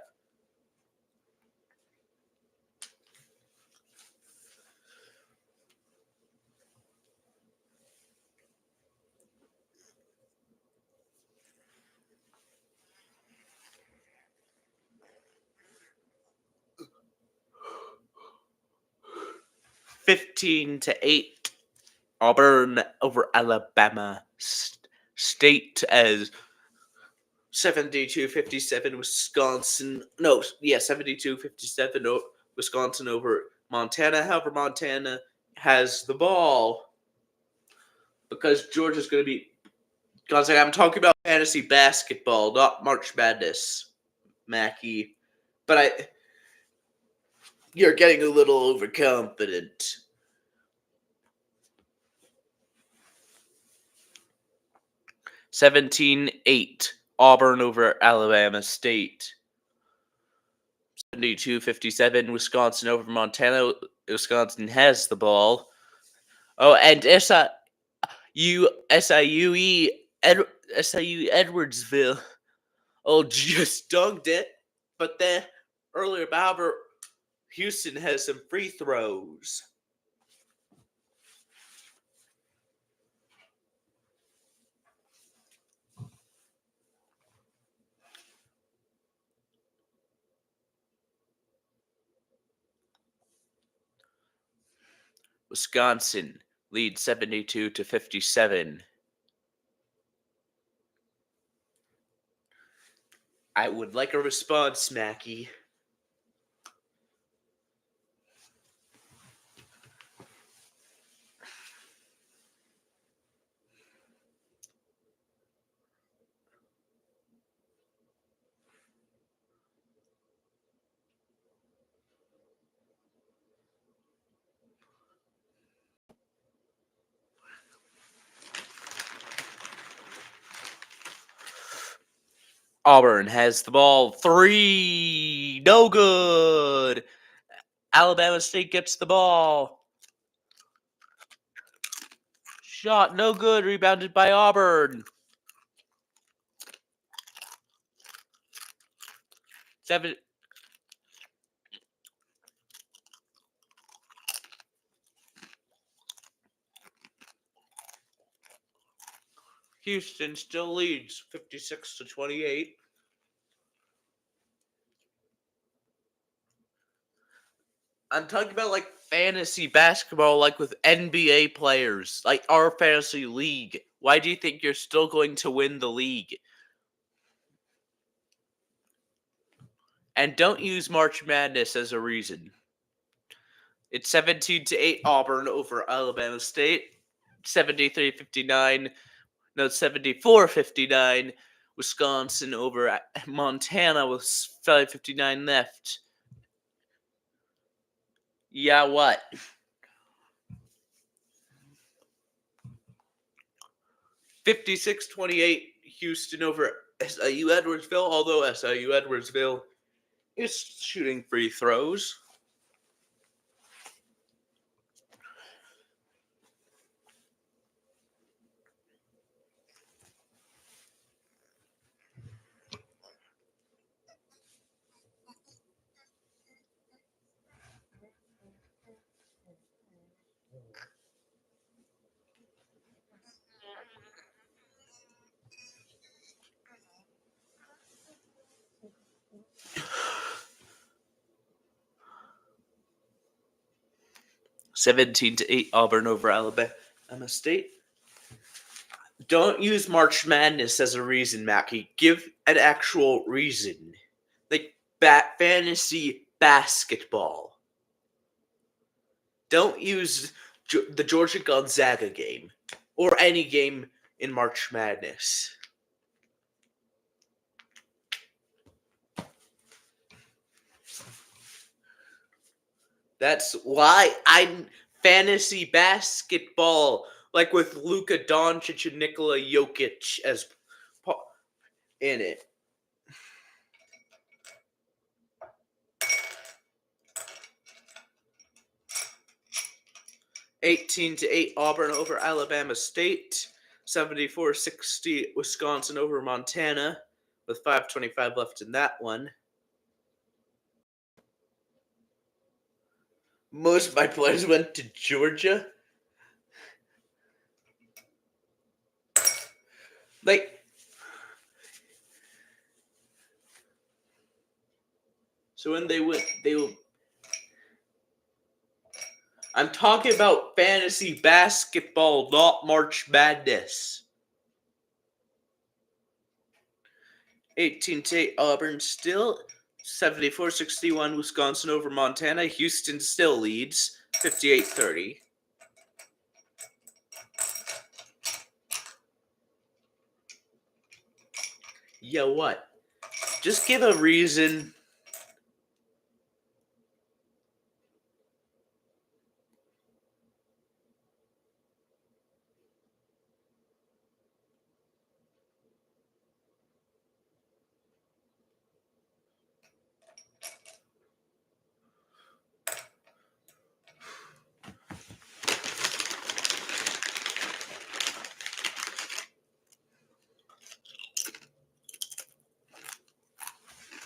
S1: $15-8 Auburn over Alabama State as 72-57 Wisconsin. No, yeah, 72-57 Wisconsin over Montana. However, Montana has the ball because Georgia's going to be Gonzaga. I'm talking about fantasy basketball, not March Madness, Mackie. But you're getting a little overconfident. $17-8 Auburn over Alabama State. 72-57 Wisconsin over Montana. Wisconsin has the ball. Oh, and SIU Edwardsville. Oh, just dunked it. But then earlier, however, Houston has some free throws. Wisconsin leads 72-57. I would like a response, Mackie. Auburn has the ball. 3. No good. Alabama State gets the ball. Shot no good. Rebounded by Auburn. 7. Houston still leads 56-28. I'm talking about like fantasy basketball, like with NBA players, like our fantasy league. Why do you think you're still going to win the league? And don't use March Madness as a reason. It's 17-8 Auburn over Alabama State. 73-59. No, 74-59. Wisconsin over Montana with 5:59 left. Yeah, what? 56-28 Houston over SIU Edwardsville, although SIU Edwardsville is shooting free throws. (17-8) Auburn over Alabama State. Don't use March Madness as a reason, Mackie. Give an actual reason. Like fantasy basketball. Don't use the Georgia Gonzaga game or any game in March Madness. That's why I'm fantasy basketball, like with Luka Doncic and Nikola Jokic as in it. (18-8) Auburn over Alabama State. 74-60 Wisconsin over Montana with 5:25 left in that one. Most of my players went to Georgia. Like, so when they went, they will. I'm talking about fantasy basketball, not March Madness. 18-8 Auburn still. 74-61 Wisconsin over Montana. Houston still leads 58-30. Yeah, what? Just give a reason.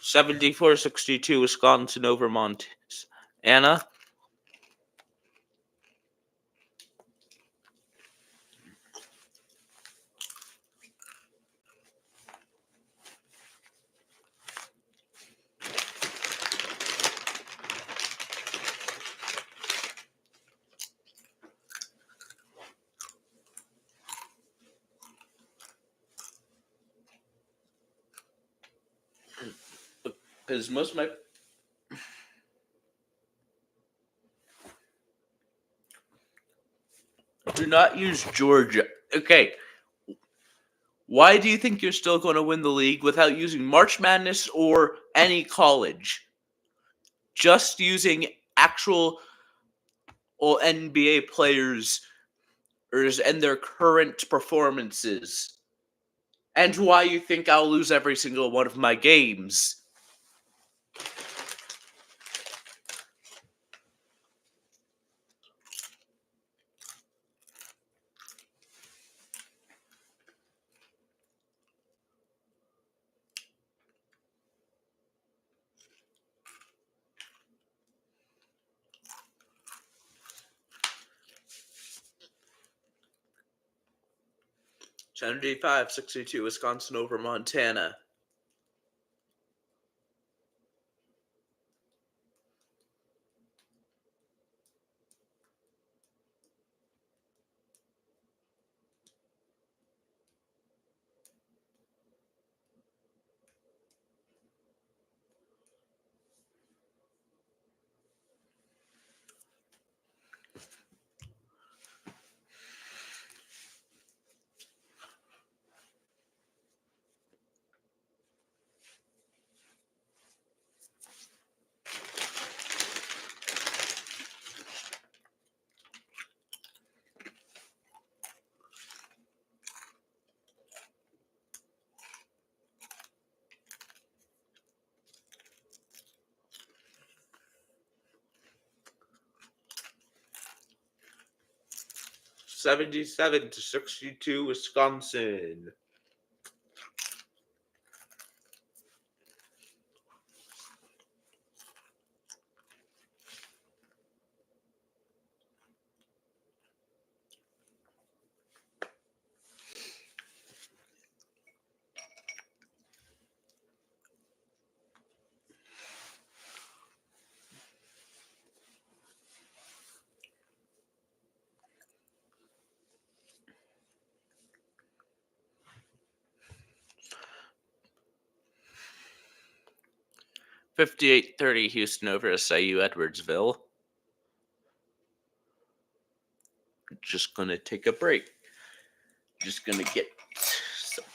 S1: (74-62 Wisconsin over Montana. Because most of my do not use Georgia. Okay. Why do you think you're still going to win the league without using March Madness or any college? Just using actual or NBA players and their current performances. And why you think I'll lose every single one of my games. 75-62, Wisconsin over Montana. $77-62, Wisconsin. $58-30, Houston over SIU Edwardsville. Just gonna take a break. Just gonna get some.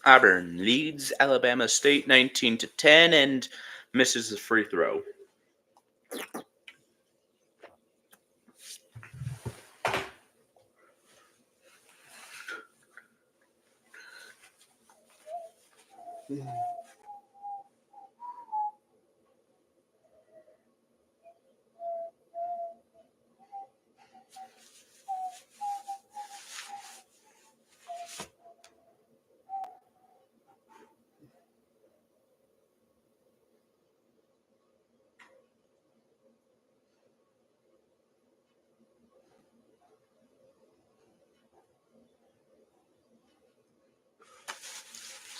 S1: Auburn leads Alabama State 19-10 and misses the free throw.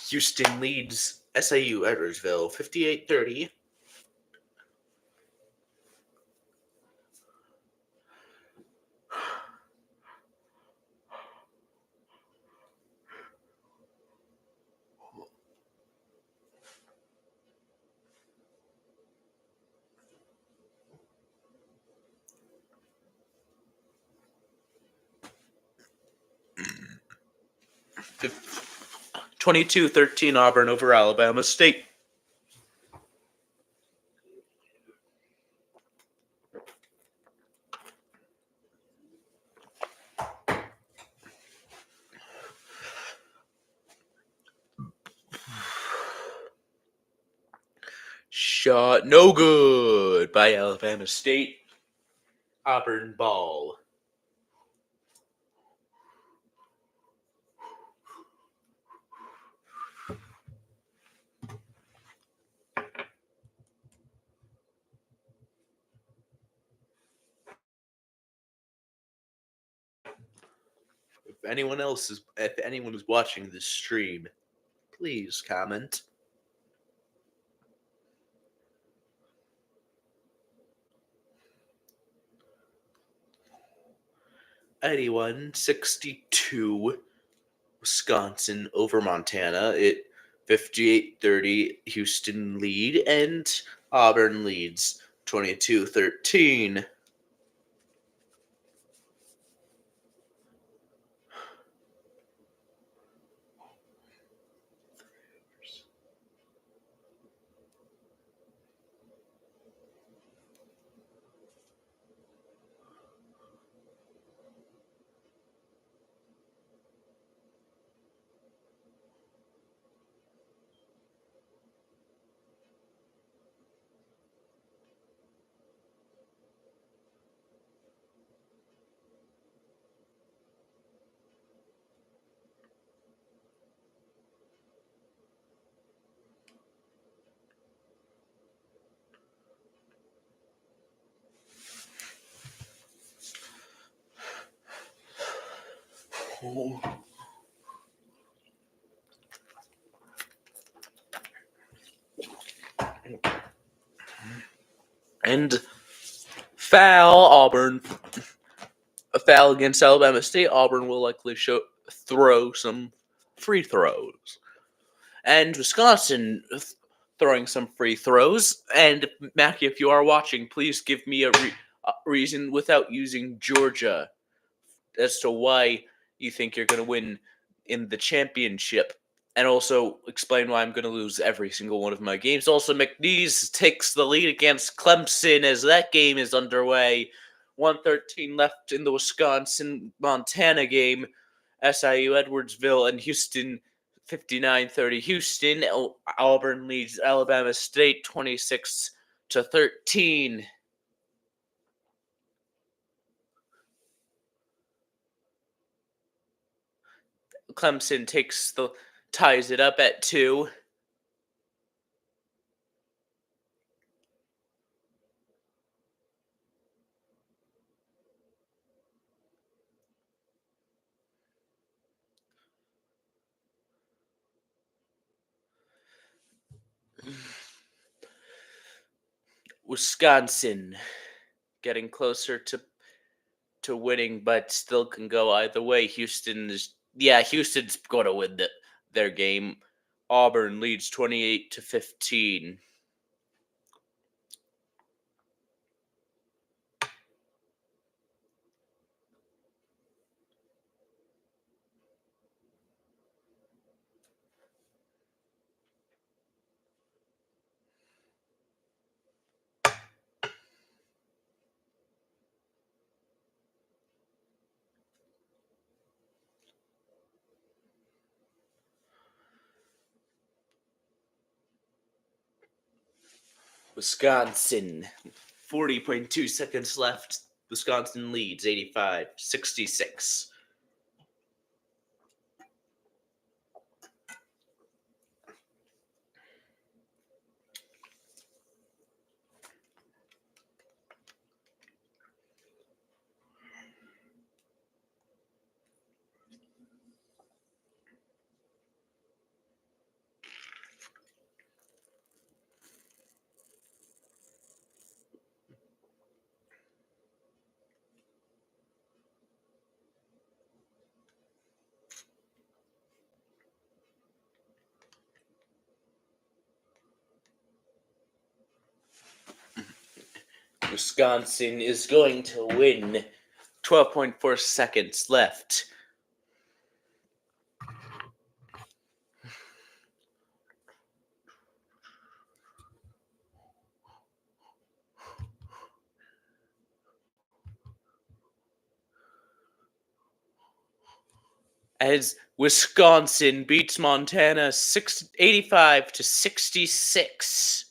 S1: Houston leads SIU Edwardsville 58-30. 22-13 Auburn over Alabama State. Shot no good by Alabama State. Auburn ball. If anyone is watching this stream, please comment. Anyone 62 Wisconsin over Montana. It 58-30 Houston lead, and Auburn leads 22-13. And foul Auburn. A foul against Alabama State. Auburn will likely throw some free throws. And Wisconsin throwing some free throws. And Mackie, if you are watching, please give me a reason without using Georgia as to why you think you're going to win in the championship. And also explain why I'm going to lose every single one of my games. Also, McNeese takes the lead against Clemson as that game is underway. 1:13 left in the Wisconsin-Montana game. SIU Edwardsville and Houston 59-30 Houston. Auburn leads Alabama State 26-13. Clemson ties it up at 2. Wisconsin getting closer to winning, but still can go either way. Houston's going to win their game. Auburn leads 28-15. Wisconsin, 40.2 seconds left. Wisconsin leads 85-66. Wisconsin is going to win. 12.4 seconds left. as Wisconsin beats Montana 85 to 66.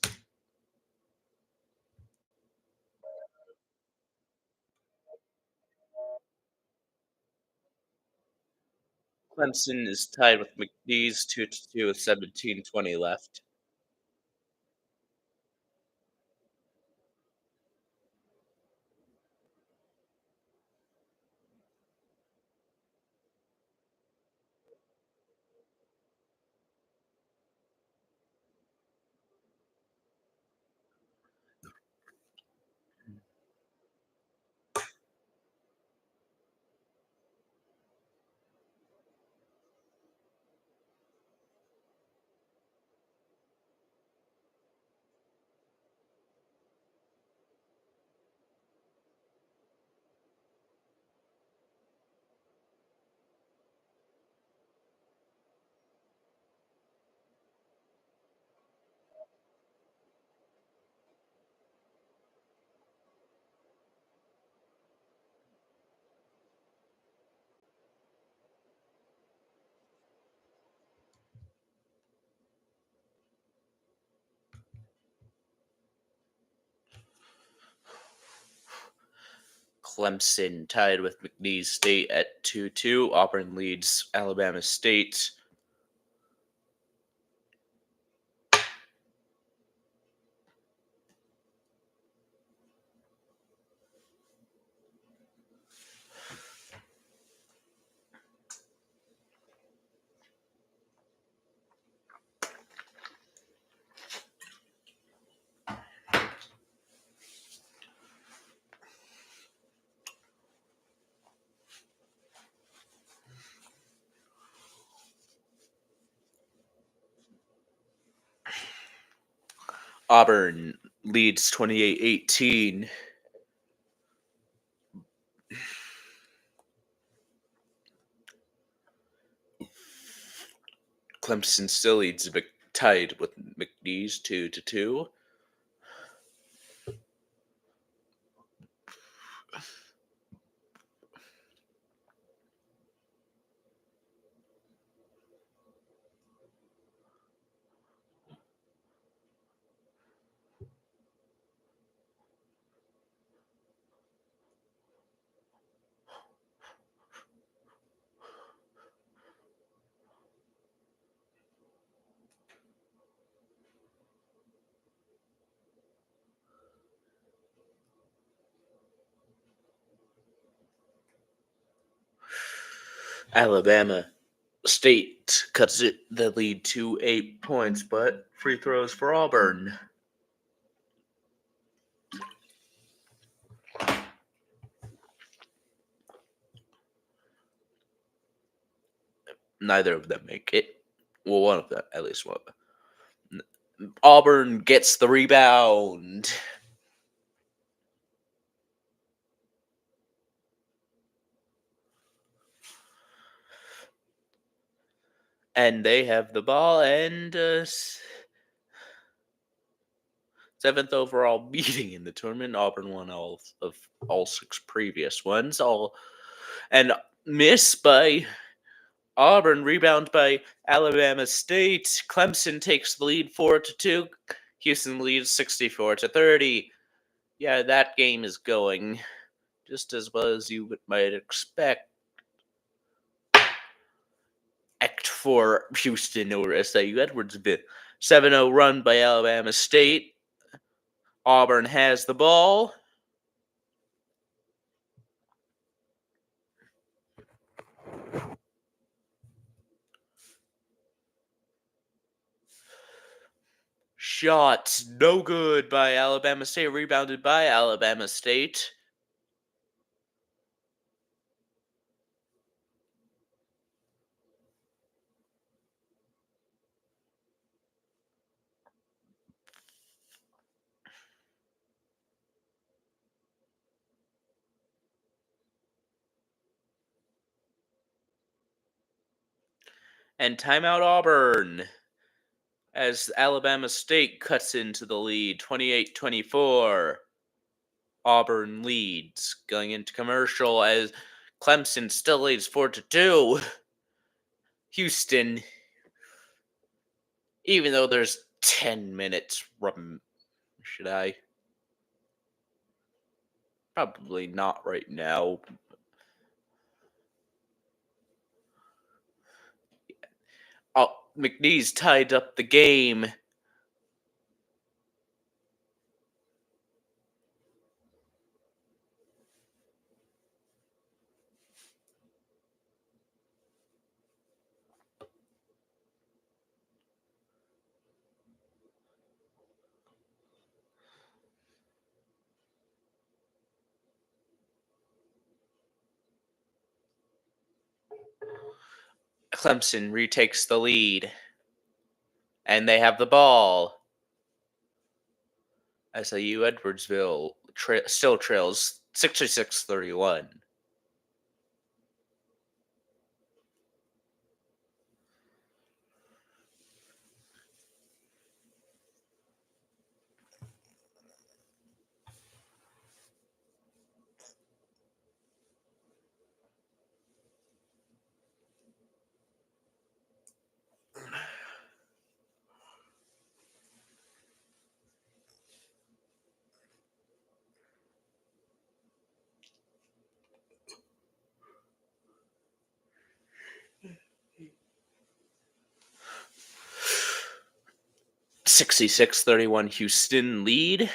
S1: Clemson is tied with McNeese 2-2 with 17:20 left. Clemson tied with McNeese State at 2-2. Auburn leads Alabama State. Auburn leads 28-18. Clemson still leads tied with McNeese 2-2. Alabama State cuts it the lead to 8 points, but free throws for Auburn. Neither of them make it. Well, one of them, at least one. Auburn gets the rebound. And they have the ball and seventh overall beating in the tournament. Auburn won all 6 previous ones. And miss by Auburn, rebound by Alabama State. Clemson takes the lead 4-2. Houston leads 64-30. Yeah, that game is going just as well as you might expect for Houston or SIU Edwardsville. 7-0 run by Alabama State. Auburn has the ball. Shots no good by Alabama State. Rebounded by Alabama State. And timeout Auburn as Alabama State cuts into the lead 28-24. Auburn leads going into commercial as Clemson still leads 4-2. Houston, even though there's 10 minutes should I? Probably not right now. Oh, McNeese tied up the game. Clemson retakes the lead. And they have the ball. SIU Edwardsville still trails 66-31. (66-31) Houston lead.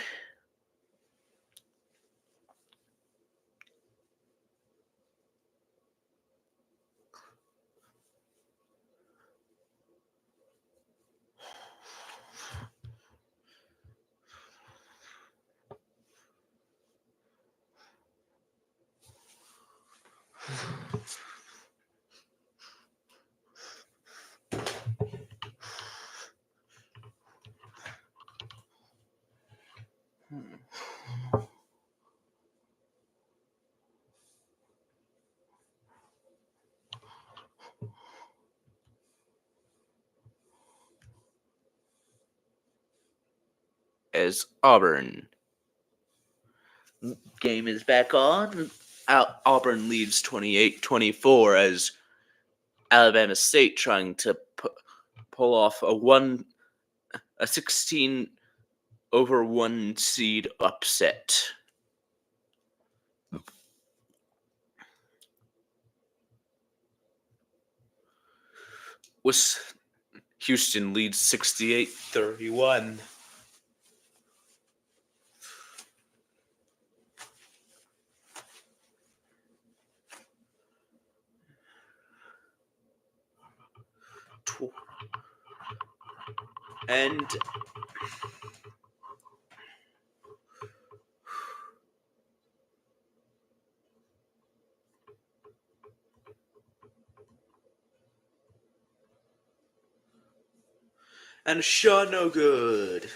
S1: As Auburn. Game is back on. Auburn leads 28-24 as Alabama State trying to pull off a 16-1 seed upset. Houston leads 68-31. And a shot no good.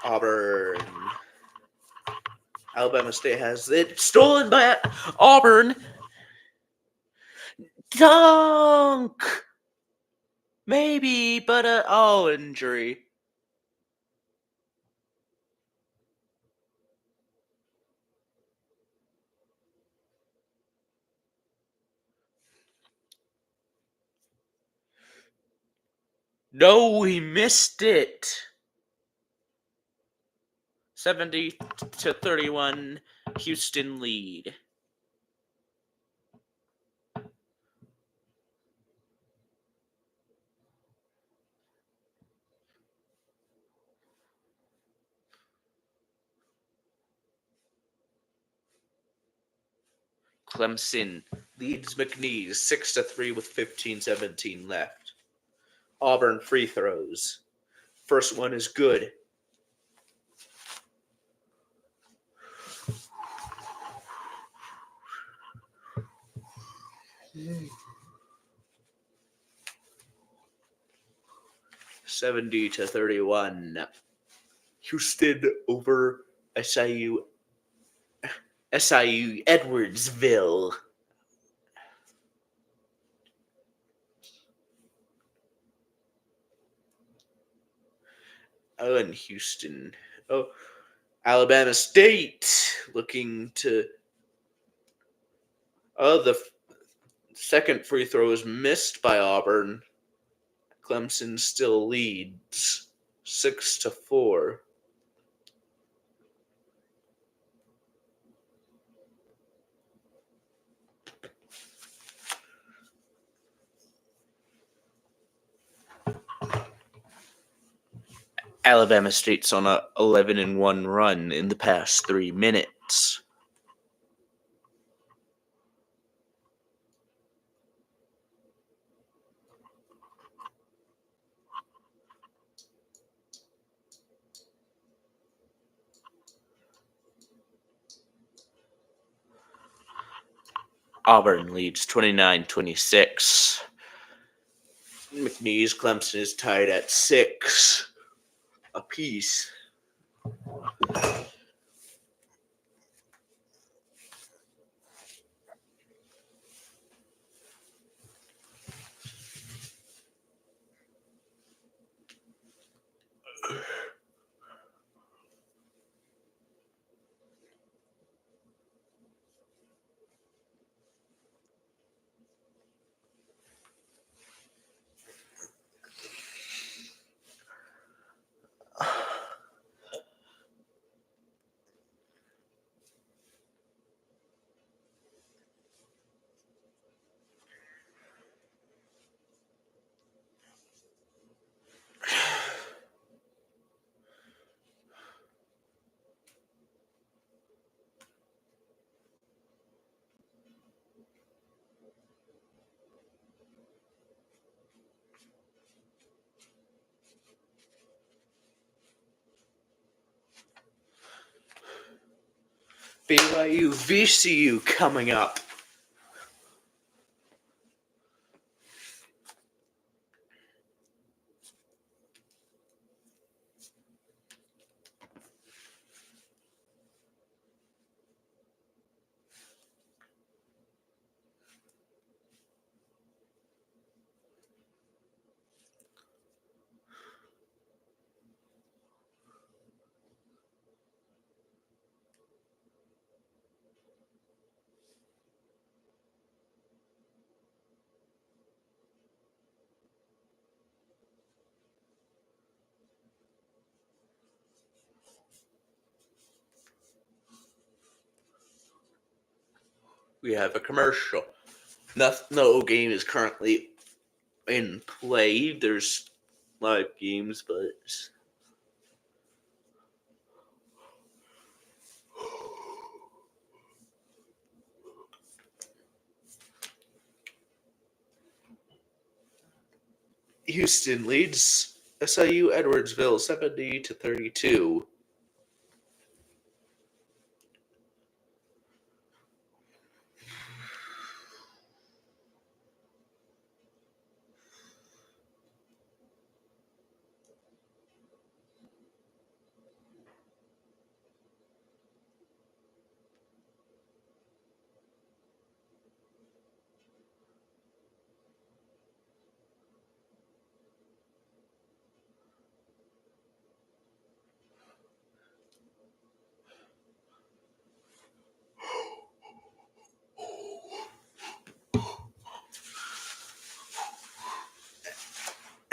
S1: Auburn. Alabama State has it stolen by Auburn. Dunk! Maybe, but injury. No, he missed it. 70-31, Houston lead. Clemson leads McNeese 6-3 with 15-17 left. Auburn free throws. First one is good. Mm. 70-31. Houston over SIU Edwardsville. Oh, and Houston. Oh, Alabama State looking to. Oh, the second free throw is missed by Auburn. Clemson still leads 6-4. Alabama State's on a 11-1 run in the past 3 minutes. Auburn leads 29-26. McNeese Clemson is tied at 6 apiece. BYU VCU coming up. We have a commercial. No game is currently in play. There's live games, but Houston leads SIU Edwardsville 70-32.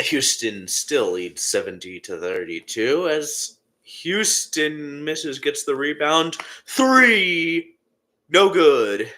S1: Houston still leads 70-32 as Houston gets the rebound. 3, no good.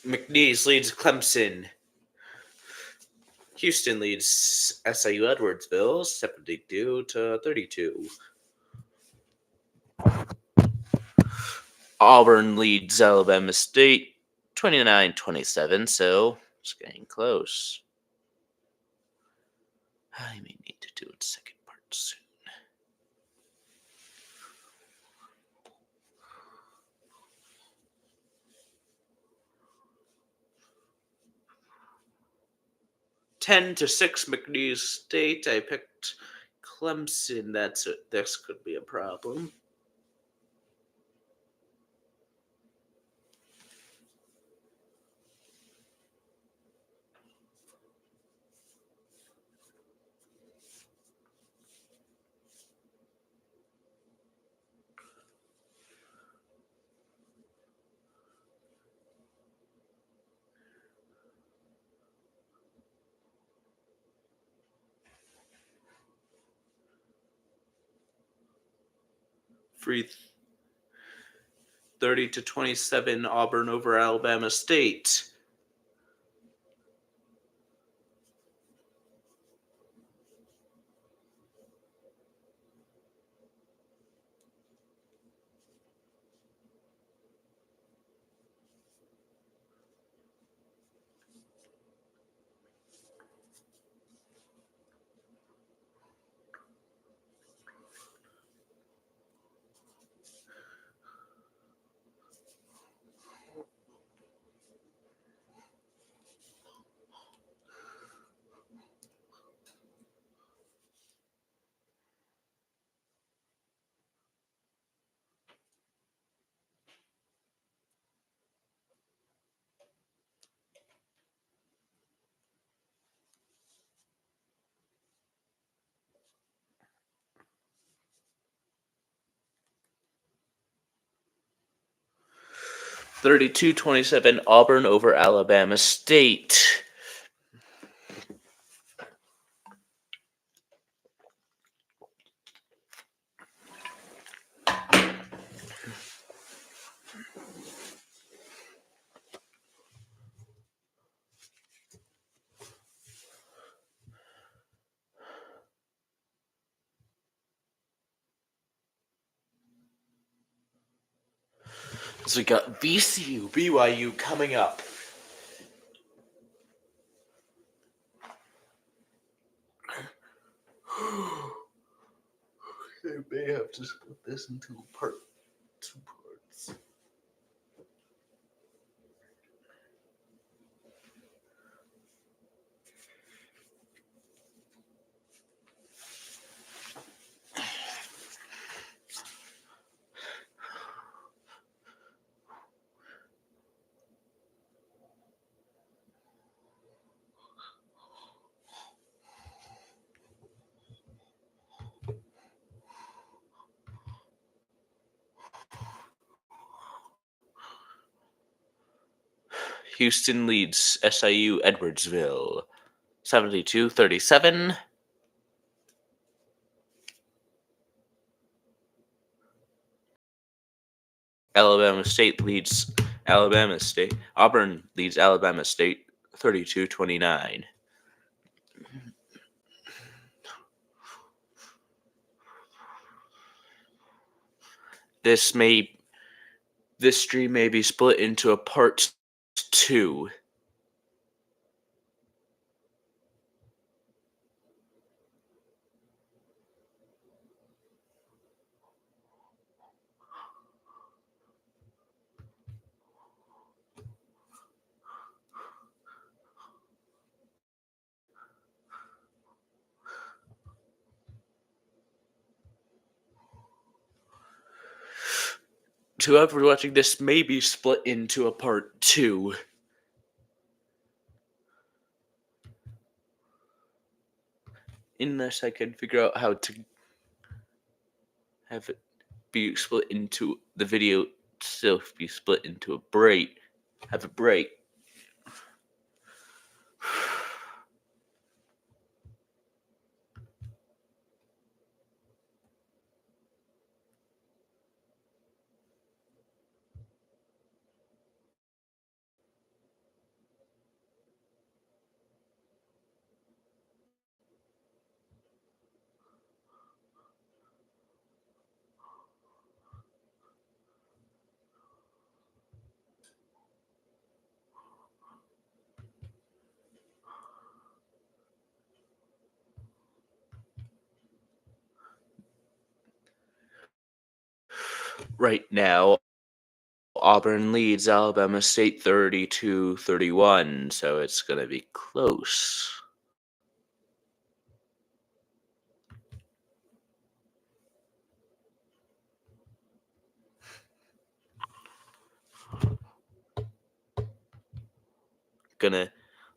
S1: McNeese leads Clemson. Houston leads SIU Edwardsville 72-32. Auburn leads Alabama State 29-27, so it's getting close. I may need to do its second part soon. Ten to 6 McNeese State. I picked Clemson. That's it. This could be a problem. Free 30-27 Auburn over Alabama State. (32-27) Auburn over Alabama State. So we got VCU, BYU coming up. They may have to split this into two parts. Houston leads SIU Edwardsville 72-37. Alabama State leads Alabama State. Auburn leads Alabama State 32-29. This stream may be split into a part 2. To whoever watching this may be split into a part 2. Unless I can figure out how to have it be split into the video still be split into a break. Have a break. Right now, Auburn leads Alabama State 32-31, so it's going to be close. Gonna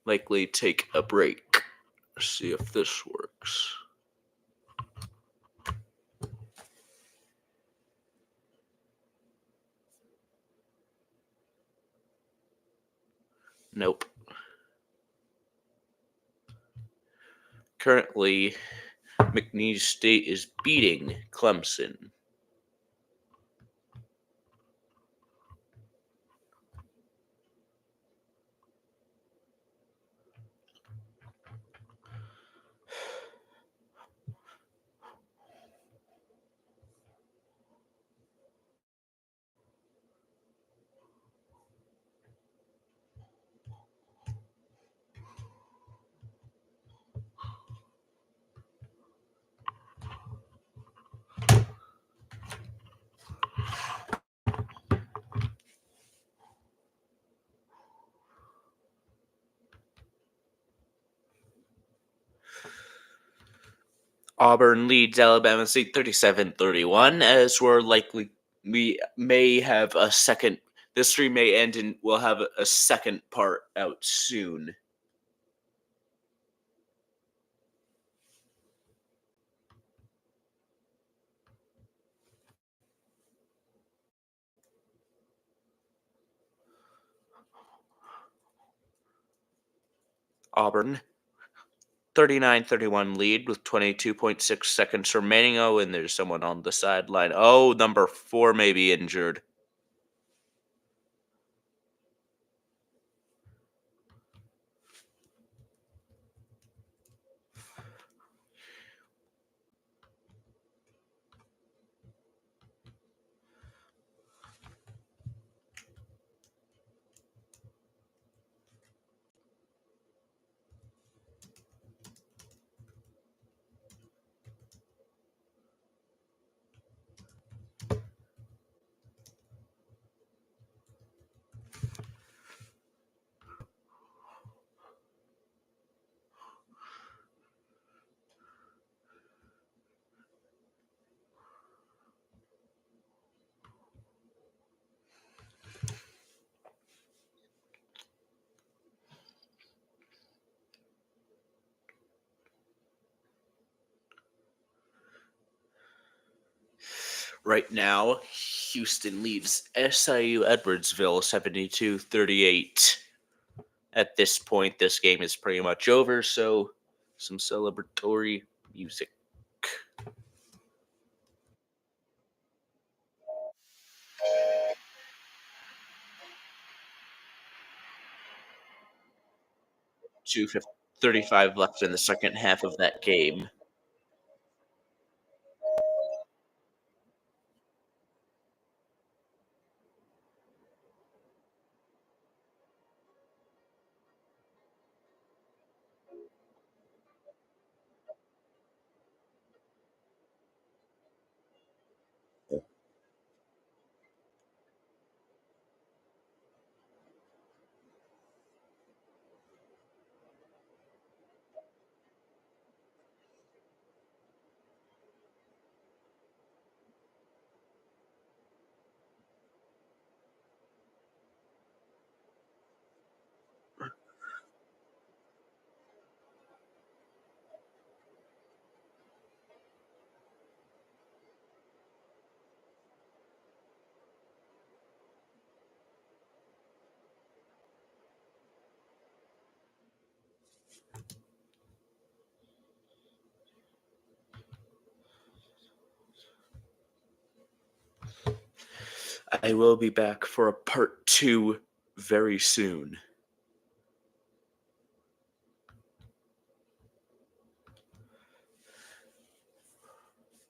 S1: likely take a break. See if this works. Nope. Currently, McNeese State is beating Clemson. Auburn leads Alabama State 37-31, as we may have a second. This stream may end and we'll have a second part out soon. Auburn 39-31 lead with 22.6 seconds remaining. Oh, and there's someone on the sideline. Oh, number 4 may be injured. Right now, Houston leads SIU Edwardsville 72-38. At this point, this game is pretty much over, so some celebratory music. Two 35 left in the second half of that game. I will be back for a part 2 very soon.